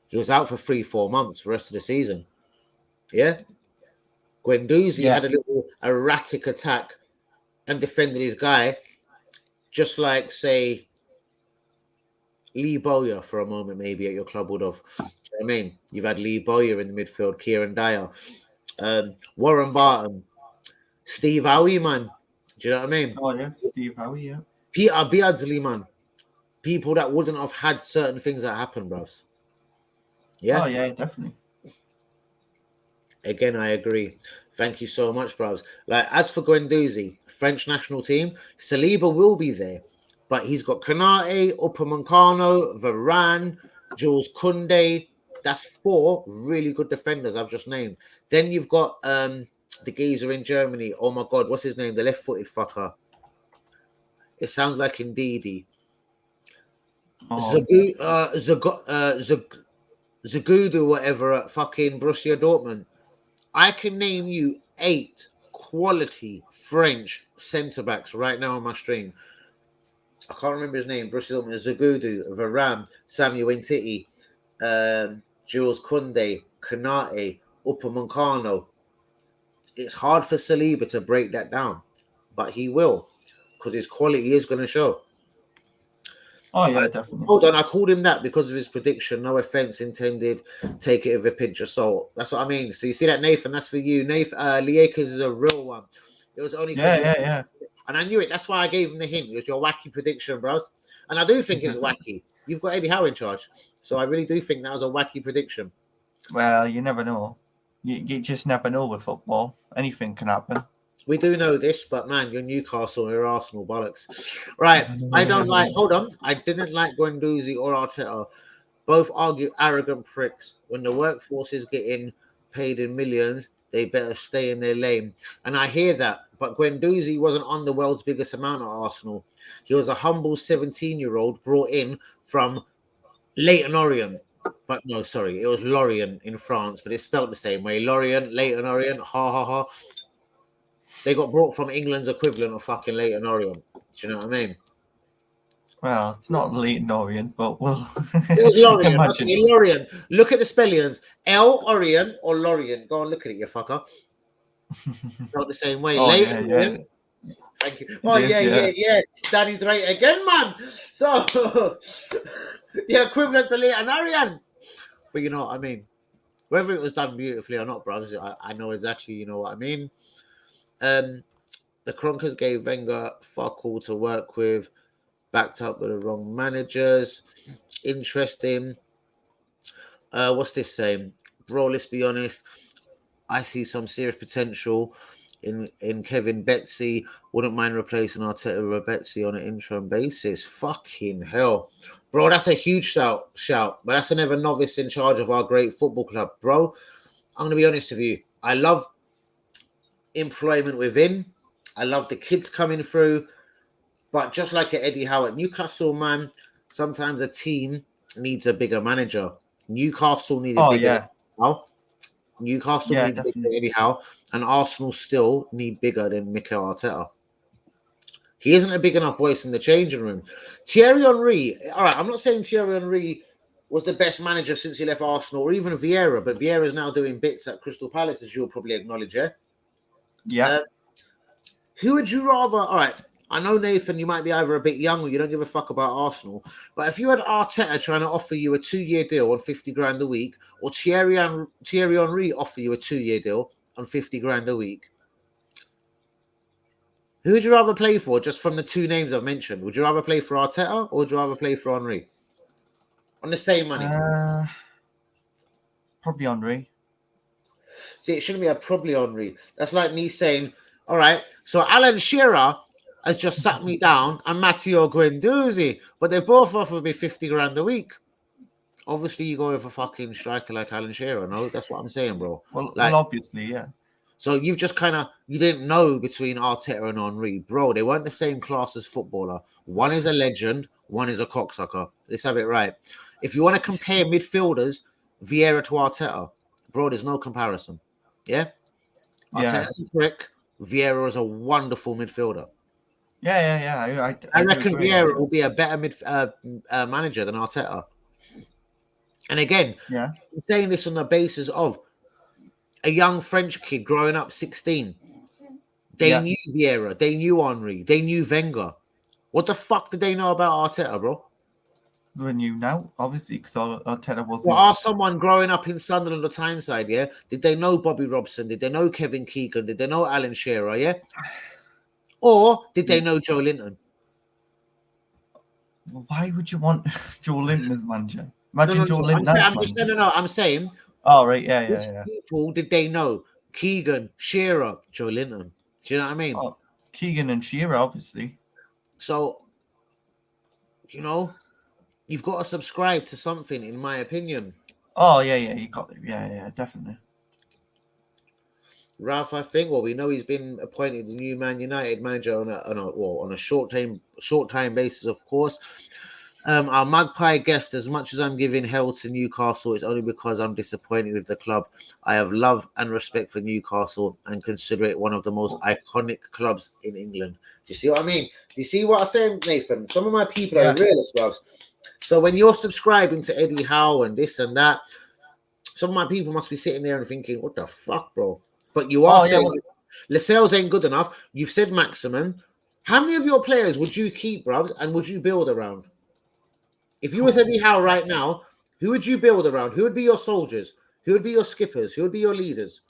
He was out for 3-4 months for the rest of the season. Yeah? Guendouzi had a little erratic attack and defended his guy, just like, say, Lee Bowyer for a moment, maybe at your club would have. Do you know what I mean? You've had Lee Bowyer in the midfield, Kieran Dyer, Warren Barton, Steve Howie, man. Do you know what I mean? Oh, yeah, Steve Howie, yeah. Peter Beardsley, man. People that wouldn't have had certain things that happen, bros. Yeah? Oh, yeah, definitely. Again, I agree. Thank you so much, bros. Like, as for Guendouzi, French national team, Saliba will be there. But he's got Konate, Upamecano, Varane, Jules Koundé. That's 4 really good defenders I've just named. Then you've got the geezer in Germany. Oh my God, what's his name? The left-footed fucker. It sounds like Ndidi. Zagudu, whatever, at fucking Borussia Dortmund. I can name you 8 quality French centre-backs right now on my stream. I can't remember his name. Borussia Dortmund, Zagudu, Varane, Samuel Umtiti, Jules Koundé, Konate, Upamecano. It's hard for Saliba to break that down, but he will, because his quality is going to show. Oh, yeah, definitely. Hold on, I called him that because of his prediction. No offense intended. Take it with a pinch of salt. That's what I mean. So you see that, Nathan? That's for you. Nathan, Liakers is a real one. It was only... Yeah. And I knew it. That's why I gave him the hint. It was your wacky prediction, bros. And I do think it's wacky. You've got Eddie Howe in charge. So I really do think that was a wacky prediction. Well, you never know. You just never know with football. Anything can happen. We do know this, but man, you're Newcastle or you're Arsenal, bollocks. Right. I don't like, hold on. I didn't like Guendouzi or Arteta. Both argue arrogant pricks. When the workforce is getting paid in millions, they better stay in their lane. And I hear that. But Guendouzi wasn't on the world's biggest amount at Arsenal. He was a humble 17-year-old brought in from Leyton Orient. But no, sorry, it was Lorient in France, but it's spelled the same way. Lorient, Leyton Orient, ha ha ha. They got brought from England's equivalent of fucking Leyton Orient. Do you know what I mean? Well, it's not Leyton Orient, but well, it was Lorient. Okay, Lorient. Look at the spellings. L Orient or Lorient. Go and look at it, you fucker. Not the same way. Oh, Leyton yeah. Orient. Thank you. Oh, yeah. Daddy's right again, man. So, the equivalent to Leyton Orient. But you know what I mean. Whether it was done beautifully or not, bro, I know exactly, you know what I mean. The Kroenkes gave Wenger fuck all to work with, backed up with the wrong managers. Interesting. What's this saying? Bro, let's be honest. I see some serious potential in Kevin Betsy. Wouldn't mind replacing Arteta with Betsy on an interim basis. Fucking hell. Bro, that's a huge shout. But that's another novice in charge of our great football club. Bro, I'm going to be honest with you. I love employment within. I love the kids coming through. But just like at Eddie Howe at Newcastle, man, sometimes a team needs a bigger manager. Newcastle needed bigger. Yeah. Newcastle need bigger Eddie Howe, and Arsenal still need bigger than Mikel Arteta. He isn't a big enough voice in the changing room. Thierry Henry, all right, I'm not saying Thierry Henry was the best manager since he left Arsenal, or even Vieira, but Vieira is now doing bits at Crystal Palace, as you'll probably acknowledge, yeah? Yeah. Who would you rather? All right, I know, Nathan, you might be either a bit young or you don't give a fuck about Arsenal, but if you had Arteta trying to offer you a 2-year deal on 50 grand a week, or Thierry Henry offer you a 2-year deal on 50 grand a week, who would you rather play for, just from the two names I've mentioned? Would you rather play for Arteta or would you rather play for Henry? On the same money? Probably Henry. See, it shouldn't be probably Henry. That's like me saying, all right, so Alan Shearer has just sat me down and Matteo Guendouzi, but they've both offered me 50 grand a week. Obviously, you go with a fucking striker like Alan Shearer, no? That's what I'm saying, bro. Well, obviously, yeah. So you've just you didn't know between Arteta and Henry. Bro, they weren't the same class as footballer. One is a legend, one is a cocksucker. Let's have it right. If you want to compare midfielders, Vieira to Arteta, bro, there's no comparison. Yeah? Arteta's a prick. Vieira is a wonderful midfielder. Yeah. I reckon Vieira will be a better manager than Arteta. And again, I'm saying this on the basis of a young French kid growing up 16. They knew Vieira. They knew Henry. They knew Wenger. What the fuck did they know about Arteta, bro? They knew now, obviously, because Arteta wasn't. Well, ask someone growing up in Sunderland or Tyneside, yeah? Did they know Bobby Robson? Did they know Kevin Keegan? Did they know Alan Shearer, yeah? Or did they know Joe Linton? Why would you want Joe Linton as manager? Imagine Joe Linton as manager. I'm saying. Oh, right, yeah. People did they know? Keegan, Shearer, Joe Linton. Do you know what I mean? Oh, Keegan and Shearer, obviously. So, you know, you've got to subscribe to something, in my opinion. Oh, yeah, you got it. Yeah, definitely. Ralph, I think, we know he's been appointed the new Man United manager on a short time basis, of course. Our Magpie guest, as much as I'm giving hell to Newcastle, it's only because I'm disappointed with the club. I have love and respect for Newcastle and consider it one of the most iconic clubs in England. Do you see what I mean? Do you see what I'm saying, Nathan? Some of my people are realists, bro. So when you're subscribing to Eddie Howe and this and that, some of my people must be sitting there and thinking, what the fuck, bro? But you are saying Lascelles ain't good enough. You've said maximum. How many of your players would you keep, bruv, and would you build around? If you was Eddie Howe right now, who would you build around? Who would be your soldiers? Who would be your skippers? Who would be your leaders?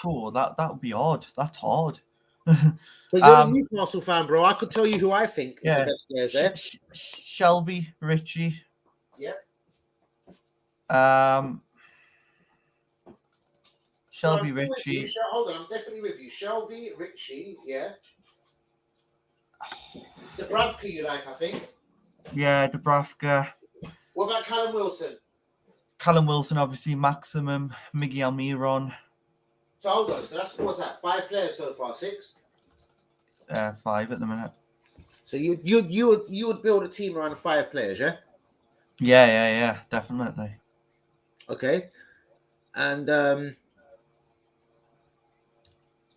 That would be odd. That's hard. But you're a Newcastle fan, bro. I could tell you who I think is the best players there. Shelby, Richie. Yeah. Shelby, Richie. Hold on, I'm definitely with you. Shelby, Richie, yeah. Dubravka, you like, I think. Yeah, Dubravka. What about Callum Wilson? Callum Wilson, obviously, Maximum, Miggy Almiron. So hold on, so that's what's that? 5 players so far, 6? 5 at the minute. So you would build a team around 5 players, yeah? Yeah, definitely. Okay. And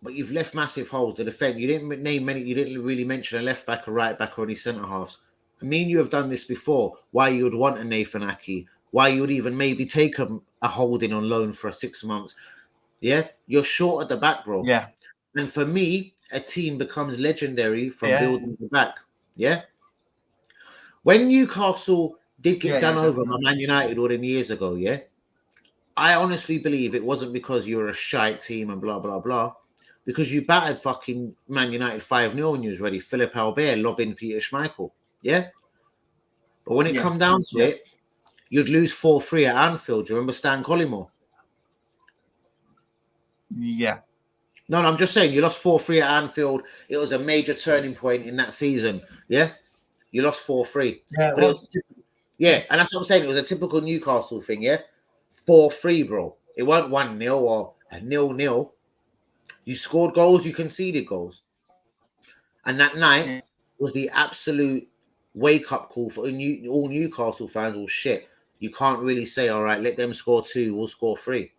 but you've left massive holes to defend. You didn't name many. You didn't really mention a left back, a right back, or any centre halves. I mean, you have done this before. Why you would want a Nathan Aki? Why you would even maybe take a Holding on loan for 6 months? Yeah, you're short at the back, bro. Yeah. And for me, a team becomes legendary from building the back. Yeah. When Newcastle did get done over by Man United all them years ago, yeah, I honestly believe it wasn't because you were a shite team and blah blah blah. Because you battered fucking Man United 5-0 when you was ready. Philip Albert lobbing Peter Schmeichel. Yeah? But when it come down to it, you'd lose 4-3 at Anfield. Do you remember Stan Collymore? Yeah. No, I'm just saying you lost 4-3 at Anfield. It was a major turning point in that season. Yeah? You lost 4-3. Yeah, but it was and that's what I'm saying. It was a typical Newcastle thing, yeah? 4-3, bro. It wasn't 1-0 or a 0-0. You scored goals, you conceded goals. And that night was the absolute wake-up call for all Newcastle fans. Well, shit, you can't really say, all right, let them score 2, we'll score 3.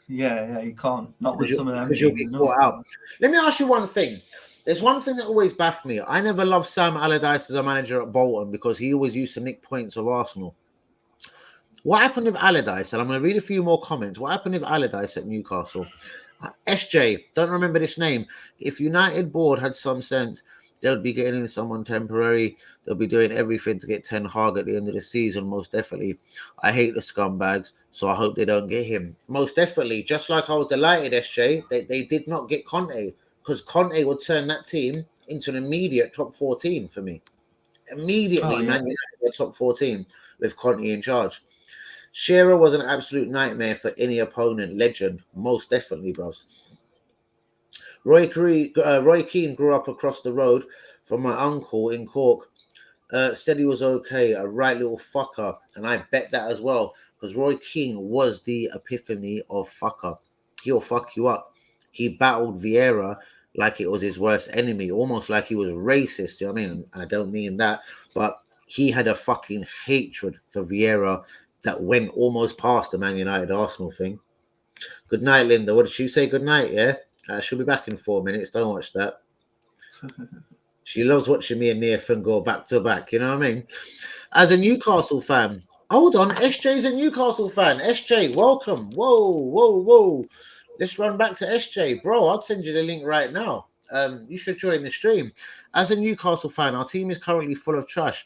Yeah, you can't. Not with some of them. Because you'll get caught out. Let me ask you one thing. There's one thing that always baffed me. I never loved Sam Allardyce as a manager at Bolton because he always used to nick points of Arsenal. What happened with Allardyce? And I'm going to read a few more comments. What happened with Allardyce at Newcastle? SJ, don't remember this name. If United board had some sense, they'll be getting in someone temporary. They'll be doing everything to get Ten Hag at the end of the season, most definitely. I hate the scumbags, so I hope they don't get him. Most definitely, just like I was delighted, SJ, they did not get Conte, because Conte would turn that team into an immediate top 14 for me. Immediately, Man United were top 14 with Conte in charge. Shearer was an absolute nightmare for any opponent. Legend, most definitely, bros. Roy Keane grew up across the road from my uncle in Cork. Said he was okay, a right little fucker, and I bet that as well, because Roy Keane was the epiphany of fucker. He'll fuck you up. He battled Vieira like it was his worst enemy, almost like he was racist. You know what I mean? And I don't mean that, but he had a fucking hatred for Vieira that went almost past the Man United Arsenal thing. Good night, Linda. What did she say? Good night, yeah? She'll be back in 4 minutes. Don't watch that. She loves watching me and Nathan go back to back. You know what I mean? As a Newcastle fan, hold on. SJ's a Newcastle fan. SJ, welcome. Whoa. Let's run back to SJ. Bro, I'll send you the link right now. You should join the stream. As a Newcastle fan, our team is currently full of trash.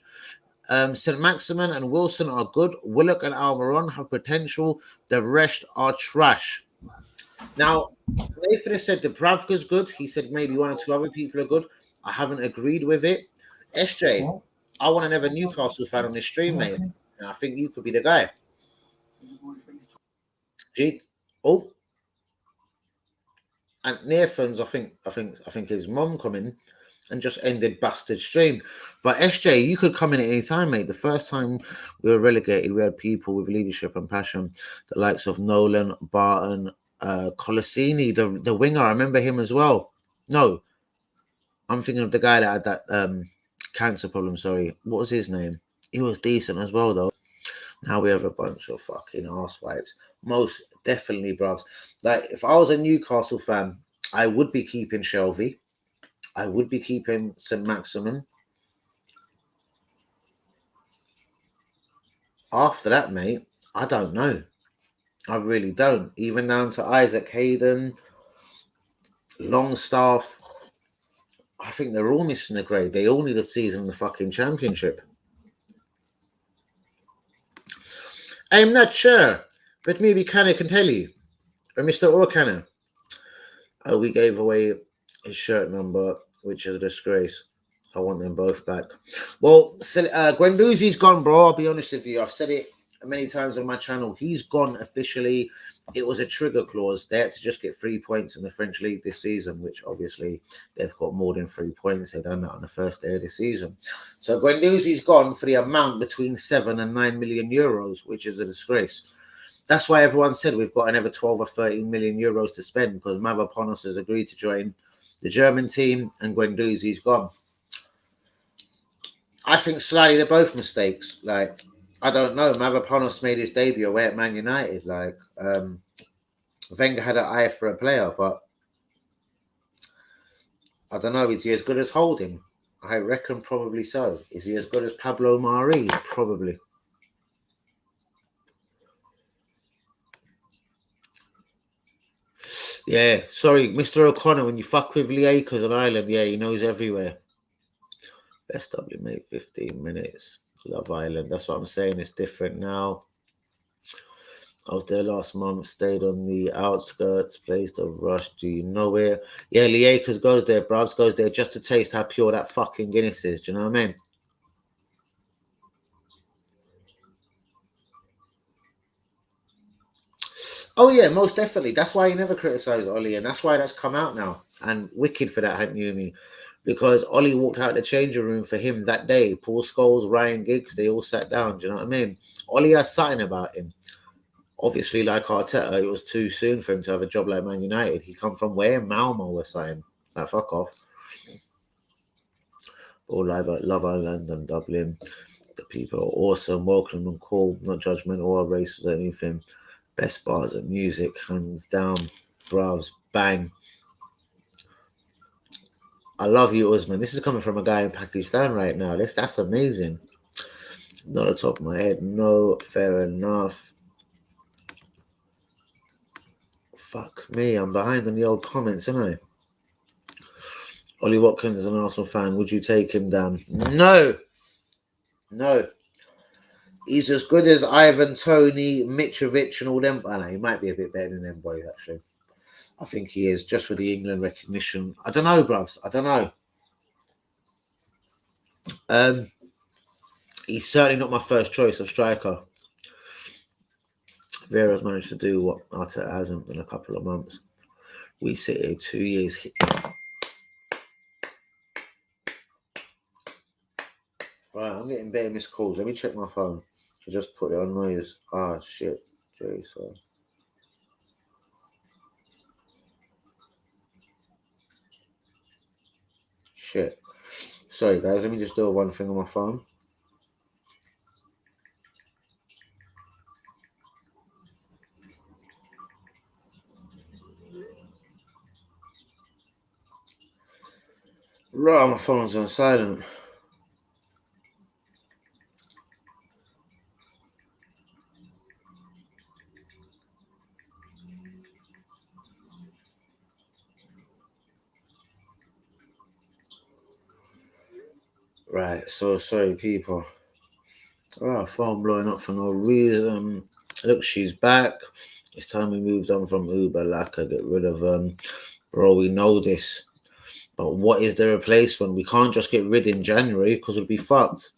St. Maximin and Wilson are good. Willock and Almiron have potential. The rest are trash. Now, Nathan has said Dubravka's good. He said maybe 1 or 2 other people are good. I haven't agreed with it. SJ, I want another Newcastle fan on this stream, mate. And I think you could be the guy. G. Oh. And Nathan's, I think his mom coming and just ended bastard stream. But SJ, you could come in at any time, mate. The first time we were relegated, we had people with leadership and passion, the likes of Nolan, Barton, Colosini, the winger. I remember him as well. No, I'm thinking of the guy that had that cancer problem. Sorry, what was his name? He was decent as well, though. Now we have a bunch of fucking arsewipes. Most definitely, bros. Like, if I was a Newcastle fan, I would be keeping Shelby. I would be keeping St. Maximin. After that, mate, I don't know. I really don't. Even down to Isaac Hayden, Longstaff. I think they're all missing the grade. They all need a season in the fucking championship. I'm not sure, but maybe Connor can tell you. Or Mr. O'Connor. We gave away his shirt number, which is a disgrace. I want them both back. Well, Guendouzi's gone, bro. I'll be honest with you. I've said it many times on my channel. He's gone officially. It was a trigger clause. They had to just get 3 points in the French league this season, which obviously they've got more than 3 points. They've done that on the first day of the season. So Guendouzi's gone for the amount between 7 and 9 million euros, which is a disgrace. That's why everyone said we've got another 12 or 13 million euros to spend, because Mavropanos has agreed to join the German team and Guendouzi's gone. I think slightly they're both mistakes. Like, I don't know. Mavropanos made his debut away at Man United. Like, Wenger had an eye for a player, but I don't know. Is he as good as Holding? I reckon probably so. Is he as good as Pablo Mari? Probably. Yeah, sorry, Mr. O'Connor, when you fuck with Lee Akers on Ireland, yeah, he knows everywhere. Best W, mate, 15 minutes. Love Island. That's what I'm saying. It's different now. I was there last month, stayed on the outskirts, place of Rush. Do you know where? Yeah, Lee Akers goes there, Bravs goes there just to taste how pure that fucking Guinness is. Do you know what I mean? Oh, yeah, most definitely. That's why he never criticised Ollie, and that's why that's come out now. And wicked for that, hadn't you, me? Because Ollie walked out the changing room for him that day. Paul Scholes, Ryan Giggs, they all sat down. Do you know what I mean? Ollie has something about him. Obviously, like Arteta, it was too soon for him to have a job like Man United. He come from where? Malmo or something. Like, fuck off. All live at Love Island and Dublin. The people are awesome, welcome and cool, not judgmental or racist or anything. Best bars and music, hands down. Bravs, bang. I love you, Usman. This is coming from a guy in Pakistan right now. That's amazing. Not on the top of my head. No, fair enough. Fuck me, I'm behind on the old comments, aren't I? Ollie Watkins is an Arsenal fan. Would you take him down? No. No. He's as good as Ivan, Tony, Mitrovic, and all them. I know he might be a bit better than them boys, actually. I think he is, just with the England recognition. I don't know, bruvs. I don't know. He's certainly not my first choice of striker. Vieira's managed to do what Arteta hasn't in a couple of months. We sit here 2 years. Right, I'm getting better missed calls. Let me check my phone. I just put it on noise. Ah, shit. Jason. Shit. Sorry, guys. Let me just do one thing on my phone. Right, my phone's on silent. Right, so sorry, people. Oh, phone blowing up for no reason. Look, she's back. It's time we moved on from Uber Laka. Get rid of bro, we know this. But what is the replacement? We can't just get rid in January because we'd be fucked.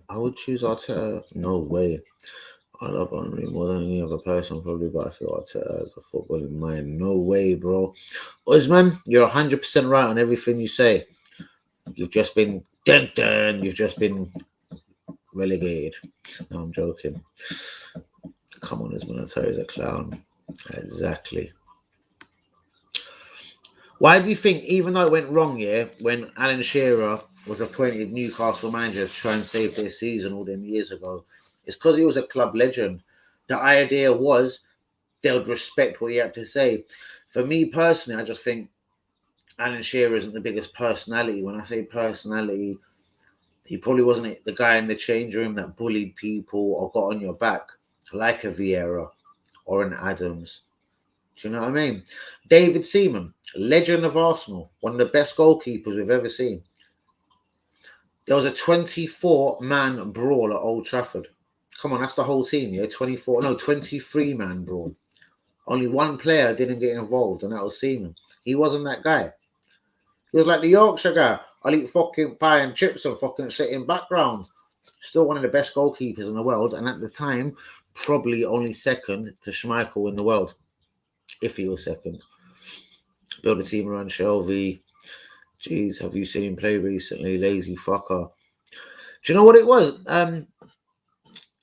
I would choose Arteta. No way. I love Henry more than any other person, probably, but I feel Arteta has a footballing mind. No way, bro. Usman, you're 100% right on everything you say. You've just been you've just been relegated. No, I'm joking. Come on, Usman, Arteta's a clown. Exactly. Why do you think, even though it went wrong, when Alan Shearer was appointed Newcastle manager to try and save their season all them years ago, it's because he was a club legend. The idea was they would respect what he had to say. For me personally, I just think Alan Shearer isn't the biggest personality. When I say personality, he probably wasn't the guy in the change room that bullied people or got on your back like a Vieira or an Adams. Do you know what I mean? David Seaman, legend of Arsenal, one of the best goalkeepers we've ever seen. There was a 24-man brawl at Old Trafford. Come on, that's the whole team, yeah? 23-man brawl. Only one player didn't get involved, and that was Seaman. He wasn't that guy. He was like the Yorkshire guy. I'll eat fucking pie and chips and fucking sit in background. Still one of the best goalkeepers in the world, and at the time, probably only second to Schmeichel in the world, if he was second. Build a team around Shelby. Jeez, have you seen him play recently? Lazy fucker. Do you know what it was? And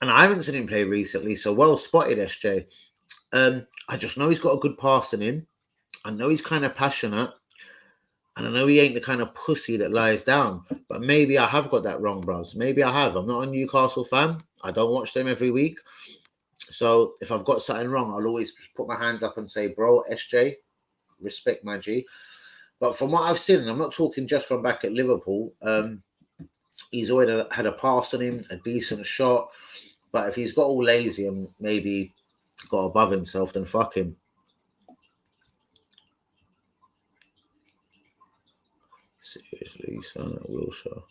I haven't seen him play recently, so well spotted, SJ. I just know he's got a good pass in him. I know he's kind of passionate. And I know he ain't the kind of pussy that lies down. But maybe I have got that wrong, bros. Maybe I have. I'm not a Newcastle fan. I don't watch them every week. So if I've got something wrong, I'll always put my hands up and say, bro, SJ, respect my G. But from what I've seen, and I'm not talking just from back at Liverpool, he's always had a pass on him, a decent shot. But if he's got all lazy and maybe got above himself, then fuck him. Seriously, you sound like Wilshire.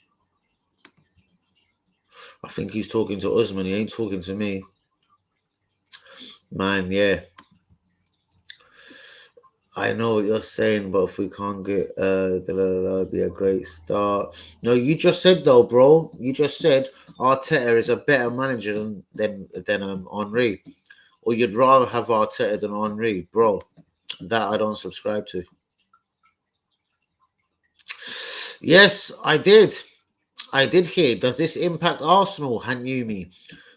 I think he's talking to Usman. He ain't talking to me. Man, yeah. I know what you're saying, but if we can't get it'd be a great start. No, you just said though, bro. You just said Arteta is a better manager than Henry, or you'd rather have Arteta than Henry, bro. That I don't subscribe to. Yes, I did. I did hear. Does this impact Arsenal, Hanyumi?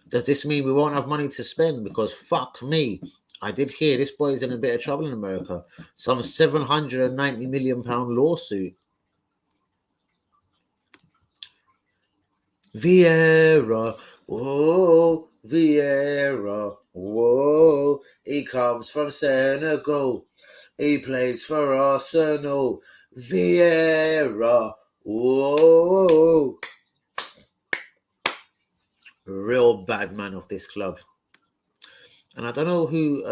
Does this mean we won't have money to spend? Because fuck me. I did hear this boy's in a bit of trouble in America. Some £790 million lawsuit. Vieira, whoa, Vieira, whoa. He comes from Senegal. He plays for Arsenal. Vieira, whoa. Real bad man of this club. And I don't know who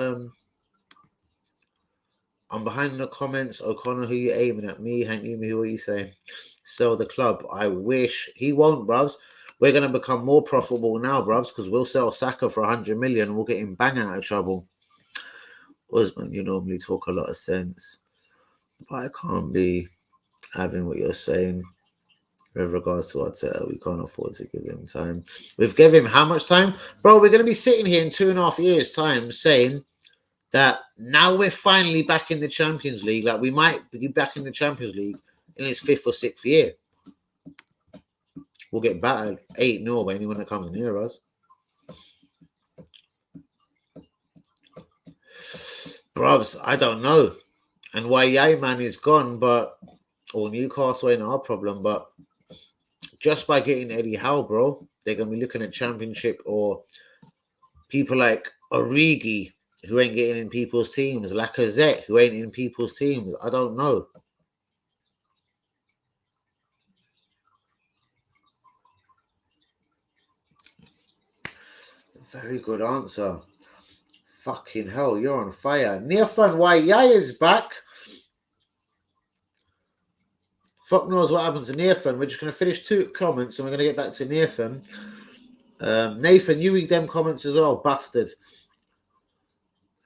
I'm behind in the comments. O'Connor, who you aiming at? Me, Hank Newman, who are you saying? Sell the club. I wish. He won't, bruvs. We're going to become more profitable now, bruvs, because we'll sell Saka for 100 million and we'll get him bang out of trouble. Usman, you normally talk a lot of sense, but I can't be having what you're saying with regards to Arteta. We can't afford to give him time. We've given him how much time? Bro, we're going to be sitting here in 2.5 years' time saying that now we're finally back in the Champions League. Like, we might be back in the Champions League in his 5th or 6th year. We'll get battered 8-0 by anyone that comes near us. Brubs, I don't know. And why man is gone, or Newcastle ain't our problem, but just by getting Eddie Howe, bro, they're going to be looking at Championship or people like Origi, who ain't getting in people's teams, Lacazette, who ain't in people's teams. I don't know. Very good answer. Fucking hell, you're on fire. Nearfan, why Yaya's back? Fuck knows what happens to Nearfan. We're just going to finish 2 comments and we're going to get back to Nearfan. Nathan, you read them comments as well, bastard.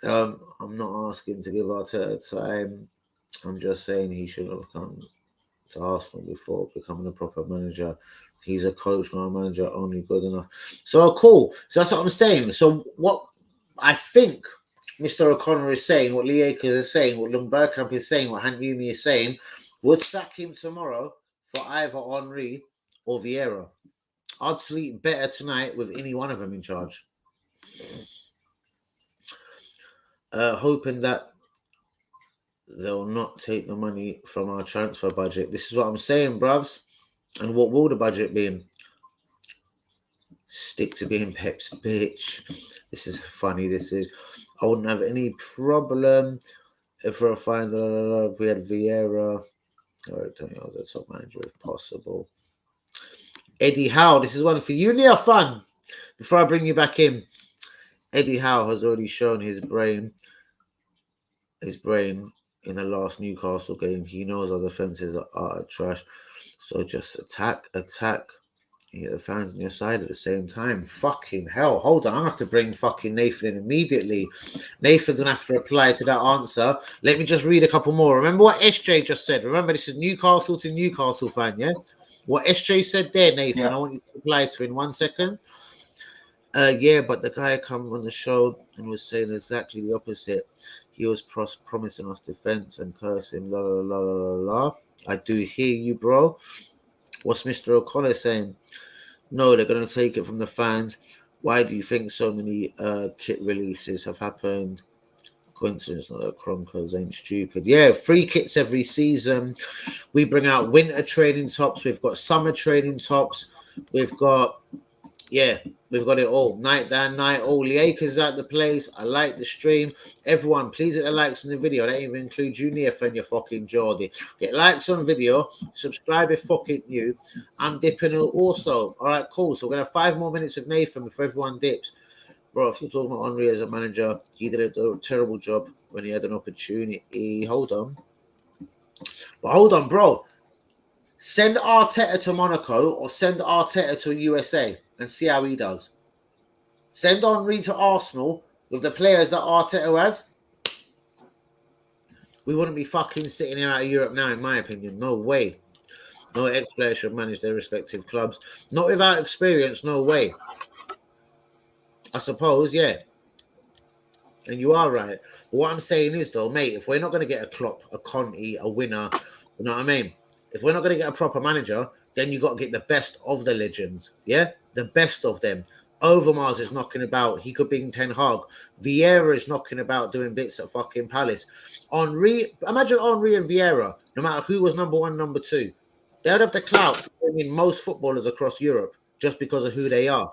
I'm not asking to give Arteta time. I'm just saying he should have come to Arsenal before becoming a proper manager. He's a coach, not a manager, only good enough. So cool. So that's what I'm saying. So what I think Mr. O'Connor is saying, what Lee Akers is saying, what Lundbergkamp is saying, what Hank Yumi is saying, would sack him tomorrow for either Henry or Vieira. I'd sleep better tonight with any one of them in charge. Hoping that they'll not take the money from our transfer budget. This is what I'm saying, bruvs. And what will the budget be? Stick to being Pep's bitch. This is funny. I wouldn't have any problem if we had Vieira. Or tell me I was a top manager if possible. Eddie Howe, this is one for you, Near Fun. Before I bring you back in, Eddie Howe has already shown his brain in the last Newcastle game. He knows our defenses are trash. So just attack. You get the fans on your side at the same time. Fucking hell. Hold on. I have to bring fucking Nathan in immediately. Nathan's going to have to reply to that answer. Let me just read a couple more. Remember what SJ just said. Remember, this is Newcastle to Newcastle fan, yeah? What SJ said there, Nathan, I want you to reply to in 1 second. Yeah, but the guy come on the show and was saying exactly the opposite. He was promising us defense and cursing, la, la, la, la, la. I do hear you, bro. What's Mr. O'Connor saying? No, they're going to take it from the fans. Why do you think so many kit releases have happened? Coincidence, not that Kroenke ain't stupid. Yeah, 3 kits every season. We bring out winter training tops. We've got summer training tops. We've got it all. Night down, night. All the acres at the place. I like the stream. Everyone, please hit the likes on the video. That even includes you, Nathan, you fucking Geordie. Get likes on the video. Subscribe if fucking new. I'm dipping also. All right, cool. So we're going to have 5 more minutes with Nathan before everyone dips. Bro, if you're talking about Henry as a manager, he did a terrible job when he had an opportunity. Hold on. But hold on, bro. Send Arteta to Monaco or send Arteta to USA and see how he does. Send Henry to Arsenal with the players that Arteta has. We wouldn't be fucking sitting here out of Europe now, in my opinion. No way. No ex-players should manage their respective clubs. Not without experience, no way. I suppose, yeah. And you are right. But what I'm saying is, though, mate, if we're not going to get a Klopp, a Conte, a winner, you know what I mean? If we're not going to get a proper manager, then you got to get the best of the legends, yeah? The best of them. Overmars is knocking about. He could be Ten Hag. Vieira is knocking about doing bits at fucking Palace. Henry, imagine Henry and Vieira, no matter who was number 1, number 2. They would have the clout to bring in most footballers across Europe just because of who they are.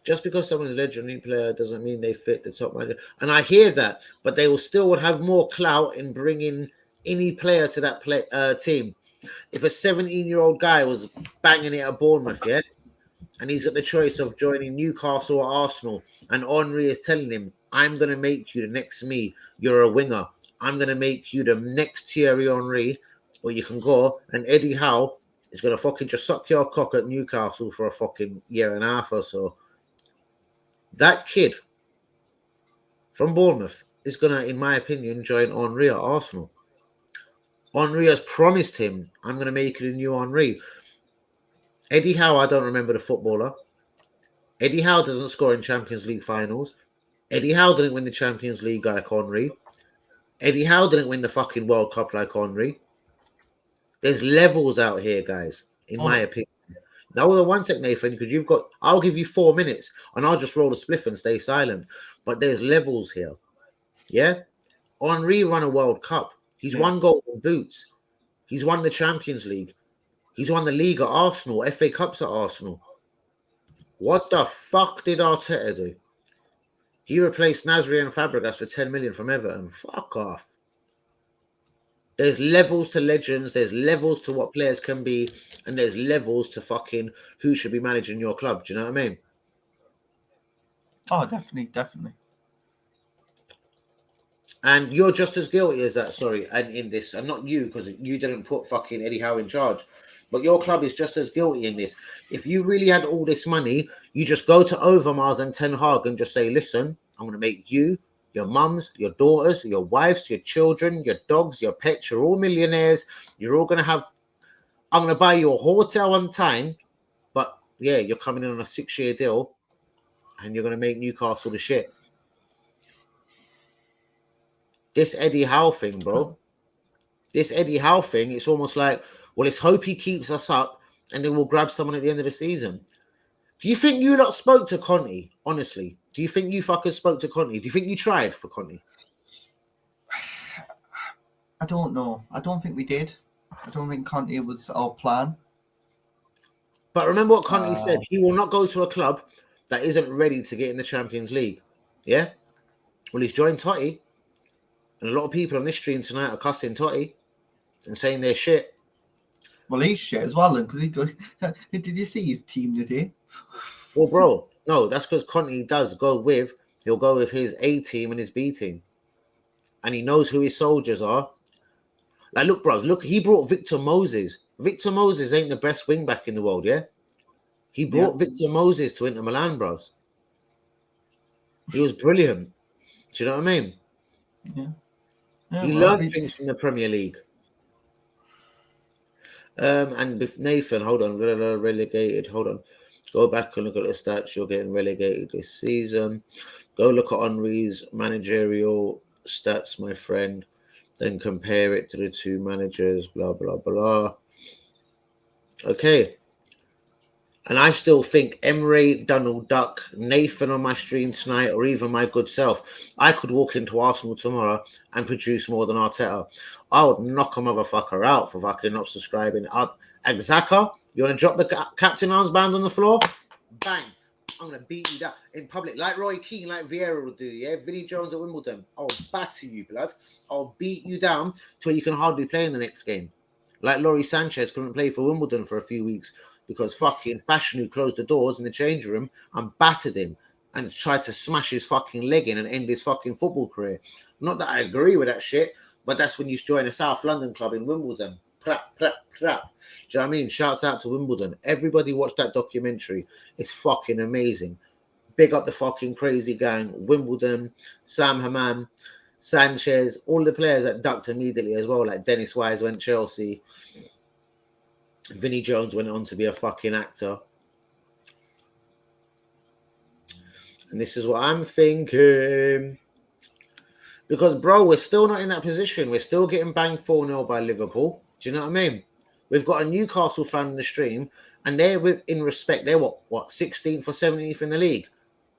Just because someone's a legendary player doesn't mean they fit the top manager. And I hear that, but they will still would have more clout in bringing any player to that team. If a 17-year-old guy was banging it at Bournemouth, yeah, and he's got the choice of joining Newcastle or Arsenal, and Henry is telling him, I'm going to make you the next me. You're a winger. I'm going to make you the next Thierry Henry, or you can go, and Eddie Howe is going to fucking just suck your cock at Newcastle for a fucking year and a half or so. That kid from Bournemouth is going to, in my opinion, join Henry at Arsenal. Henry has promised him, I'm going to make it a new Henry. Eddie Howe, I don't remember the footballer. Eddie Howe doesn't score in Champions League finals. Eddie Howe didn't win the Champions League like Henry. Eddie Howe didn't win the fucking World Cup like Henry. There's levels out here, guys, in my opinion. Now, hold on 1 sec, Nathan, because I'll give you 4 minutes and I'll just roll a spliff and stay silent. But there's levels here. Yeah? Henry won a World Cup. He's won golden boots. He's won the Champions League. He's won the league at Arsenal, FA Cups at Arsenal. What the fuck did Arteta do? He replaced Nasri and Fabregas for 10 million from Everton. Fuck off. There's levels to legends. There's levels to what players can be. And there's levels to fucking who should be managing your club. Do you know what I mean? Oh, definitely, definitely. And you're just as guilty as that, sorry, and in this. And not you, because you didn't put fucking Eddie Howe in charge. But your club is just as guilty in this. If you really had all this money, you just go to Overmars and Ten Hag and just say, listen, I'm going to make you, your mums, your daughters, your wives, your children, your dogs, your pets, you're all millionaires. You're all going to have, I'm going to buy you a hotel on time. But yeah, you're coming in on a 6-year deal and you're going to make Newcastle the shit. This Eddie Howe thing, bro. This Eddie Howe thing, it's almost like, well, let's hope he keeps us up and then we'll grab someone at the end of the season. Do you think you lot spoke to Conte, honestly? Do you think you fuckers spoke to Conte? Do you think you tried for Conte? I don't know. I don't think we did. I don't think Conte was our plan. But remember what Conte said. He will not go to a club that isn't ready to get in the Champions League. Yeah? Well, he's joined Totti. And a lot of people on this stream tonight are cussing Totti and saying they're shit. Well, he's shit as well, because did you see his team today? Well, bro, no, that's because Conte does he'll go with his A team and his B team. And he knows who his soldiers are. Like, look, bros, look, he brought Victor Moses. Victor Moses ain't the best wing back in the world, yeah? He brought Victor Moses to Inter Milan, bros. He was brilliant. Do you know what I mean? He learned things from the Premier League. And with Nathan, hold on, relegated. Hold on, go back and look at the stats. You're getting relegated this season. Go look at Henry's managerial stats, my friend. Then compare it to the two managers. Blah blah blah. Okay. And I still think Emre, Donald Duck, Nathan on my stream tonight, or even my good self, I could walk into Arsenal tomorrow and produce more than Arteta. I would knock a motherfucker out for fucking not subscribing. Axaka, you want to drop the captain armband on the floor? Bang. I'm going to beat you down in public, like Roy Keane, like Vieira will do, yeah? Vinnie Jones at Wimbledon. I'll batter you, blood. I'll beat you down till you can hardly play in the next game. Like Laurie Sanchez couldn't play for Wimbledon for a few weeks because fucking Fashion, who closed the doors in the change room and battered him and tried to smash his fucking leg in and end his fucking football career. Not that I agree with that shit, but that's when you join a South London club in Wimbledon. Prap, prap, prap. Do you know what I mean? Shouts out to Wimbledon. Everybody watch that documentary. It's fucking amazing. Big up the fucking crazy gang. Wimbledon, Sam Hammam, Sanchez, all the players that ducked immediately as well, like Dennis Wise went Chelsea. Vinnie Jones went on to be a fucking actor. And this is what I'm thinking. Because, bro, we're still not in that position. We're still getting banged 4-0 by Liverpool. Do you know what I mean? We've got a Newcastle fan in the stream, and they're, in respect, they're what 16th or 17th in the league.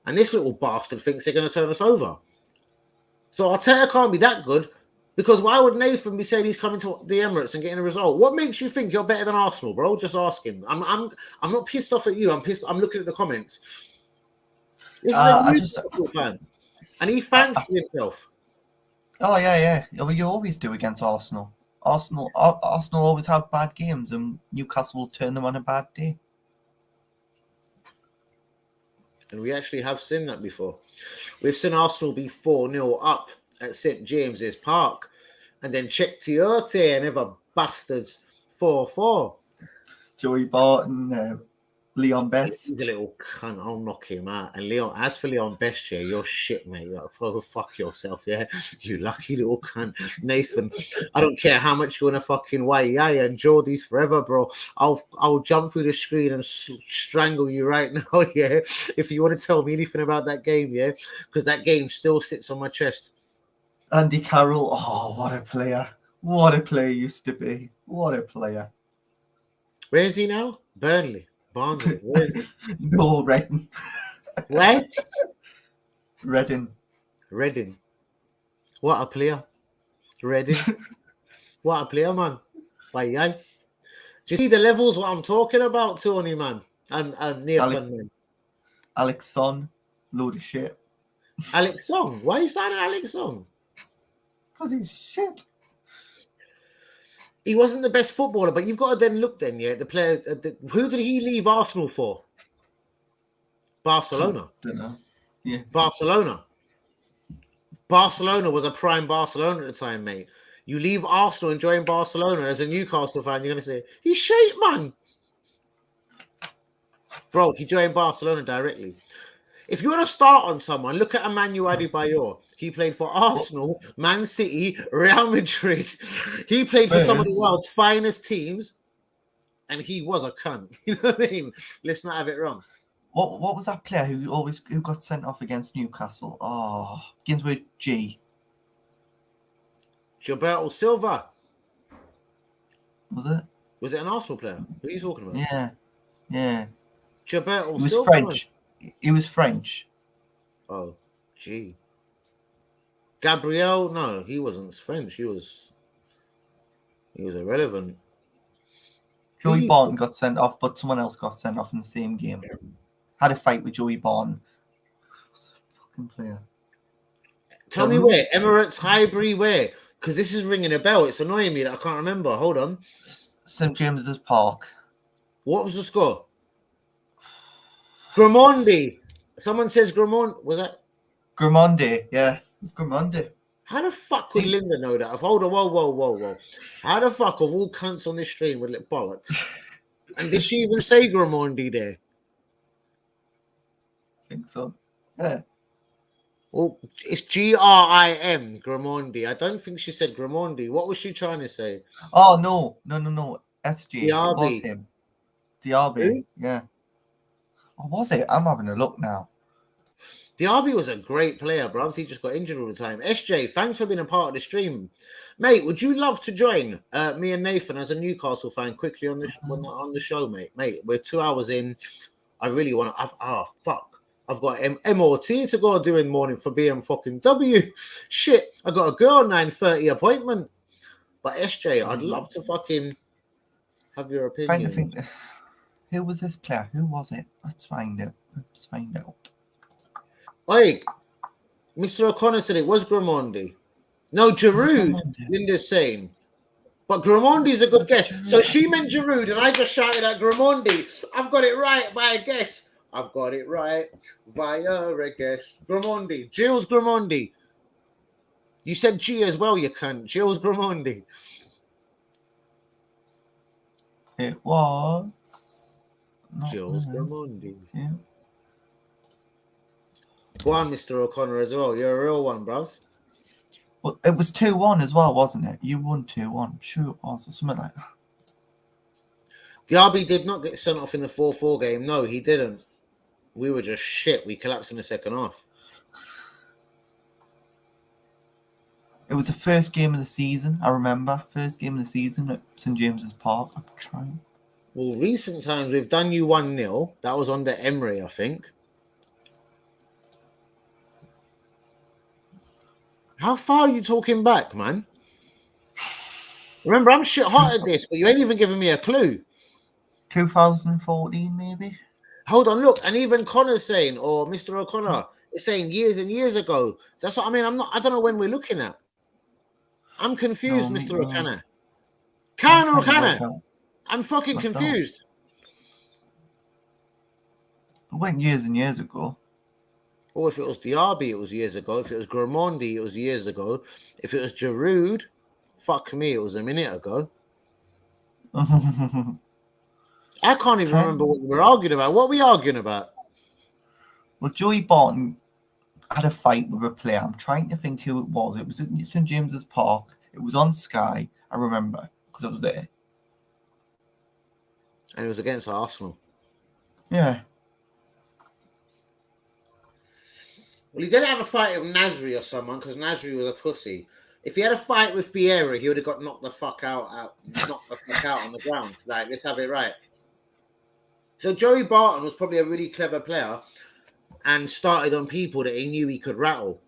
And this little bastard thinks they're going to turn us over. So Arteta can't be that good. Because why would Nathan be saying he's coming to the Emirates and getting a result? What makes you think you're better than Arsenal, bro? Just asking. I'm not pissed off at you. I'm looking at the comments. This is a Newcastle fan, and he fancies himself. Oh yeah. You always do against Arsenal. Arsenal always have bad games, and Newcastle will turn them on a bad day. And we actually have seen that before. We've seen Arsenal be 4-0 up at St James's Park, and then check Tiote and other bastards 4-4. Joey Barton, Leon Best. He's a little cunt. I'll knock him out. And Leon, as for Leon Best, yeah, you're shit, mate. Go fuck yourself, yeah. You lucky little cunt, Nathan. I don't care how much you want to fucking weigh, yeah. And Geordie's forever, bro. I'll jump through the screen and strangle you right now, yeah. If you want to tell me anything about that game, yeah, because that game still sits on my chest. Andy Carroll, oh, what a player. What a player he used to be. What a player. Where is he now? Burnley. Barnsley. Where is he? No, Reading. Where? Reading. What a player. Reading. What a player, man. Bye. Do you see the levels what I'm talking about, Tony, man? And Nathan, man. Alex Son, load of shit. Alex Song? Why are you signing Alex Song? Because he's shit. He wasn't the best footballer, but you've got to then look then, yeah, the players. Who did he leave Arsenal for? Barcelona. Don't know. Yeah. Barcelona was a prime Barcelona at the time, mate. You leave Arsenal and join Barcelona as a Newcastle fan, you're going to say, he's shit, man. Bro, he joined Barcelona directly. If you want to start on someone, look at Emmanuel Adebayor. He played for Arsenal, Man City, Real Madrid. He played for some of the world's finest teams, and he was a cunt. You know what I mean? Let's not have it wrong. What was that player who got sent off against Newcastle? Oh, begins with G. Gilberto Silva. Was it? Was it an Arsenal player? Who are you talking about? Yeah. Gilberto He was Silva. French. He was French. Oh, gee. Gabriel? No, he wasn't French. He was irrelevant. Joey Barton got sent off, but someone else got sent off in the same game. Had a fight with Joey Barton. Was a fucking player. Tell me where. Emirates, Highbury, where? Because this is ringing a bell. It's annoying me that I can't remember. Hold on. St James's Park. What was the score? Gramondi. Someone says Gramond. Was that? Gramondi. Yeah, it was Gramondi. How the fuck would Linda know that? Hold on, whoa. How the fuck of all cunts on this stream with it bollocks? And did she even say Gramondi there? I think so. Yeah. Well, it's Grim, Gramondi. I don't think she said Gramondi. What was she trying to say? Oh, no. SG. It was DRB. him. DRB. Who? Yeah. Oh, was it? I'm having a look now. DRB was a great player, bro. He just got injured all the time. SJ, thanks for being a part of the stream. Mate, would you love to join me and Nathan as a Newcastle fan quickly on the show, mate? Mate, we're 2 hours in. I really want to... fuck. I've got MOT to go do in the morning for BM fucking W. Shit, I got a girl 9:30 appointment. But SJ, I'd love to fucking have your opinion. Trying to think, who was this player? Who was it? Let's find out. Oi, Mr. O'Connor said it was Gramondi. No, Giroud, Linda's saying. But Gramondi's a good guess. So she meant Giroud, and I just shouted at Gramondi. I've got it right by a guess. I've got it right via a guess. Gramondi. Gilles Gramondi. You said G as well, you cunt. Gilles Gramondi. It was... Gilles Gramondi. Yeah. Go on, Mr. O'Connor, as well. You're a real one, bros. Well, it was 2-1 as well, wasn't it? You won 2-1. I'm sure it was, or something like that. Diaby did not get sent off in the 4-4 game. No, he didn't. We were just shit. We collapsed in the second half. It was the first game of the season, I remember. First game of the season at St. James's Park. I'm trying. Well, recent times we've done you 1-0. That was under Emery, I think. How far are you talking back, man? Remember, I'm shit hot at this, but you ain't even giving me a clue. 2014, maybe? Hold on, look, and even Connor's saying, or Mr. O'Connor is saying years and years ago. So that's what I mean. I don't know when we're looking at. I'm confused, Mr. O'Connor. O'Connor. I'm fucking confused. It went years and years ago. Oh, if it was Diaby, it was years ago. If it was Gramondi, it was years ago. If it was Giroud, fuck me, it was a minute ago. I can't even remember what we were arguing about. What were we arguing about? Well, Joey Barton had a fight with a player. I'm trying to think who it was. It was at St. James's Park. It was on Sky. I remember because I was there. And it was against Arsenal. Yeah. Well, he didn't have a fight with Nasri or someone because Nasri was a pussy. If he had a fight with Vieira, he would have got knocked the fuck out on the ground. Like, let's have it right. So Joey Barton was probably a really clever player and started on people that he knew he could rattle.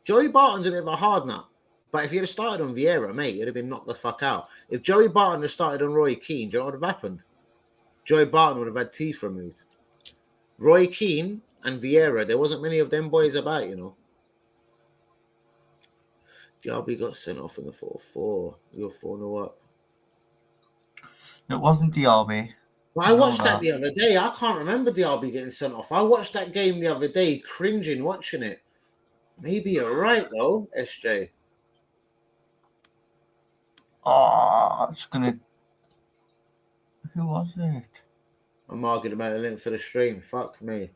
Joey Barton's a bit of a hard nut. But if he had started on Vieira, mate, he'd have been knocked the fuck out. If Joey Barton had started on Roy Keane, do you know what would have happened? Joey Barton would have had teeth removed. Roy Keane and Vieira, there wasn't many of them boys about, you know. Diaby got sent off in the 4-4. You're 4-0 up. It wasn't Diaby. Well, I watched that the other day. I can't remember Diaby getting sent off. I watched that game the other day, cringing watching it. Maybe you're right, though, SJ. Oh, it's gonna. Who was it? I'm arguing about the link for the stream. Fuck me.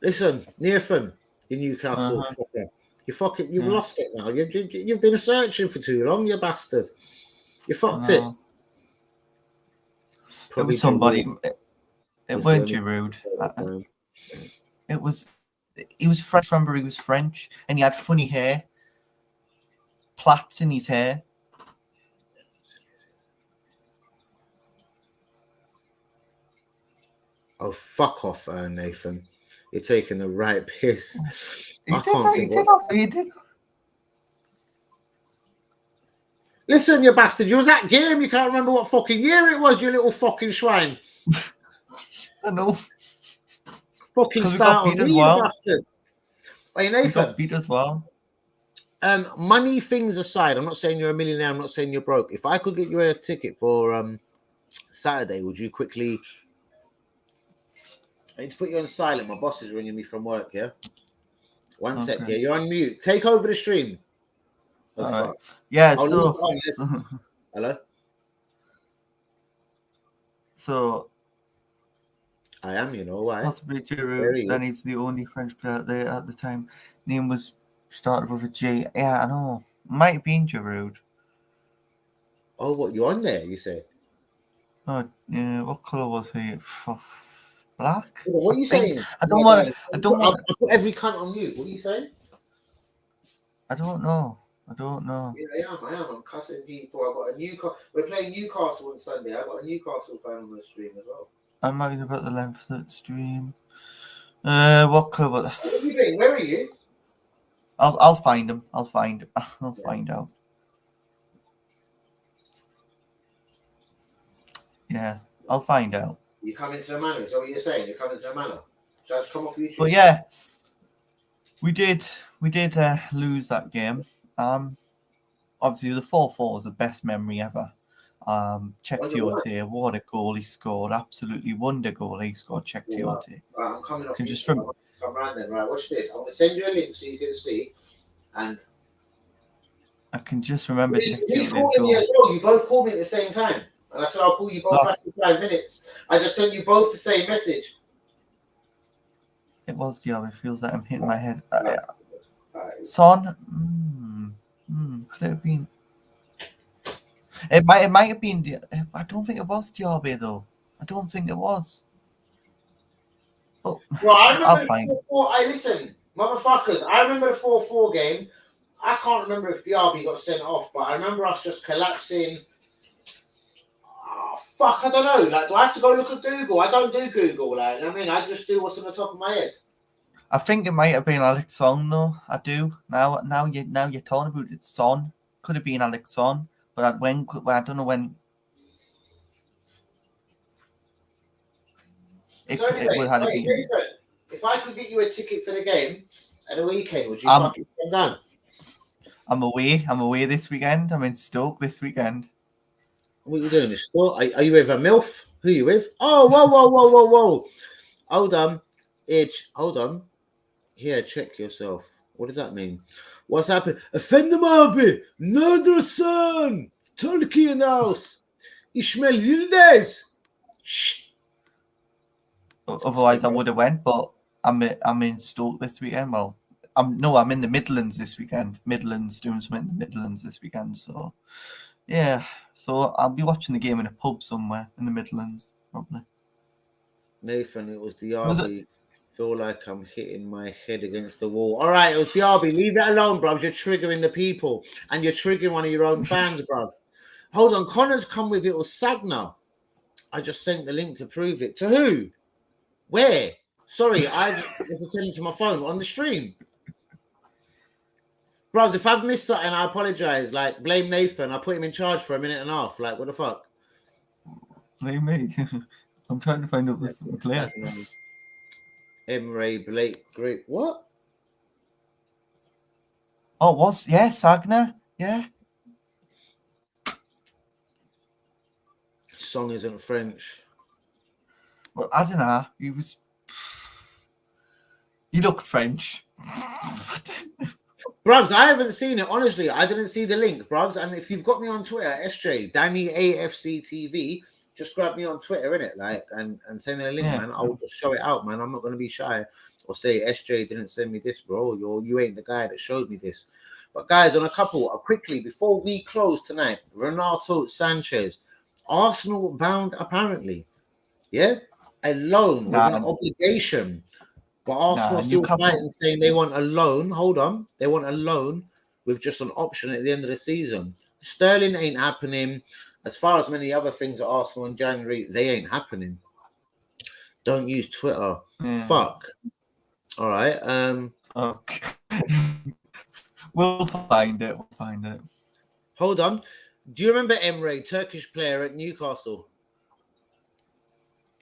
Listen, Nathan in Newcastle. Fucker. You've lost it now. You've been searching for too long, you bastard. You fucked it. It was somebody. It weren't Giroud. It was. He was French. Remember, he was French, and he had funny hair. Plaits in his hair. Oh, fuck off, Nathan. You're taking the right piss. He did. Listen, you bastard. You was at game. You can't remember what fucking year it was, you little fucking swine. I know. Fucking start on me, you bastard. Hey, Nathan. We got beat as well. Money things aside, I'm not saying you're a millionaire. I'm not saying you're broke. If I could get you a ticket for Saturday, would you quickly... I need to put you on silent. My boss is ringing me from work, yeah? One sec. Yeah, you're on mute. Take over the stream. Oh, fuck. Right. Yeah. Hello. So I am. You know why? possibly Giroud. Then he's the only French player there at the time. Name was started with a J. Yeah, I know. Might have been Giroud. Oh, what, you on there? You say? Oh, yeah. What color was he? Black. What are you saying? I don't want to. I'll put every cunt on mute. What are you saying? I don't know. Yeah, I am. I'm cussing people. I've got a Newcastle. We're playing Newcastle on Sunday. I've got a Newcastle fan on the stream as well. I'm not even about the length of the stream. What color was? What are you doing? Where are you? I'll find him. I'll find out. Yeah, I'll find out. You come into the manor. Is that what you're saying? You're coming to the manor. Shall I just come off YouTube? But yeah, we did lose that game. Obviously the 4-4 was the best memory ever. Check Tiote, what a goal he scored! Absolutely wonder goal he scored. Check Tiote. Right, I'm coming off. Can just come around then. Right, watch this. I'm gonna send you a link so you can see. And I can just remember Check He's Tiote's calling me goal. as well. You both called me at the same time, and I said I'll call you both back in 5 minutes. I just sent you both the same message. It was Diallo. It feels like I'm hitting my head. Right. Son. Could it have been? It might have been. I don't think it was Diaby though. I don't think it was. But Well, I remember I'll find. listen, motherfuckers. I remember the 4-4 game. I can't remember if Diaby got sent off, but I remember us just collapsing. Oh, fuck, I don't know. Like, do I have to go look at Google? I don't do Google. Like, I mean, I just do what's on the top of my head. I think it might have been Alex Son though. I do now. You're talking about it. Son could have been Alex Son, but I don't know when. It would have been. If I could get you a ticket for the game at the weekend, would you fucking come down? I'm away this weekend. I'm in Stoke this weekend. What are you doing? Are you with a MILF? Who are you with? Oh, whoa. Hold on. Hold on. Here, check yourself. What does that mean? What's happened? Efendim abi, neredesin? Turkey in the house. İsmail Yıldız. Shh. Otherwise, I would have went, but I'm in Stoke this weekend. Well, I'm in the Midlands this weekend. Doing something in the Midlands this weekend. So, yeah. So I'll be watching the game in a pub somewhere in the Midlands, probably. Nathan, it was the RB. Feel like I'm hitting my head against the wall. All right, it was the RB. Leave it alone, bruv. You're triggering the people, and you're triggering one of your own fans, bruv. Hold on, Connor's come with it was Sagna. I just sent the link to prove it. To who? Where? Sorry, I just sent it to my phone on the stream. Bros, if I've missed something, I apologize. Like, blame Nathan. I put him in charge for a minute and a half. Like, what the fuck? Blame me. I'm trying to find out what's clear. Emre Blake, great. What? Oh, it was? Yeah, Sagna. Yeah. Song isn't French. Well, I don't know. He looked French. Bruvs, I haven't seen it. Honestly, I didn't see the link, bruvs. And if you've got me on Twitter, SJ, Danny AFC TV, just grab me on Twitter, innit? Like, and send me a link, man. I'll just show it out, man. I'm not going to be shy or say SJ didn't send me this, bro. You ain't the guy that showed me this. But guys, on a couple, quickly, before we close tonight, Renato Sanchez, Arsenal bound apparently. Yeah? A loan with an obligation. But Arsenal still fighting, saying they want a loan. Hold on. They want a loan with just an option at the end of the season. Sterling ain't happening. As far as many other things at Arsenal in January, they ain't happening. Don't use Twitter. Fuck. All right. Okay. We'll find it. Hold on. Do you remember Emre, Turkish player at Newcastle?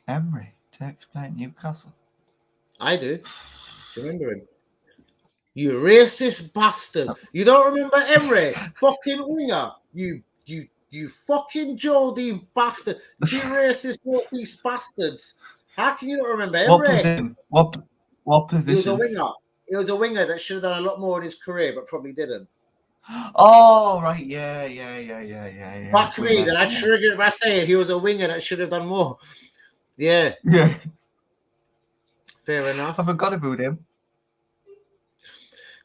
Emre, Turkish player at Newcastle? I do. Do you remember him? You racist bastard. You don't remember Emre? Fucking winger. You fucking Geordie bastard. You racist northeast bastards. How can you not remember Emre? What position? He was a winger. He was a winger that should have done a lot more in his career, but probably didn't. Oh, right. Yeah. Fuck me, Winger, then I triggered by saying he was a winger that should have done more. Yeah. Yeah. Fair enough. I forgot about him.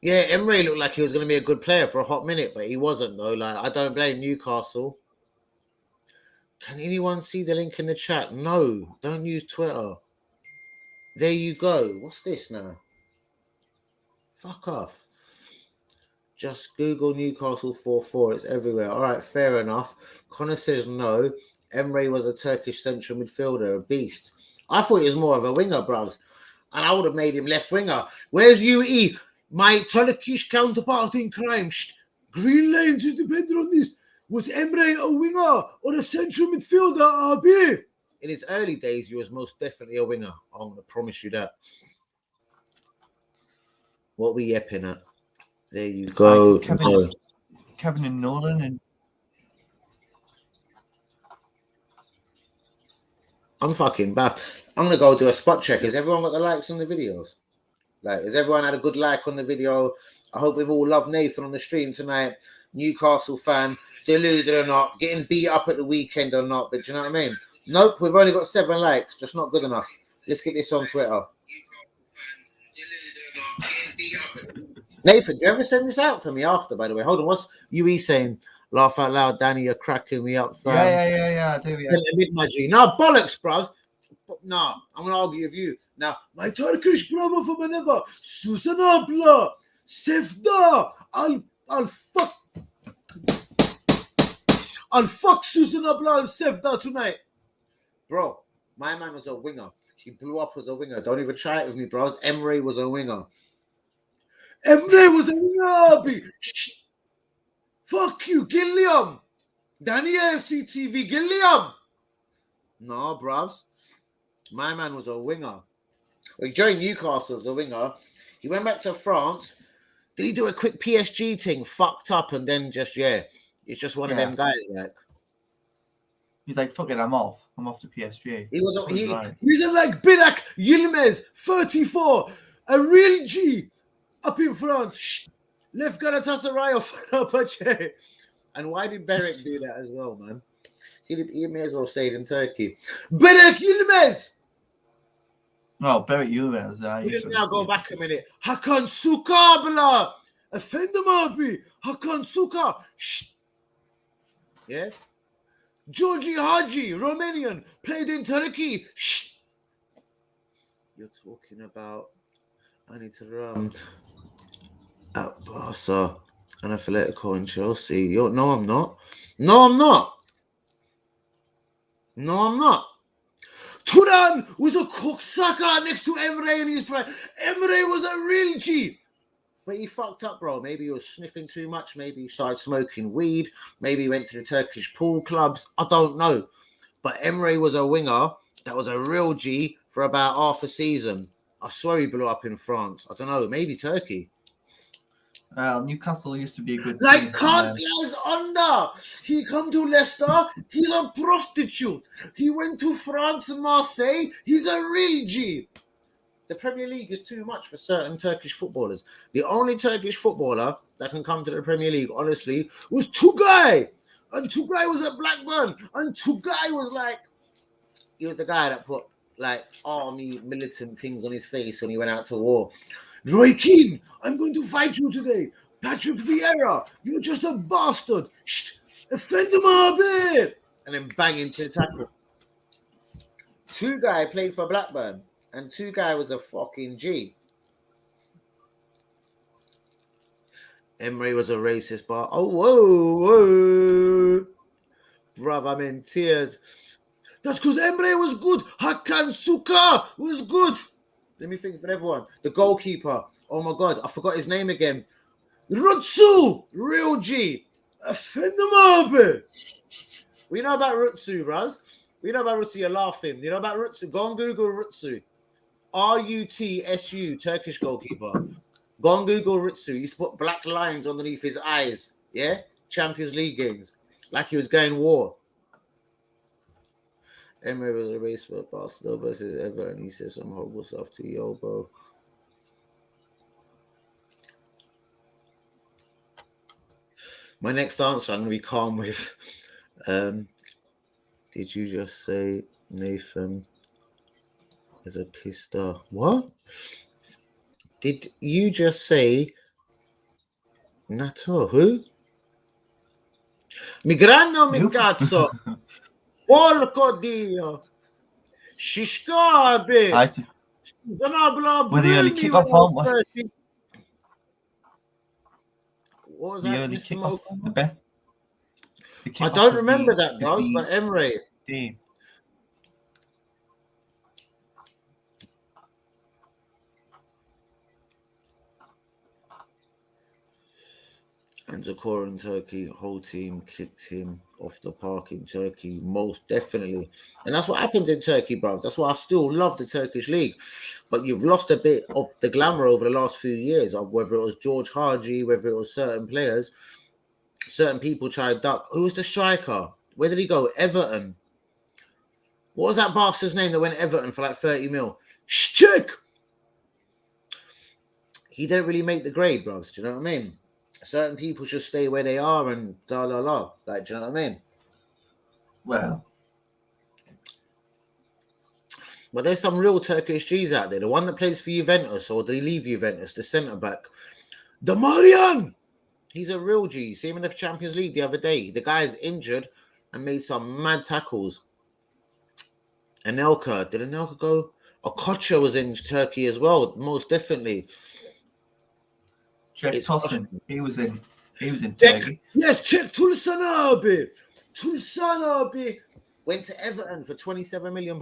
Yeah, Emery looked like he was going to be a good player for a hot minute, but he wasn't, though. Like, I don't blame Newcastle. Can anyone see the link in the chat? No, don't use Twitter. There you go. What's this now? Fuck off. Just Google Newcastle 4-4. It's everywhere. All right, fair enough. Connor says no. Emre was a Turkish central midfielder, a beast. I thought he was more of a winger, bros. And I would have made him left winger. Where's UE? My Turkish counterpart in crime. Green Lanes is dependent on this. Was Emre a winger or a central midfielder, RB? In his early days, he was most definitely a winger. I'm going to promise you that. What are we yapping at? There you go. Kevin and Nolan and I'm fucking baffed. I'm gonna go do a spot check. Has everyone got the likes on the videos? Like, has everyone had a good like on the video? I hope we've all loved Nathan on the stream tonight. Newcastle fan, deluded or not, getting beat up at the weekend or not, but do you know what I mean? Nope, we've only got 7 likes, just not good enough. Let's get this on Twitter. Nathan, do you ever send this out for me after, by the way? Hold on, what's UE saying? Laugh out loud, Danny, you're cracking me up, fam. Yeah, I do, yeah. No, bollocks, bros. No, I'm going to argue with you. Now, my Turkish brother from whenever, Susan abla, Sevda, I'll fuck Susan abla and Sevda tonight. Bro, my man was a winger. He blew up as a winger. Don't even try it with me, bros. Emre was a winger. Emre was a winger. Fuck you, Gilliam. Danny AFC TV, Gilliam. No, bros. My man was a winger. He joined Newcastle as a winger. He went back to France. Did he do a quick PSG thing? Fucked up and then just, he's just one of them guys. Like, he's like, fuck it, I'm off. I'm off to PSG. He was like Birak Yilmaz, 34, a real G up in France. Left Galatasaray of And why did Berek do that as well, man? He may as well stayed in Turkey. Berek Yilmaz! Oh, Berek Yilmaz. We now go back a minute. Hakan Suka, blah. Efendim abi. Hakan Suka. Yeah? Georgi Haji, Romanian, played in Turkey. You're talking about, I need to run at Barca and Atletico and Chelsea. No, I'm not. Turan was a cocksucker next to Emre in his prime. Emre was a real G. But he fucked up, bro. Maybe he was sniffing too much. Maybe he started smoking weed. Maybe he went to the Turkish pool clubs. I don't know. But Emre was a winger that was a real G for about half a season. I swear he blew up in France. I don't know. Maybe Turkey. Newcastle used to be a good like team. Can't is under. He come to Leicester. He's a prostitute. He went to France and Marseille. He's a real G. The Premier League is too much for certain Turkish footballers. The only Turkish footballer that can come to the Premier League, honestly, was Tugay. And Tugay was at Blackburn. And Tugay was like, he was the guy that put like army militant things on his face when he went out to war. Roy Keane, I'm going to fight you today. Patrick Vieira, you're just a bastard. Offend him a bit. And then bang into the tackle. Tugay played for Blackburn. And Tugay was a fucking G. Emery was a racist, but whoa. Bruv, I'm in tears. That's because Emery was good. Hakan Suka was good. Let me think for everyone. The goalkeeper. Oh my God, I forgot his name again. Rutsu, real G. Offend We know about Rutsu, bros. We know about Rutsu. You're laughing. You know about Rutsu? Go on Google Rutsu. Rutsu, Turkish goalkeeper. Go on Google Rutsu. He used to put black lines underneath his eyes. Yeah? Champions League games. Like he was going war. Emery was a race for Barcelona versus Everton. He said some horrible stuff to Yobo. My next answer, I'm going to be calm with. Did you just say Nathan is a pista? What? Did you just say Nato? Who? Mi grande mi cazzo! Porco Dio! Shishkabe! With the early kickoff, aren't we? What was the that, early Mr. kickoff, Mogan? the best. I don't remember that, bro, but Emre. Day. And Zakor in Turkey, whole team kicked him off the park in Turkey, most definitely. And that's what happens in Turkey, bro. That's why I still love the Turkish league. But you've lost a bit of the glamour over the last few years, of whether it was George Haji, whether it was certain players. Certain people try to duck. Who was the striker? Where did he go? Everton. What was that bastard's name that went Everton for like 30 mil? Shchik! He didn't really make the grade, bro. Do you know what I mean? Certain people should stay where they are and la la la. Like, do you know what I mean? Well, but there's some real Turkish G's out there. The one that plays for Juventus, or did he leave Juventus? The centre back, Demarian. He's a real G. See him in the Champions League the other day. The guy's injured and made some mad tackles. Anelka, did Anelka go? Okocha was in Turkey as well, most definitely. Jack Tosin, he was in Turkey. Yes, check Tulsan abi. Tulsan abi went to Everton for £27 million.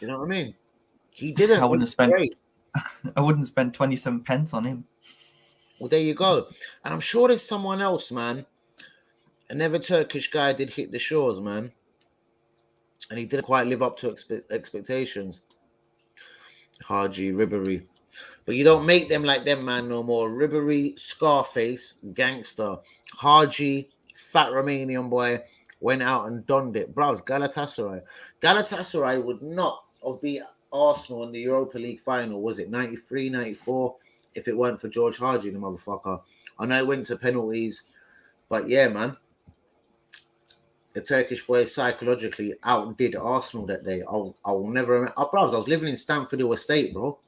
You know what I mean? He didn't. I wouldn't spend 27 pence on him. Well, there you go. And I'm sure there's someone else, man. Another Turkish guy did hit the shores, man. And he didn't quite live up to expectations. Haji, Ribery. But you don't make them like them, man, no more. Ribery, Scarface, gangster. Haji, fat Romanian boy, went out and donned it. Bro, Galatasaray. Galatasaray would not have beat Arsenal in the Europa League final, was it 93, 94? If it weren't for George Haji, the motherfucker. I know it went to penalties. But yeah, man. The Turkish boys psychologically outdid Arsenal that day. I will never... bro, I was living in Stamford Hill Estate, bro.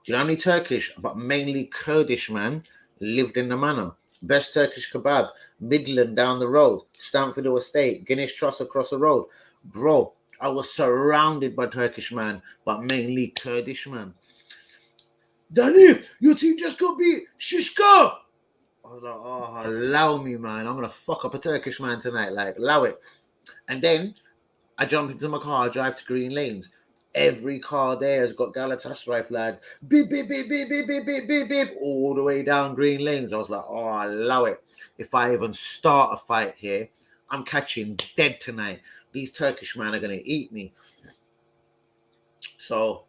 Do you know how many Turkish, but mainly Kurdish, man, lived in the manor? Best Turkish kebab, Midland down the road, Stamford Hill Estate, Guinness Trust across the road. Bro, I was surrounded by Turkish, man, but mainly Kurdish, man. Danny, your team just got beat. Shishka! I was like, oh, allow me, man. I'm going to fuck up a Turkish man tonight. Like, allow it. And then I jump into my car, I drive to Green Lanes. Every car there has got Galatasaray flags. Beep, beep, beep, beep, beep, beep, beep, beep, beep. All the way down Green Lanes. I was like, oh, I allow it. If I even start a fight here, I'm catching dead tonight. These Turkish men are going to eat me. So,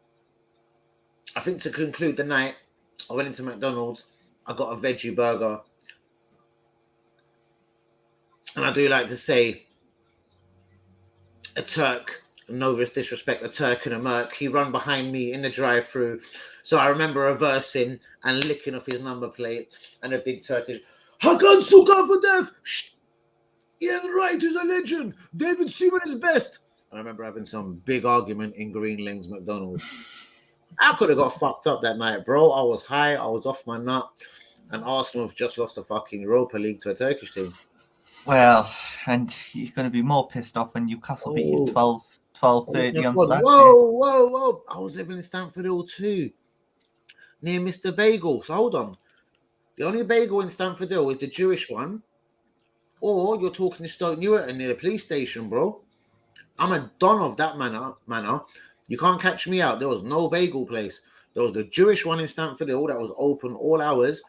I think to conclude the night, I went into McDonald's. I got a veggie burger. And I do like to say, a Turk, no disrespect, a Turk and a Merc, he run behind me in the drive-thru. So I remember reversing and licking off his number plate, and a big Turkish, Hakan Suka for death! Shh! Ian Wright is a legend! David Seaman is best! I remember having some big argument in Green Lanes McDonald's. I could have got fucked up that night, bro. I was high, I was off my nut, and Arsenal have just lost the fucking Europa League to a Turkish team. Well, and you're going to be more pissed off when Newcastle beat you 12-30 on Saturday. Whoa. I was living in Stamford Hill too, near Mr. Bagel. So hold on. The only bagel in Stamford Hill is the Jewish one, or you're talking to Stoke Newton near the police station, bro. I'm a don of that manner. You can't catch me out. There was no bagel place. There was the Jewish one in Stamford Hill that was open all hours,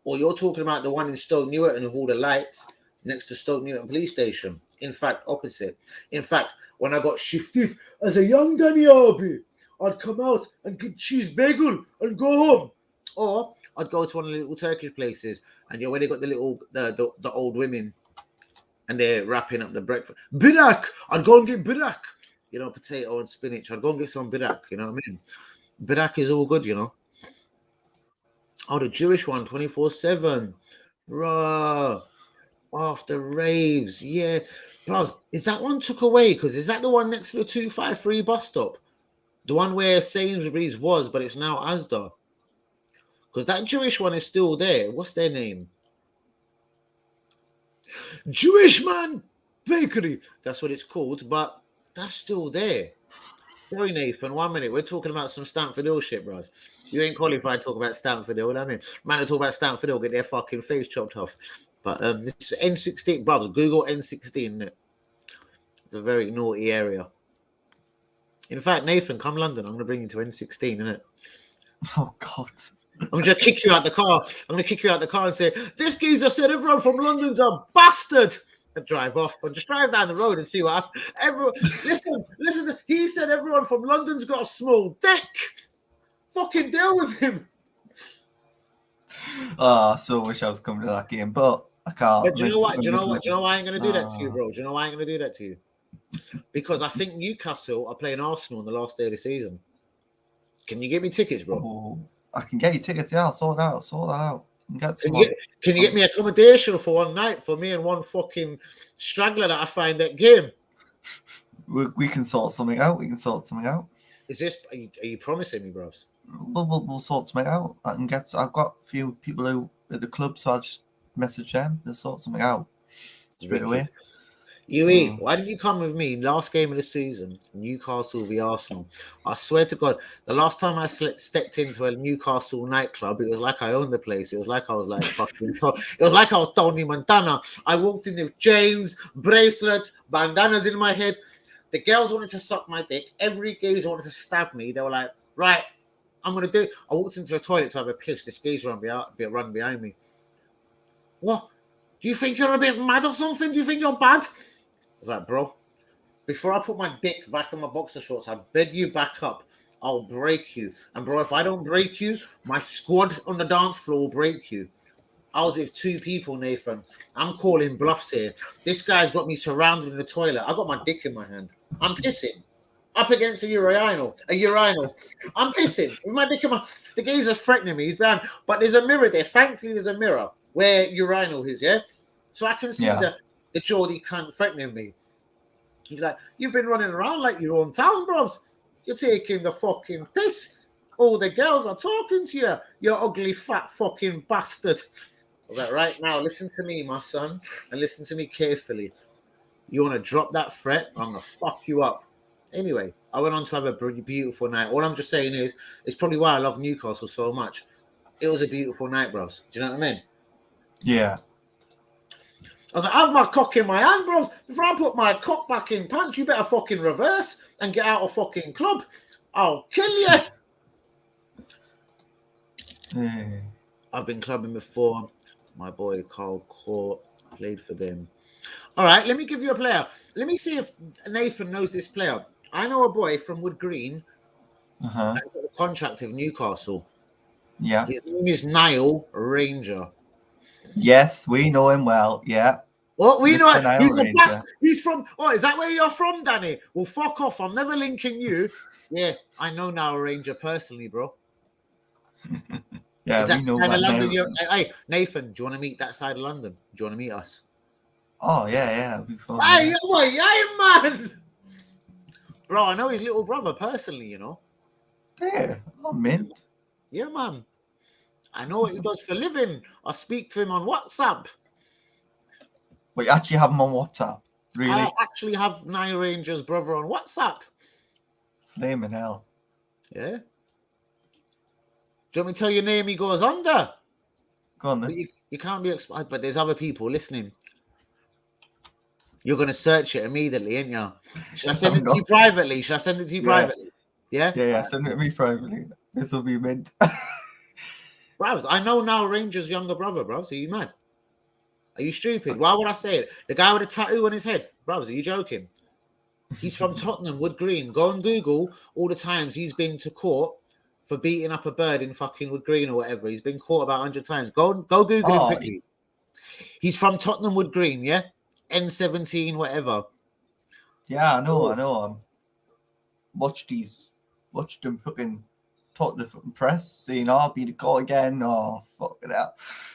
or you're talking about the one in Stoke Newton with all the lights next to Stoke Newton police station. In fact, opposite. In fact, when I got shifted as a young Danny Arby, I'd come out and get cheese bagel and go home. Or I'd go to one of the little Turkish places, and you already got the little the old women, and they're wrapping up the breakfast. Birak! I'd go and get birak. You know, potato and spinach. I'd go and get some birak, you know what I mean? Birak is all good, you know. Oh, the Jewish one, 24/7. Bruh. After raves, yeah. Bros, is that one took away? Because is that the one next to the 253 bus stop? The one where Sainsbury's was, but it's now Asda. Because that Jewish one is still there. What's their name? Jewish Man Bakery. That's what it's called, but that's still there. Sorry, Nathan. 1 minute. We're talking about some Stamford Hill shit, bros. You ain't qualified to talk about Stamford Hill. I mean, man, to talk about Stamford Hill, get their fucking face chopped off. But this N16, brothers. Google N16. It's a very naughty area. In fact, Nathan, come London. I'm going to bring you to N16, innit? Oh, God. I'm going to kick you out the car. I'm going to kick you out the car and say, this geezer said everyone from London's a bastard. And drive off and just drive down the road and see what happens. Everyone, listen. He said everyone from London's got a small dick. Fucking deal with him. Oh, I so wish I was coming to that game, but I can't. But do you know what? Do you know why I ain't going to do that to you, bro? Do you know why I ain't going to do that to you? Because I think Newcastle are playing Arsenal on the last day of the season. Can you get me tickets, bro? Oh, I can get you tickets. Yeah, I'll sort that out. Can you get me accommodation for one night for me and one fucking straggler that I find that game? We can sort something out. Is this? Are you promising me, bros? We'll sort something out. I've got a few people who at the club, so I'll just message them. They'll sort something out straight away. Huey, why did you come with me last game of the season, Newcastle v Arsenal? I swear to God, the last time I stepped into a Newcastle nightclub, it was like I owned the place. It was like I was like fucking. It was like I was Tony Montana. I walked in with chains, bracelets, bandanas in my head. The girls wanted to suck my dick. Every geezer wanted to stab me. They were like, right, I'm gonna do it. I walked into the toilet to have a piss. This geezer run behind me. What? Do you think you're a bit mad or something? Do you think you're bad? I was like, bro, before I put my dick back in my boxer shorts, I beg you back up. I'll break you. And bro, if I don't break you, my squad on the dance floor will break you. I was with two people, Nathan. I'm calling bluffs here. This guy's got me surrounded in the toilet. I got my dick in my hand. I'm pissing. Up against a urinal. I'm pissing with my dick in my... The geezer's threatening me. He's behind. But there's a mirror there. Thankfully, there's a mirror where urinal is, yeah? So I can see the Geordie cunt threatening me. He's like, you've been running around like your own town, bros. You're taking the fucking piss. All the girls are talking to you. You ugly, fat fucking bastard. I was like, right now, listen to me, my son, and listen to me carefully. You want to drop that threat? I'm going to fuck you up. Anyway, I went on to have a beautiful night. All I'm just saying is, it's probably why I love Newcastle so much. It was a beautiful night, bros. Do you know what I mean? Yeah. I was like, I have my cock in my hand, bros. Before I put my cock back in pants, you better fucking reverse and get out of fucking club. I'll kill you. I've been clubbing before. My boy Carl Court played for them. All right, let me give you a player. Let me see if Nathan knows this player. I know a boy from Wood Green. That got a contract with Newcastle. Yeah. His name is Niall Ranger. Yes, we know him well. Yeah. Well, we know he's Ranger. a bastard. He's from. Oh, is that where you're from, Danny? Well, fuck off. I'm never linking you. Yeah, I know Niall Ranger personally, bro. Yeah, we know that London. Hey, Nathan, do you want to meet that side of London? Do you want to meet us? Oh yeah, it'll be fun. Hey, man. Bro, I know his little brother personally, you know. Yeah, I'm mint. Yeah, man. I know what he does for a living. I speak to him on WhatsApp. But you actually have him on WhatsApp? Really? I actually have Niall Ranger's brother on WhatsApp. Flaming hell. Yeah. Do you want me to tell you your name he goes under? Go on then. But you can't be expired, but there's other people listening. You're going to search it immediately, ain't you? Should I send it to you privately? Yeah? Yeah, send it to me privately. This will be mint. Bros, I know now Ranger's younger brother, bros. Are you mad? Are you stupid? Why would I say it? The guy with a tattoo on his head. Bros, are you joking? He's from Tottenham, Wood Green. Go on Google all the times he's been to court for beating up a bird in fucking Wood Green or whatever. He's been caught about 100 times. Go Google him quickly. He's from Tottenham, Wood Green, yeah? N17, whatever. Yeah, I know. Watch them fucking talk to the fucking press, saying, "Oh, be the goal again." Oh, fuck it out.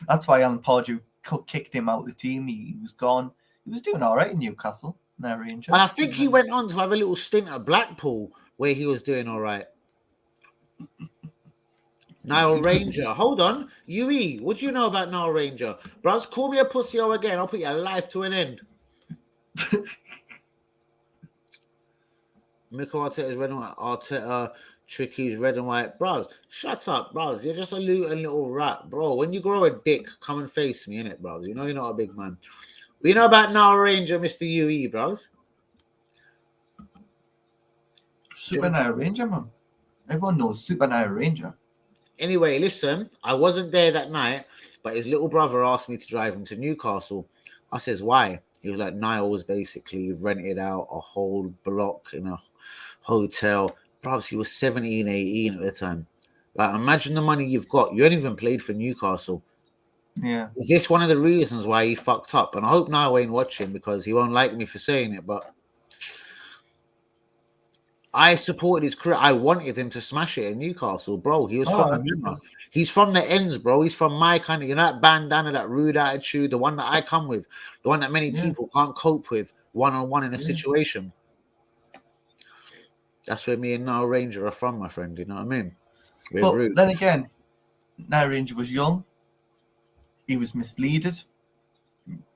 That's why Alan Pardew kicked him out of the team. He was gone. He was doing all right in Newcastle. Now Ranger. And I think he went on to have a little stint at Blackpool where he was doing all right. Nile Ranger. Hold on. UE, what do you know about Nile Ranger? Bros, call me a pussy again. I'll put your life to an end. Mikel Arteta's red and white. Arteta, Tricky's red and white. Bros, shut up, bros. You're just a little rat, bro. When you grow a dick, come and face me, innit, bros? You know you're not a big man. We know about Nile Ranger, Mr. UE, bros. Super Nile Ranger, man. Everyone knows Super Nile Ranger. Anyway, listen, I wasn't there that night, but his little brother asked me to drive him to Newcastle. I says, why? He was like, Niall was basically rented out a whole block in a hotel. Perhaps he was 17, 18 at the time. Like, imagine the money you've got. You ain't even played for Newcastle. Yeah. Is this one of the reasons why he fucked up? And I hope Niall ain't watching because he won't like me for saying it, but I supported his career. I wanted him to smash it in Newcastle, bro. He was he's from the ends, bro. He's from my kind of, you know, that bandana, that rude attitude, the one that I come with, the one that many people can't cope with one-on-one in a situation. That's where me and Nile Ranger are from, my friend. You know what I mean? But rude. Then again, Nile Ranger was young. He was misleaded,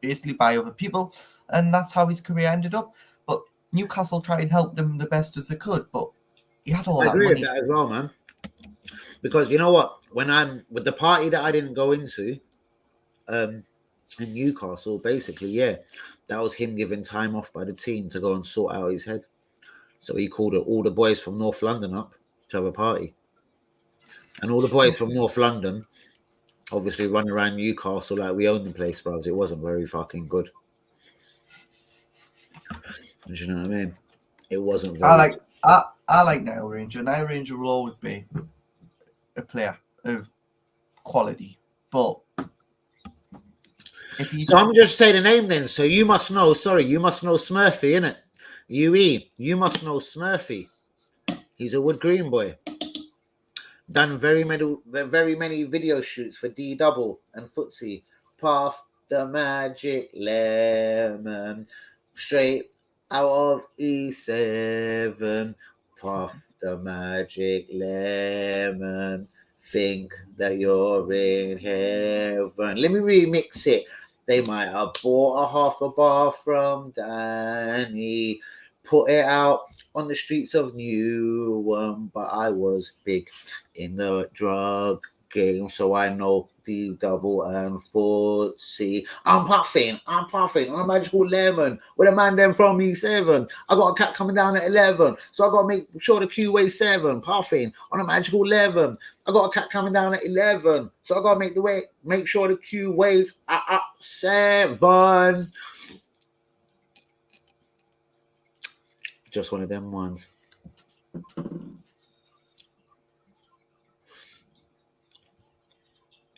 basically by other people, and that's how his career ended up. But Newcastle tried and helped him the best as they could, but he had all that money. I agree with that as well, man. Because you know what? When I'm with the party that I didn't go into in Newcastle, basically, that was him giving time off by the team to go and sort out his head. So he called all the boys from North London up to have a party. And all the boys from North London obviously run around Newcastle like we own the place, bros. It wasn't very fucking good. Do you know what I mean? It wasn't very I like Nile Ranger. Nile Ranger will always be a player of quality. But so I'm just saying the name then. So you must know Smurfy, innit? You must know Smurfy. He's a Wood Green boy. Done very many video shoots for D Double and Footsie. Path the Magic Lemon. Straight out of E7. Path the Magic Lemon. Think that you're in heaven. Let me remix it. They might have bought a half a bar from Danny. Put it out on the streets of Newham, but I was big in the drug game, so I know D Double and Footsie. I'm puffing on a magical lemon with a man then from E7. I got a cat coming down at 11, so I got to make sure the queue weighs 7. Puffing on a magical 11. I got a cat coming down at 11, so I got to make sure the queue weighs 7. Just one of them ones.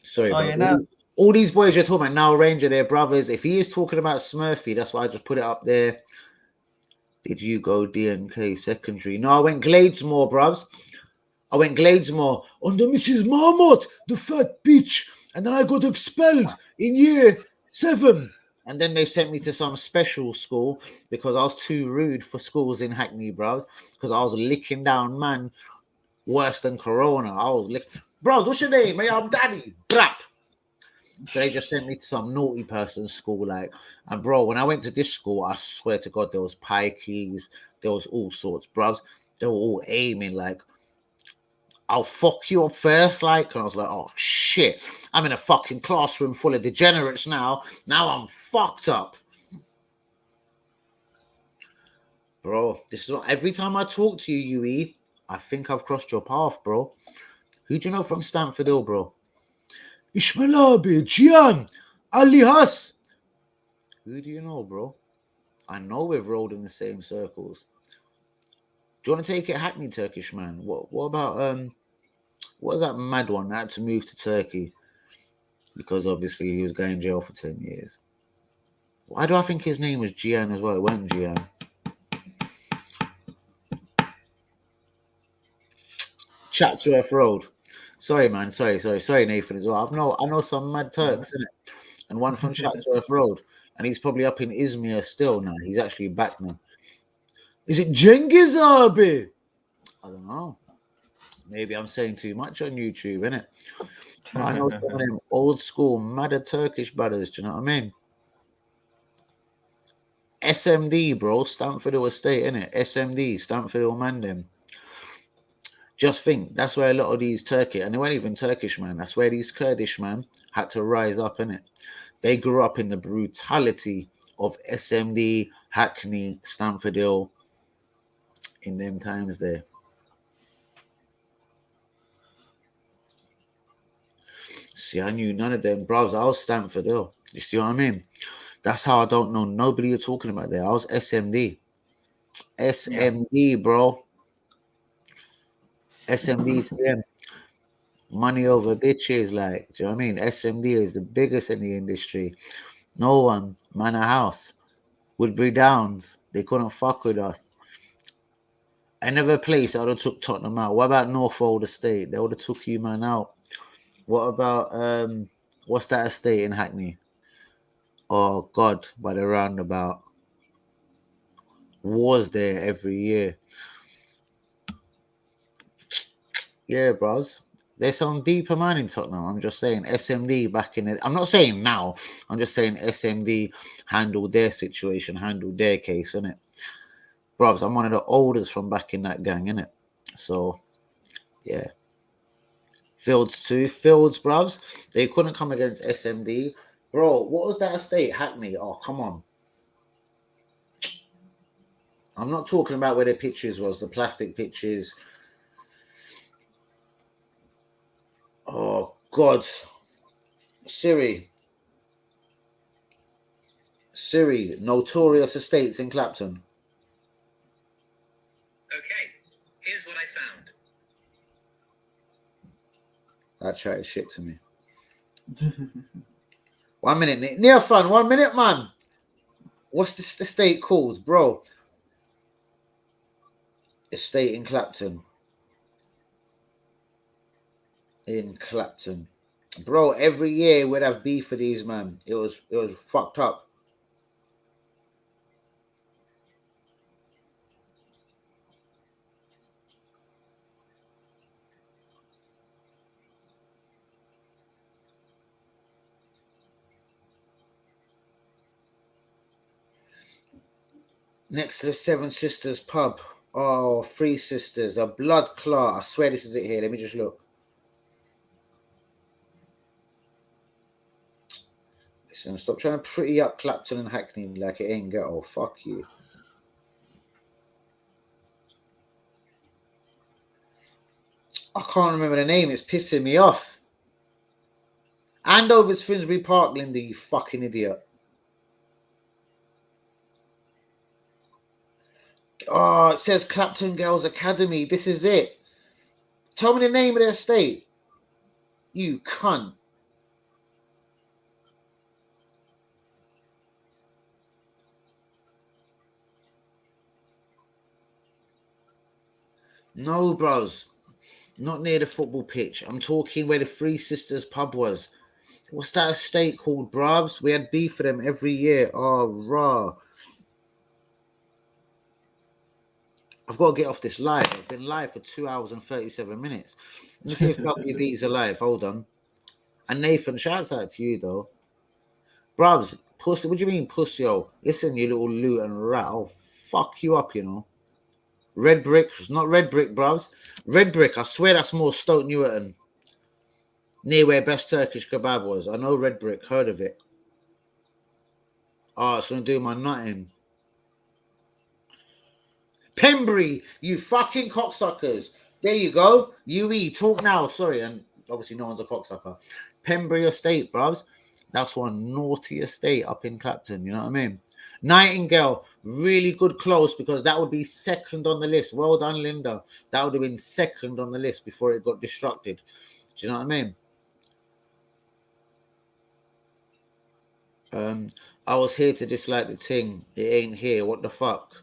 Sorry, all these boys you're talking about now, Ranger, they're brothers. If he is talking about Smurfy, that's why I just put it up there. Did you go DNK secondary? No, I went Gladesmore, bruvs. I went Gladesmore under Mrs. Marmot, the fat bitch. And then I got expelled in year 7. And then they sent me to some special school because I was too rude for schools in Hackney, bros. Because I was licking down, man, worse than Corona. I was licking. Bros, what's your name? Hey, I'm Daddy. Brap. So they just sent me to some naughty person's school, like. And bro, when I went to this school, I swear to God, there was pikeys, there was all sorts, bros. They were all aiming, like, I'll fuck you up first, like. And I was like, oh shit, I'm in a fucking classroom full of degenerates now. Now I'm fucked up. Bro, this is what, every time I talk to you, UE, I think I've crossed your path, bro. Who do you know from Stamford Hill, bro? Ishmael Gian, Ali Has. Who do you know, bro? I know we've rolled in the same circles. Do you want to take it Hackney Turkish man? What about what was that mad one that had to move to Turkey? Because obviously he was going to jail for 10 years. Why do I think his name was Gian as well? It wasn't Gian. Chatsworth Road. Sorry, man. Sorry, Nathan, as well. I know some mad Turks, innit? and one from Chatsworth Road. And he's probably up in Izmir still now. He's actually back now. Is it Cengiz Abi? I don't know. Maybe I'm saying too much on YouTube, innit? But I know some of them old school, madder Turkish brothers. Do you know what I mean? SMD, bro. Stamford Hill Estate, innit? SMD, Stamford Hill Mandem. Just think, that's where a lot of these Turkish, and they weren't even Turkish, man. That's where these Kurdish, man, had to rise up, innit? They grew up in the brutality of SMD, Hackney, Stamford Hill in them times there. See, I knew none of them, bros. I was Stamford Hill. You see what I mean? That's how I don't know nobody you're talking about there. I was SMD. SMD, bro. SMD to them. Money over bitches, like, do you know what I mean? SMD is the biggest in the industry. No one, Manor House, Woodbury Downs, they couldn't fuck with us. Another place I would have took Tottenham out. What about Norfolk Estate? They would have took you, man, out. What about what's that estate in Hackney? Oh God, by the roundabout. Wars there every year. Yeah, bros. There's some deeper man in Tottenham. I'm just saying SMD back in it. I'm not saying now. I'm just saying SMD handled their situation, handled their case, innit? Bros, I'm one of the oldest from back in that gang, innit? So, yeah. Fields too. Fields, bros. They couldn't come against SMD. Bro, what was that estate? Hackney. Oh, come on. I'm not talking about where the pictures was, the plastic pictures. Oh, God. Siri, Notorious Estates in Clapton. Okay, here's what I found. That chat is shit to me. 1 minute, near fun. 1 minute, man. What's this estate called, bro? Estate in Clapton. In Clapton, bro. Every year we'd have beef for these, man. It was fucked up. Next to the Seven Sisters pub. Oh, Three Sisters, a blood clot. I swear this is it here. Let me just look. Listen, stop trying to pretty up Clapton and Hackney like it ain't ghetto. Fuck you. I can't remember the name. It's pissing me off. Andover's Finsbury Parkland, you fucking idiot. Oh, it says Clapton Girls Academy. This is it. Tell me the name of the estate. You cunt. No, bros. Not near the football pitch. I'm talking where the Three Sisters pub was. What's that estate called, bruvs? We had beef for them every year. Oh, rah. I've got to get off this live. I've been live for 2 hours and 37 minutes. Let me see if WB is alive. Hold on. And Nathan, shouts out to you, though. Bruvs, pussy. What do you mean, pussy? Yo? Listen, you little loot and rat. I'll fuck you up, you know. Red Brick. It's not Red Brick, bruvs. Red Brick. I swear that's more Stoke Newton. Near where Best Turkish Kebab was. I know Red Brick. Heard of it. Oh, it's going to do my nutting. Pembury, you fucking cocksuckers. There you go. UE, talk now. Sorry, and obviously no one's a cocksucker. Pembury Estate, bruvs. That's one naughty estate up in Clapton. You know what I mean? Nightingale, really good close because that would be second on the list. Well done, Linda. That would have been second on the list before it got destructed. Do you know what I mean? I was here to dislike the thing. It ain't here. What the fuck?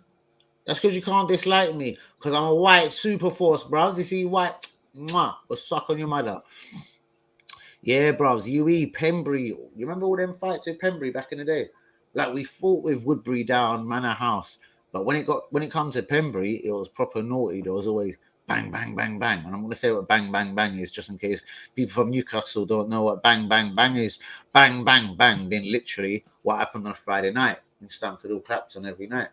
That's because you can't dislike me. Because I'm a white super force, bro. You see white, mwah, or suck on your mother. Yeah, bros. UE, Pembury. You remember all them fights with Pembury back in the day? Like we fought with Woodbury down Manor House, but when it comes to Pembury, it was proper naughty. There was always bang, bang, bang, bang. And I'm gonna say what bang, bang, bang is, just in case people from Newcastle don't know what bang, bang, bang is. Bang, bang, bang. Then literally what happened on a Friday night in Stamford Hill Clapton every night.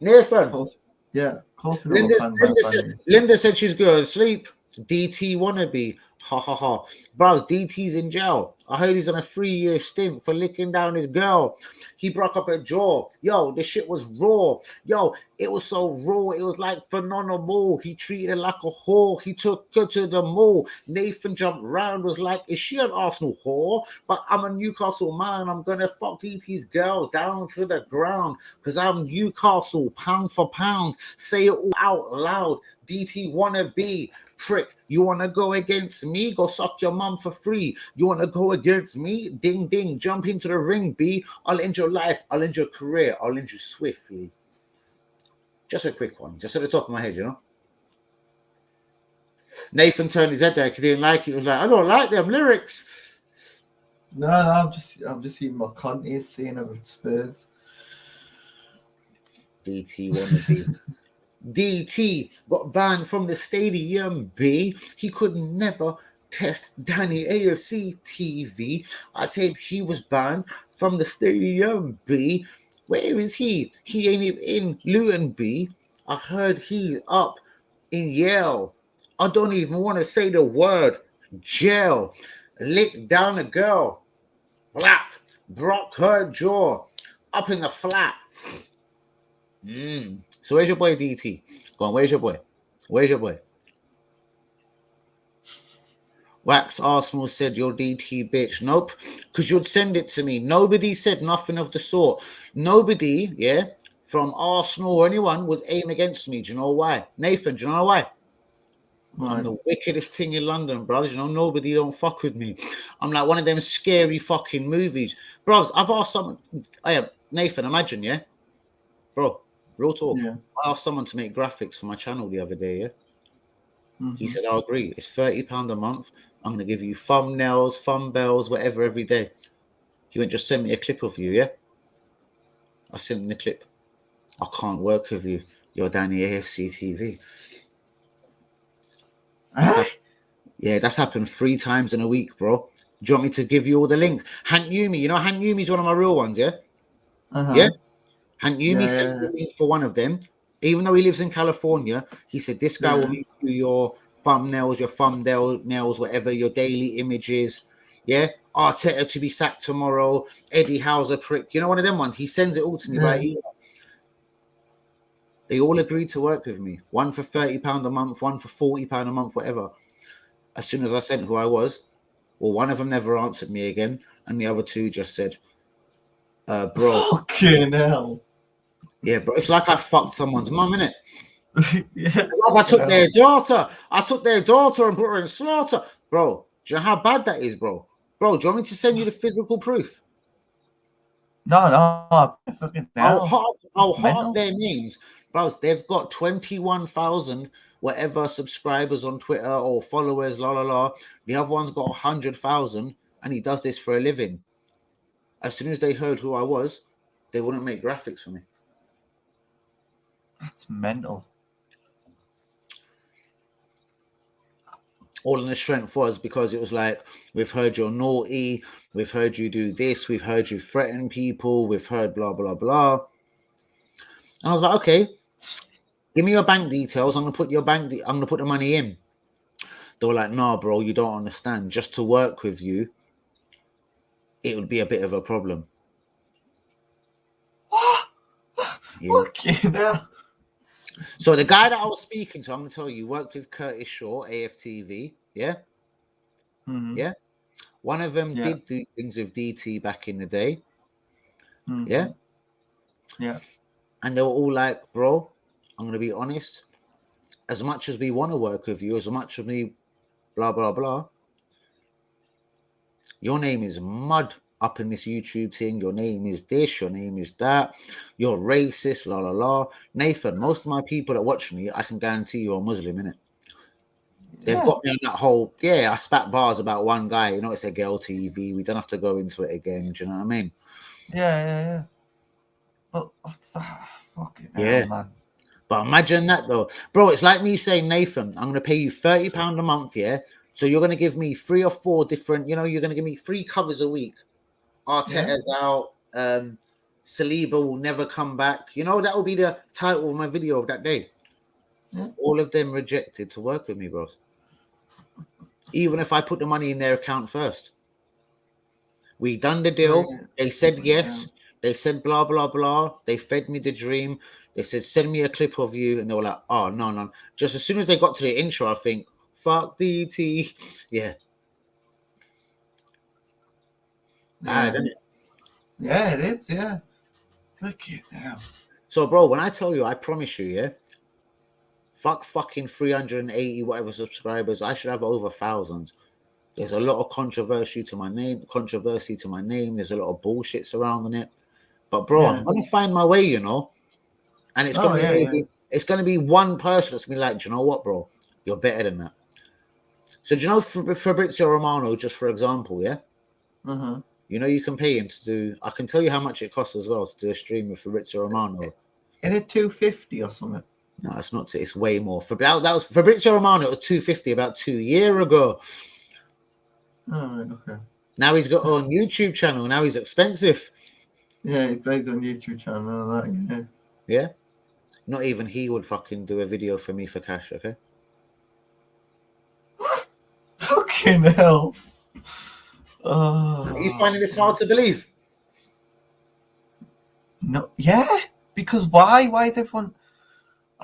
Nathan. Yeah, of course we know Linda, what bang bang bang is. Linda said she's going to sleep. DT wannabe. Ha ha ha. Bros, DT's in jail. I heard he's on a 3-year stint for licking down his girl. He broke up her jaw. Yo, this shit was raw. Yo, it was so raw. It was like phenomenal. He treated her like a whore. He took her to the mall. Nathan jumped round, was like, is she an Arsenal whore? But I'm a Newcastle man. I'm going to fuck DT's girl down to the ground because I'm Newcastle, pound for pound. Say it all out loud. DT wannabe. Prick, you want to go against me? Go suck your mum for free. You want to go against me? Ding, ding, jump into the ring, B. I'll end your life. I'll end your career. I'll end you swiftly. Just a quick one. Just at the top of my head, you know? Nathan turned his head down because he didn't like it. He was like, I don't like them lyrics. No, I'm just eating my Conte scene of Spurs. DT wannabe. DT got banned from the stadium, B. He could never test Danny AFC TV. I said he was banned from the stadium, B. Where is he? He ain't even in Luton, B. I heard he's up in Yale. I don't even want to say the word jail. Lick down a girl. Flap. Broke her jaw. Up in the flat. So where's your boy DT? Go on, where's your boy? Where's your boy? Wax Arsenal said you're DT bitch. Nope, because you'd send it to me. Nobody said nothing of the sort. Nobody, yeah, from Arsenal or anyone would aim against me. Do you know why? Nathan, do you know why? I'm the wickedest thing in London, bros. You know, nobody don't fuck with me. I'm like one of them scary fucking movies. Bros, I've asked someone, Nathan, imagine, yeah? Bro, real talk. Yeah. I asked someone to make graphics for my channel the other day, yeah? Mm-hmm. He said, I'll agree. It's £30 a month. I'm going to give you thumbnails, thumbnails, whatever every day. He went, just send me a clip of you, yeah? I sent him the clip. I can't work with you. You're Danny AFC TV. That's happened 3 times in a week, bro. Do you want me to give you all the links? Hank Yumi, you know Hank Yumi's one of my real ones, yeah? Yeah? Hank Yumi sent me a link for one of them. Even though he lives in California, he said, this guy will make you your thumbnails, your thumbnails, whatever, your daily images. Yeah? Arteta to be sacked tomorrow. Eddie Howe's a prick. You know, one of them ones. He sends it all to me by email. They all agreed to work with me. One for £30 a month, one for £40 a month, whatever. As soon as I sent who I was, well, one of them never answered me again, and the other 2 just said, bro. Fucking hell. Yeah, bro. It's like I fucked someone's mum, innit? Yeah. I took their daughter. I took their daughter and put her in slaughter. Bro, do you know how bad that is, bro? Bro, do you want me to send you the physical proof? No. Fucking hell. How hot their names. Bro, they've got 21,000 whatever subscribers on Twitter or followers, la la la. The other one's got 100,000 and he does this for a living. As soon as they heard who I was, they wouldn't make graphics for me. That's mental. All in the strength was because it was like, we've heard you're naughty, we've heard you do this, we've heard you threaten people, we've heard blah, blah, blah. And I was like, okay, give me your bank details. I'm going to put I'm going to put the money in. They were like, nah, bro, you don't understand. Just to work with you, it would be a bit of a problem. Fucking hell. So the guy that I was speaking to, I'm going to tell you, worked with Curtis Shaw, AFTV, yeah? Mm-hmm. Yeah? One of them did do things with DT back in the day. Mm-hmm. Yeah? Yeah. And they were all like, bro, I'm going to be honest. As much as we want to work with you, as much as we blah, blah, blah, your name is mud up in this YouTube thing. Your name is this, your name is that. You're racist, la, la, la. Nathan, most of my people that watch me, I can guarantee you're a Muslim, innit? They've got me on that whole, I spat bars about one guy, you know, it's a girl TV. We don't have to go into it again. Do you know what I mean? Yeah. But what's that? Fucking Yeah. hell, man. But imagine that though. Bro, it's like me saying, Nathan, I'm gonna pay you £30 a month, yeah. So you're gonna give me 3 or 4 different, you're gonna give me 3 covers a week. Arteta's out, Saliba will never come back. You know, that will be the title of my video of that day. Yeah. All of them rejected to work with me, bros. Even if I put the money in their account first. We done the deal. They said yes. They said blah, blah, blah. They fed me the dream. They said, send me a clip of you. And they were like, oh, no. Just as soon as they got to the intro, I think, fuck DT. Yeah. Yeah. Isn't it? Yeah, it is. Yeah. Look at now. So, bro, when I tell you, I promise you, yeah, fucking 380 whatever subscribers, I should have over thousands. There's a lot of controversy to my name. There's a lot of bullshit surrounding it. But bro, I'm gonna find my way, you know. And it's gonna be it's gonna be one person that's gonna be like, do you know what, bro? You're better than that. So do you know Fabrizio Romano, just for example, yeah? Mm-hmm. You know, you can pay him to do. I can tell you how much it costs as well to do a stream with Fabrizio Romano. Is it 250 or something? No, it's not. It's way more. That was Fabrizio Romano. It was 250 about 2 years ago. Oh, okay. Now he's got on YouTube channel. Now he's expensive. Yeah, it's based on YouTube channel. That, Yeah. Not even he would fucking do a video for me for cash. Okay. Fucking hell. Are you finding this hard to believe? No, yeah. Because why? Why is everyone?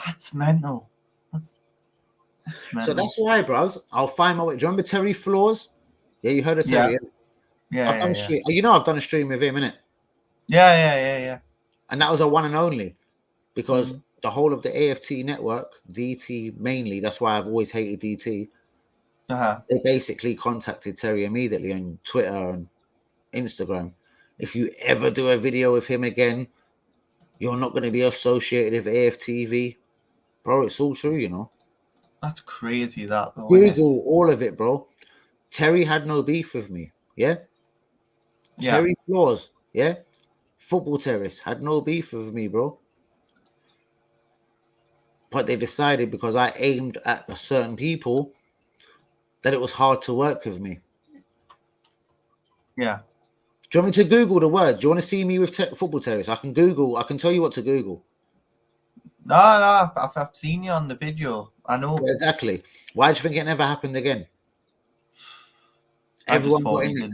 That's mental. That's mental. So that's why, bros. I'll find my way. Do you remember Terry Floors? Yeah, you heard of Terry. Yeah. I've done a stream. You know, I've done a stream with him, innit? Yeah. And that was a one and only because the whole of the AFT network, DT mainly. That's why I've always hated DT. They basically contacted Terry immediately on Twitter and Instagram. If you ever do a video with him again, you're not going to be associated with AFTV. Bro, it's all true, you know. That's crazy, that though. Google all of it, bro. Terry had no beef with me, yeah? Terry Floors, yeah? Football Terrace had no beef with me, bro. But they decided because I aimed at a certain people that it was hard to work with me. Yeah. Do you want me to Google the words? Do you want to see me with Football Terrace? I can Google. I can tell you what to Google. No, I've seen you on the video. I know. Yeah, exactly. Why do you think it never happened again? Everyone got in it.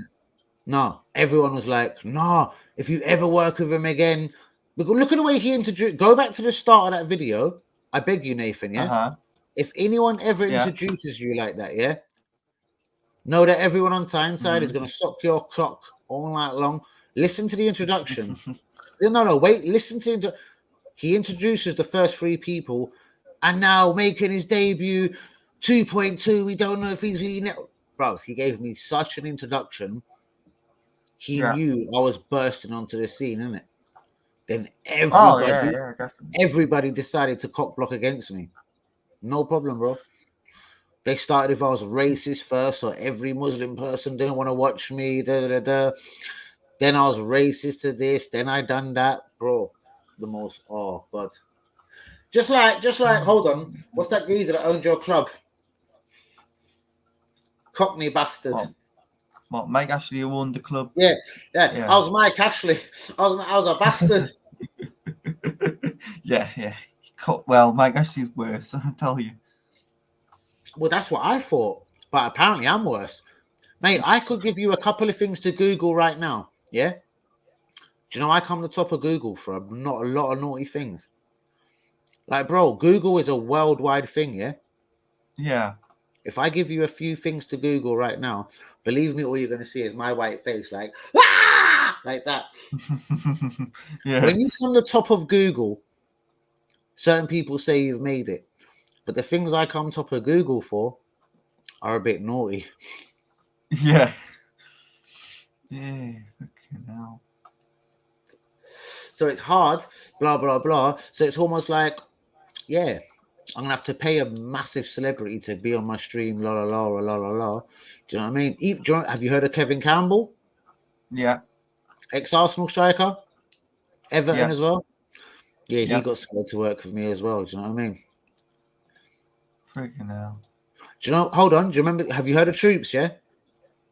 No, everyone was like, no, if you ever work with him again, look at the way he introduced. Go back to the start of that video. I beg you, Nathan, yeah? If anyone ever introduces you like that, yeah? Know that everyone on Tyneside is going to suck your cock all night long. Listen to the introduction. No, wait. Listen to he introduces the first 3 people, and now making his debut, 2.2. We don't know if he's leading it. Bro, he gave me such an introduction. He knew I was bursting onto the scene, innit? Then everybody decided to cock block against me. No problem, bro. They started if I was racist first, or every Muslim person didn't want to watch me. Then I was racist to this. Then I done that, bro. The most, oh god. Just like, hold on. What's that geezer that owned your club? Cockney bastard. What, Mike Ashley who owned the club? Yeah. I was Mike Ashley. I was a bastard. yeah. Well, Mike Ashley's worse, I'll tell you. Well, that's what I thought. But apparently I'm worse. Mate, I could give you a couple of things to Google right now. Yeah? Do you know I come to the top of Google for not a lot of naughty things? Like, bro, Google is a worldwide thing, yeah? Yeah. If I give you a few things to Google right now, believe me, all you're going to see is my white face, like, ah! Like that. Yeah. When you come to the top of Google, certain people say you've made it. But the things I come top of Google for are a bit naughty. Yeah. Yeah, fucking hell. So it's hard, blah, blah, blah. So it's almost like, yeah, I'm gonna have to pay a massive celebrity to be on my stream. La la la la la la. Do you know what I mean? Have you heard of Kevin Campbell, Yeah. ex-Arsenal striker, Everton Yeah. as well? Yeah, he Yeah. got scared to work with me as well. Do you know what I mean? Freaking hell. Do you know? Hold on. Do you remember? Have you heard of Troops? Yeah.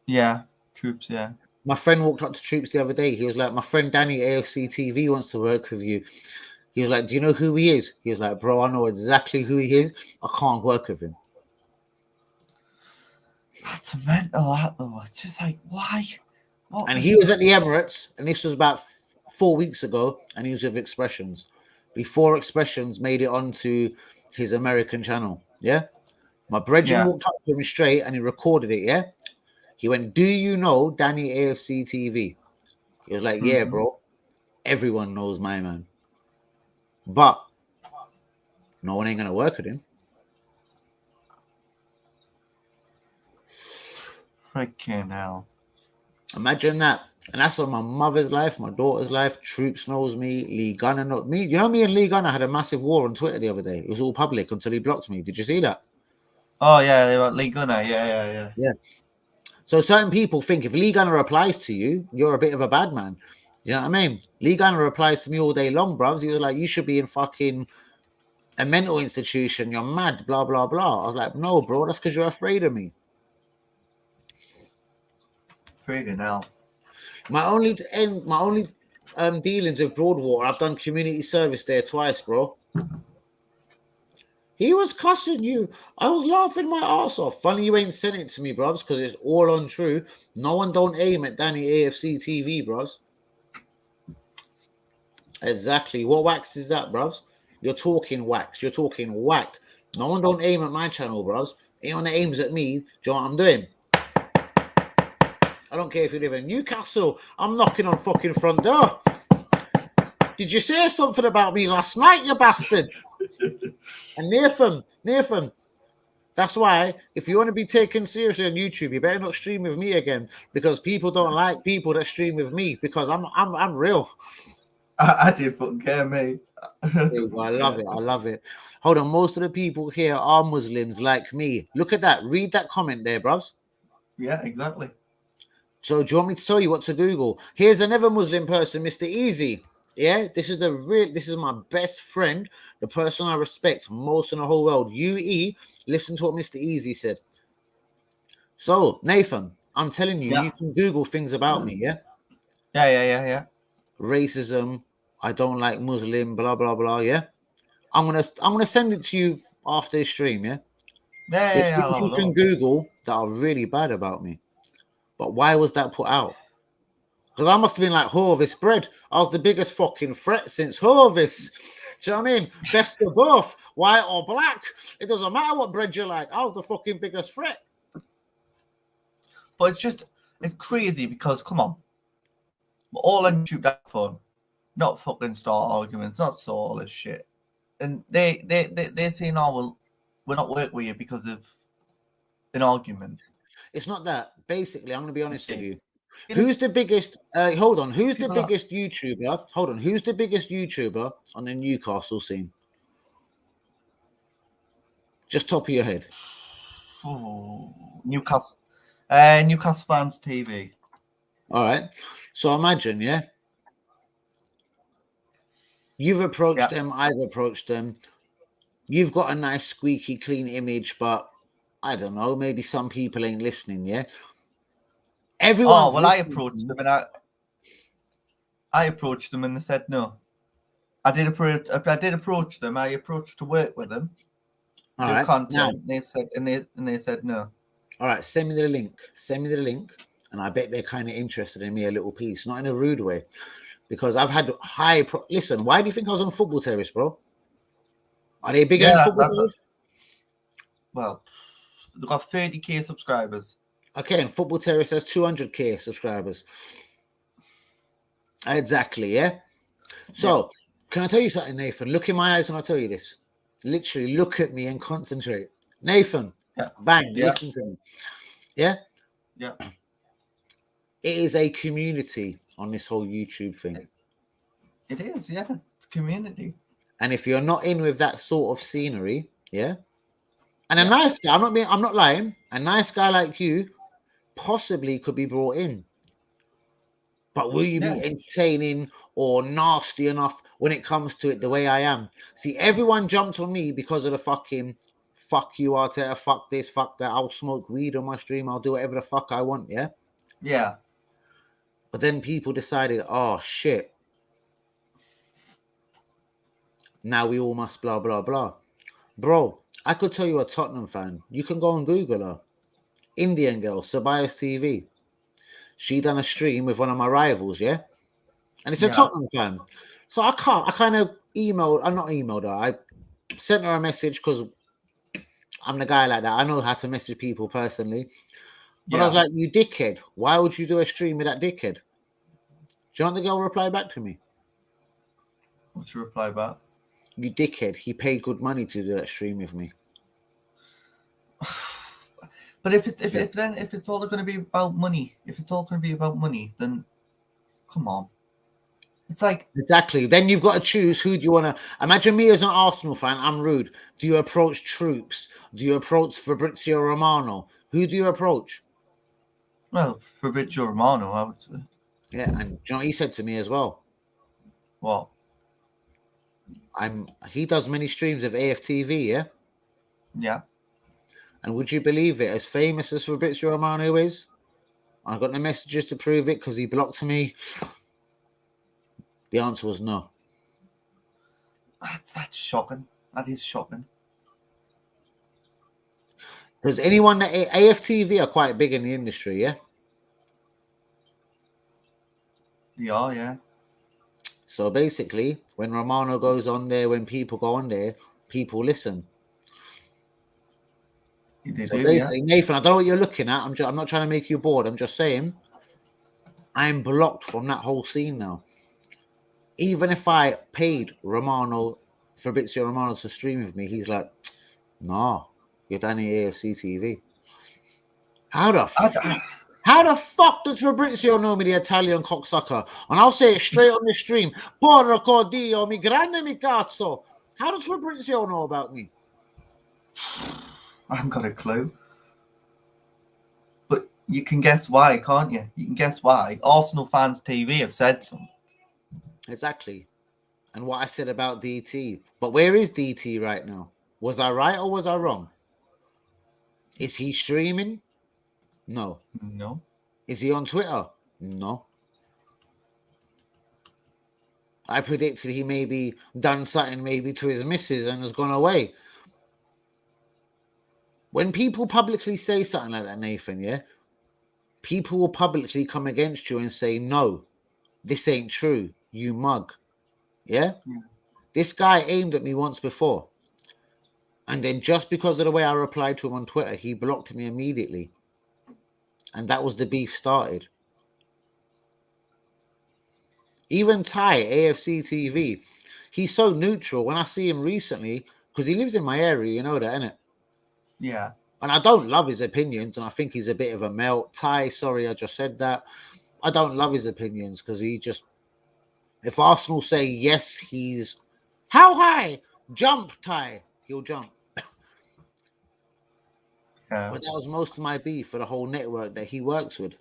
Yeah. Troops. Yeah. My friend walked up to Troops the other day. He was like, "My friend Danny AFC TV wants to work with you." He was like, "Do you know who he is?" He was like, "Bro, I know exactly who he is. I can't work with him." That's mental, that though. It's just like, why? What And the- he was at the Emirates, and this was about 4 weeks ago, and he was with Expressions. Before Expressions made it onto his American channel. Yeah. My brethren Yeah. walked up to him straight and he recorded it. Yeah. He went, "Do you know Danny AFC TV?" He was like, "Yeah, Mhm. bro. Everyone knows my man. But no one ain't going to work with him." Freaking hell. Imagine that. And that's on my mother's life, my daughter's life. Troops knows me. Lee Gunner knows me. You know, me and Lee Gunner had a massive war on Twitter the other day. It was all public until he blocked me. Did you see that? Oh yeah, they were Lee Gunner. Yeah. Yeah. So certain people think if Lee Gunner replies to you, you're a bit of a bad man. You know what I mean? Lee Gunner replies to me all day long, bruvs. He was like, "You should be in fucking a mental institution. You're mad, blah, blah, blah." I was like, "No, bro, that's because you're afraid of me." Freaking hell. My only dealings with Broadwater, I've done community service there twice, bro. He was cussing you. I was laughing my ass off. Funny you ain't sent it to me, bros, because it's all untrue. No one don't aim at Danny AFC TV, bros. Exactly. What wax is that, bros? You're talking wax. You're talking whack. No one don't aim at my channel, bros. Anyone that aims at me, do you know what I'm doing? I don't care if you live in Newcastle. I'm knocking on fucking front door. Did you say something about me last night, you bastard? And Nathan, that's why if you want to be taken seriously on YouTube, you better not stream with me again, because people don't like people that stream with me, because I'm real. I did fucking care, mate. I love it. I love it. Hold on, most of the people here are Muslims like me. Look at that. Read that comment there, bros. Yeah, exactly. So do you want me to tell you what to Google? Here's another Muslim person, Mr. Easy. Yeah, this is my best friend, the person I respect most in the whole world. UE, listen to what Mr. Easy said. So, Nathan, I'm telling you, you can Google things about me, yeah? Yeah. Racism, I don't like Muslim, blah blah blah, yeah? I'm gonna send it to you after this stream, yeah? There's Yeah. things you can Google that are really bad about me. But why was that put out? Because I must have been like Horvis bread. I was the biggest fucking threat since Horvis. Do you know what I mean? Best of both, white or black. It doesn't matter what bread you like. I was the fucking biggest threat. But it's crazy because, come on, we're all on YouTube that fun, not fucking start arguments, not so all this shit. And they say, "No, we'll not work with you because of an argument." It's not that. Basically, I'm going to be honest with you. You know, Who's the biggest? Hold on. Who's the people are- biggest YouTuber? Hold on. Who's the biggest YouTuber on the Newcastle scene? Just top of your head. Newcastle Fans TV. All right. So imagine, yeah. You've approached them. I've approached them. You've got a nice, squeaky, clean image, but I don't know. Maybe some people ain't listening. Yeah. Everyone's I approached them and I approached them and they said no. I did approach them. I approached to work with them. All do right. content. Now, They said no. All right, send me the link. Send me the link, and I bet they're kind of interested in me a little piece, not in a rude way, because I've had listen. Why do you think I was on Football Terrace, bro? Are they bigger than Football Terrace? Well, they've got 30k subscribers. Okay, and Football Terrace has 200k subscribers. Exactly, yeah. So, can I tell you something, Nathan? Look in my eyes when I tell you this. Literally, look at me and concentrate, Nathan. Bang, listen to me. Yeah. It is a community on this whole YouTube thing. It is, yeah. It's a community. And if you're not in with that sort of scenery, Yeah. And a nice guy, I'm not lying. A nice guy like you possibly could be brought in. But will you be entertaining or nasty enough when it comes to it the way I am? See, everyone jumped on me because of the fucking fuck you, Arteta, fuck this, fuck that. I'll smoke weed on my stream. I'll do whatever the fuck I want, yeah? Yeah. But then people decided, oh, shit. Now we all must blah, blah, blah. Bro, I could tell you a Tottenham fan. You can go on Google her. Indian girl, Sabias TV. She done a stream with one of my rivals, yeah? And it's a Tottenham fan. So I kind of not emailed her. I sent her a message because I'm the guy like that. I know how to message people personally. But I was like, you dickhead. Why would you do a stream with that dickhead? Do you want the girl to reply back to me? What's your reply back? You dickhead. He paid good money to do that stream with me. But if it's all going to be about money, then come on. It's like exactly. Then you've got to choose who do you want to. Imagine me as an Arsenal fan. I'm rude. Do you approach Troops? Do you approach Fabrizio Romano? Who do you approach? Well, Fabrizio Romano, I would say. Yeah, and you know what he said to me as well? What? He does many streams of AFTV, yeah? Yeah. And would you believe it? As famous as Fabrizio Romano is, I got the messages to prove it because he blocked me. The answer was no. That's shocking. That is shocking. Because anyone that AFTV are quite big in the industry, yeah? Yeah. So basically, when Romano goes on there, when people go on there, people listen. Nathan, I don't know what you're looking at. I'm not trying to make you bored. I'm just saying, I'm blocked from that whole scene now. Even if I paid Fabrizio Romano to stream with me, he's like, nah, you're Danny AFC TV. How the fuck does Fabrizio know me, the Italian cocksucker? And I'll say it straight on the stream. Porco Dio, mi grande mi cazzo. How does Fabrizio know about me? I haven't got a clue. But you can guess why, can't you? You can guess why. Arsenal Fans TV have said something. Exactly. And what I said about DT. But where is DT right now? Was I right or was I wrong? Is he streaming? No. No. Is he on Twitter? No. I predicted he maybe done something maybe to his missus and has gone away. When people publicly say something like that, Nathan, yeah, people will publicly come against you and say, no, this ain't true, you mug. Yeah? This guy aimed at me once before. And then just because of the way I replied to him on Twitter, he blocked me immediately. And that was the beef started. Even Ty, AFC TV, he's so neutral. When I see him recently, because he lives in my area, you know that, innit? Yeah. And I don't love his opinions, and I think he's a bit of a melt. Ty, sorry, I just said that. I don't love his opinions because he just... If Arsenal say, yes, he's... How high? Jump, Ty. He'll jump. Yeah. But that was most of my beef for the whole network that he works with.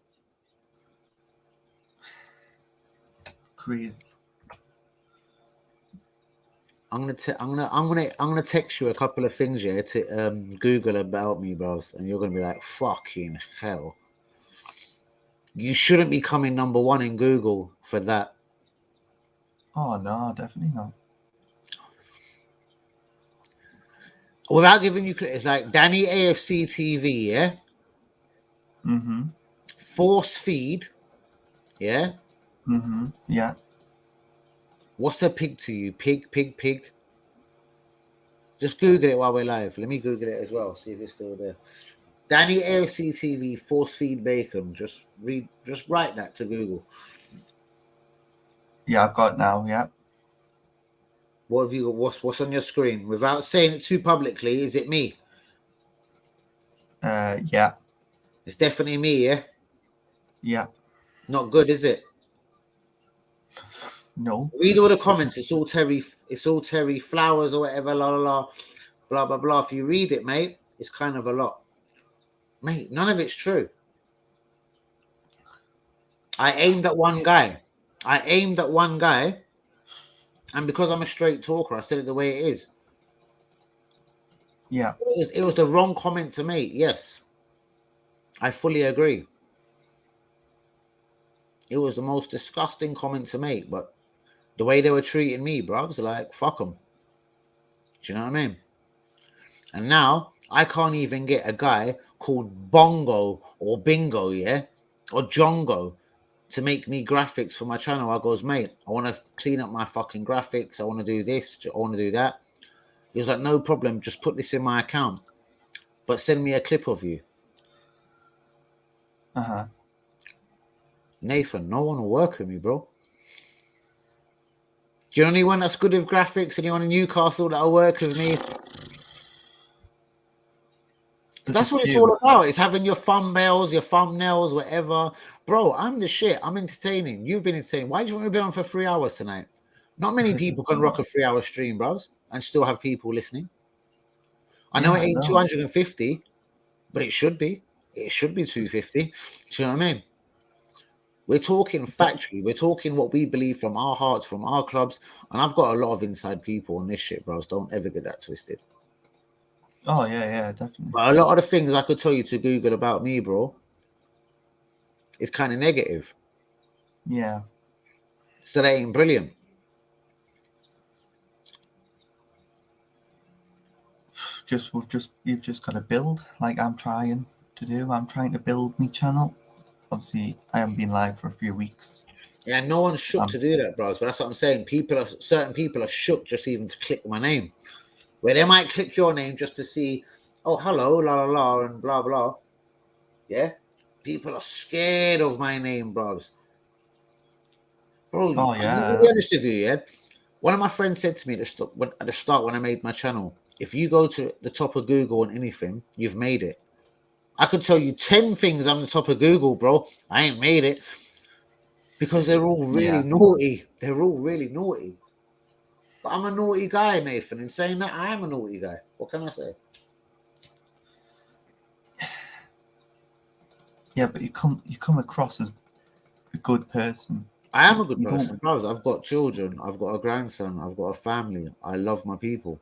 Crazy. I'm gonna text you a couple of things here to Google about me, bros, and you're gonna be like, fucking hell. You shouldn't be coming number one in Google for that. Oh no, definitely not. Without giving you, it's like Danny AFC TV, yeah. Mm-hmm. Force feed, yeah. Mm-hmm. Yeah. What's a pig to you? Pig. Just Google it while we're live. Let me Google it as well. See if it's still there. Danny AFC TV force feed bacon. Just write that to Google. Yeah, I've got it now. Yeah. What have you got? What's on your screen? Without saying it too publicly, is it me? Yeah. It's definitely me, yeah? Yeah. Not good, is it? No. Read all the comments. It's all Terry Flowers or whatever, la la la. blah, blah, blah. If you read it, mate, it's kind of a lot. Mate, none of it's true. I aimed at one guy. And because I'm a straight talker, I said it the way it is. Yeah. It was the wrong comment to make. Yes. I fully agree. It was the most disgusting comment to make, but the way they were treating me, bro, I was like, fuck them. Do you know what I mean? And now I can't even get a guy called Bongo or Bingo, yeah, or Jongo to make me graphics for my channel. I goes, mate, I want to clean up my fucking graphics. I want to do this. I want to do that. He was like, no problem. Just put this in my account, but send me a clip of you. Uh-huh. Nathan, no one will work with me, bro. Do you know anyone that's good with graphics? Anyone in Newcastle that'll work with me? That's what it's all about. It's having your thumbnails, whatever. Bro, I'm the shit. I'm entertaining. You've been entertaining. Why do you want me to be on for 3 hours tonight? Not many people can rock a 3-hour stream, bros, and still have people listening. I know it ain't 250, but it should be. It should be 250. Do you know what I mean? We're talking factually. We're talking what we believe from our hearts, from our clubs. And I've got a lot of inside people on this shit, bros. Don't ever get that twisted. Oh, yeah, definitely. But a lot of the things I could tell you to Google about me, bro, is kind of negative. Yeah. So that ain't brilliant. You've just got to build, like I'm trying to do. I'm trying to build my channel. Obviously, I haven't been live for a few weeks. Yeah, no one's shook to do that, bros. But that's what I'm saying. Certain people are shook just even to click my name. Where they might click your name just to see, oh, hello, la la la, and blah blah. Yeah, people are scared of my name, bros. Bro, Oh, I'm yeah. gonna be honest with you, yeah. One of my friends said to me at the start when I made my channel, if you go to the top of Google on anything, you've made it. I could tell you 10 things on the top of Google, bro. I ain't made it because they're all really naughty. They're all really naughty. But I'm a naughty guy, Nathan. In saying that, I am a naughty guy. What can I say? Yeah, but you come across as a good person. I am a good person, bros. I've got children. I've got a grandson. I've got a family. I love my people.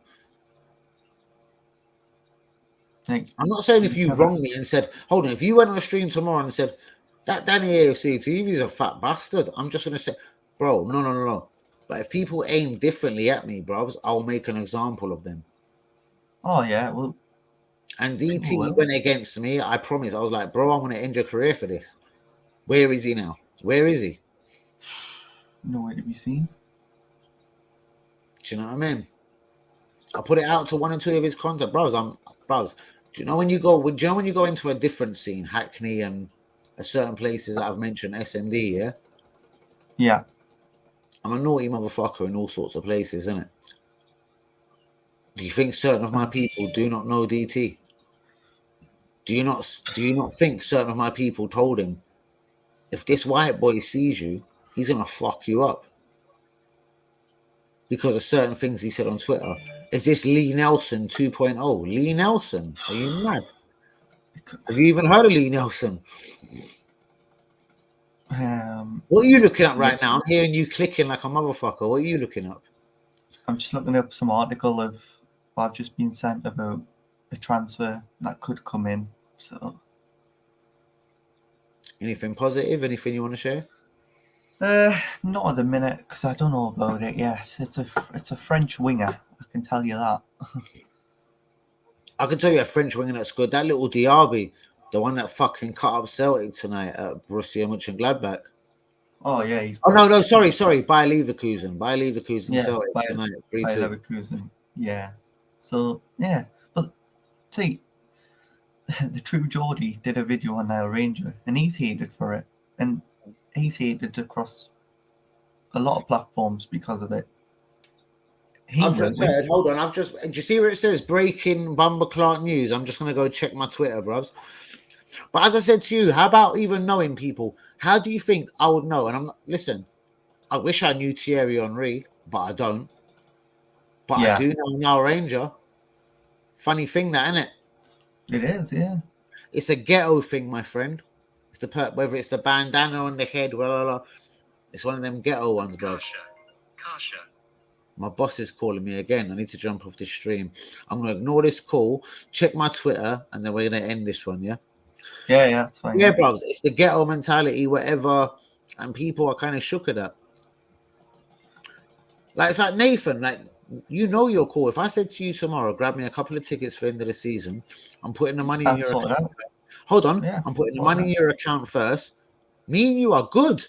I'm not saying if you wronged me and said, hold on, if you went on a stream tomorrow and said, that Danny AFC TV is a fat bastard, I'm just going to say, bro, no. But if people aim differently at me, bros, I'll make an example of them. Oh, yeah, well. And DT went against me. I promise. I was like, bro, I'm going to end your career for this. Where is he now? Where is he? Nowhere to be seen. Do you know what I mean? I put it out to 1 or 2 of his content, bros. Do you know when you go into a different scene, Hackney and certain places that I've mentioned, SMD, yeah? Yeah. I'm a naughty motherfucker in all sorts of places, isn't it? Do you think certain of my people do not know DT? Do you not think certain of my people told him, if this white boy sees you, he's gonna fuck you up? Because of certain things he said on Twitter. Is this Lee Nelson 2.0? Lee Nelson? Are you mad? Have you even heard of Lee Nelson? What are you looking at right now? I'm hearing you clicking like a motherfucker. What are you looking up? I'm just looking up some article of what I've just been sent about a transfer that could come in. So, anything positive? Anything you want to share? not at the minute because I don't know about it yet. It's a French winger. I can tell you that. I can tell you a French winger that's good. That little Diaby, the one that fucking cut up Celtic tonight at Borussia Mönchengladbach. Oh yeah, he's. Oh no, sorry. Bayer Leverkusen. Yeah, Celtic tonight, 3-2. Bayer Leverkusen. Yeah. So yeah, but see, the True Geordie did a video on our Ranger, and he's hated for it, and he's hated across a lot of platforms because of it. I've just heard. Hold on. Do you see where it says breaking Bumba Clark news? I'm just gonna go check my Twitter, bros. But as I said to you, how about even knowing people? How do you think I would know? And listen, I wish I knew Thierry Henry, but I don't. But I do know now Ranger. Funny thing, that, isn't it? It is, yeah. It's a ghetto thing, my friend. It's whether it's the bandana on the head, blah, blah, blah. It's one of them ghetto ones, bro. Kasha. My boss is calling me again. I need to jump off this stream. I'm going to ignore this call, check my Twitter, and then we're going to end this one, yeah? Yeah, that's fine. Yeah, bro. It's the ghetto mentality, whatever, and people are kind of shook at that. Like, it's like Nathan, like, you know you're cool. If I said to you tomorrow, grab me a couple of tickets for the end of the season, I'm putting the money in your account. Hold on. Yeah, I'm putting the money in your account first. Me and you are good.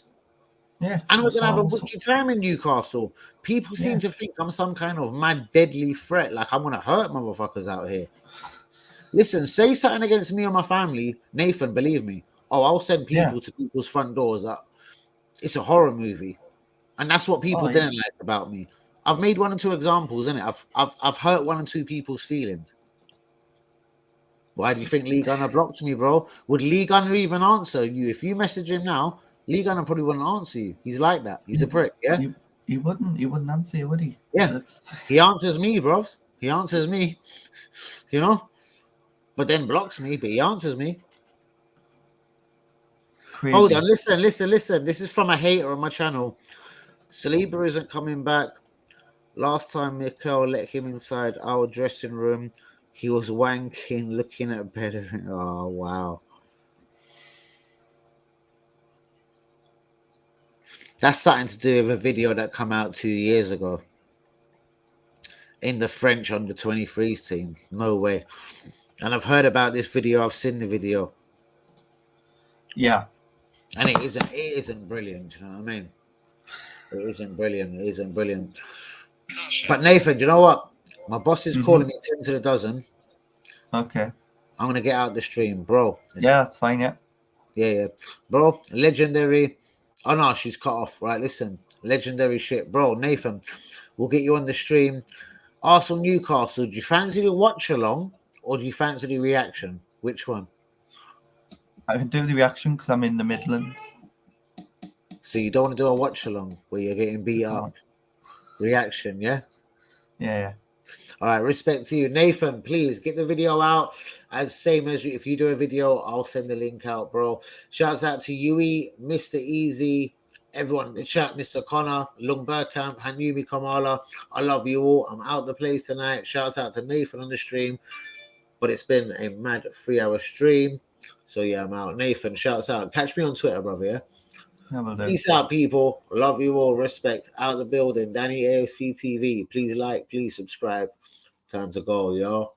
Yeah. And we're going to have a wicked time in Newcastle. People seem to think I'm some kind of mad, deadly threat. Like, I'm going to hurt motherfuckers out here. Listen, say something against me or my family, Nathan, believe me. Oh, I'll send people to people's front doors. It's a horror movie. And that's what people didn't like about me. I've made 1 or 2 examples, innit? I've hurt 1 or 2 people's feelings. Why do you think Lee Gunner blocked me, bro? Would Lee Gunner even answer you? If you message him now, Lee Gunner probably wouldn't answer you. He's like that. He's a prick, yeah? He wouldn't answer you, would he? Yeah. He answers me, bros. He answers me. You know? But then blocks me, but he answers me. Crazy. Hold on, listen. This is from a hater on my channel. Saliba isn't coming back. Last time Mikel let him inside our dressing room, he was wanking, looking at bed. Oh, wow. That's something to do with a video that came out 2 years ago in the French under-23s team. No way. And I've heard about this video. I've seen the video. Yeah. And it isn't brilliant. You know what I mean? It isn't brilliant. But Nathan, you know what? My boss is calling me 10 to the dozen. Okay. I'm going to get out the stream, bro. Yeah, that's fine, yeah. Yeah. Bro, legendary. Oh, no, she's cut off. Right, listen. Legendary shit. Bro, Nathan, we'll get you on the stream. Arsenal Newcastle, do you fancy the watch along or do you fancy the reaction? Which one? I can do the reaction because I'm in the Midlands. So you don't want to do a watch along where you're getting beat up? Reaction, yeah? Yeah. All right, respect to you. Nathan, please get the video out. As same as if you do a video, I'll send the link out, bro. Shouts out to Yui, Mr. Easy, everyone in the chat, Mr. Connor, Lung Burkamp, Hanumi Kamala. I love you all. I'm out the place tonight. Shouts out to Nathan on the stream. But it's been a mad 3-hour stream. So yeah, I'm out. Nathan, shouts out. Catch me on Twitter, brother, yeah? Peace out, people. Love you all. Respect. Out the building. Danny AFC TV. Please like, please subscribe. Time to go, y'all.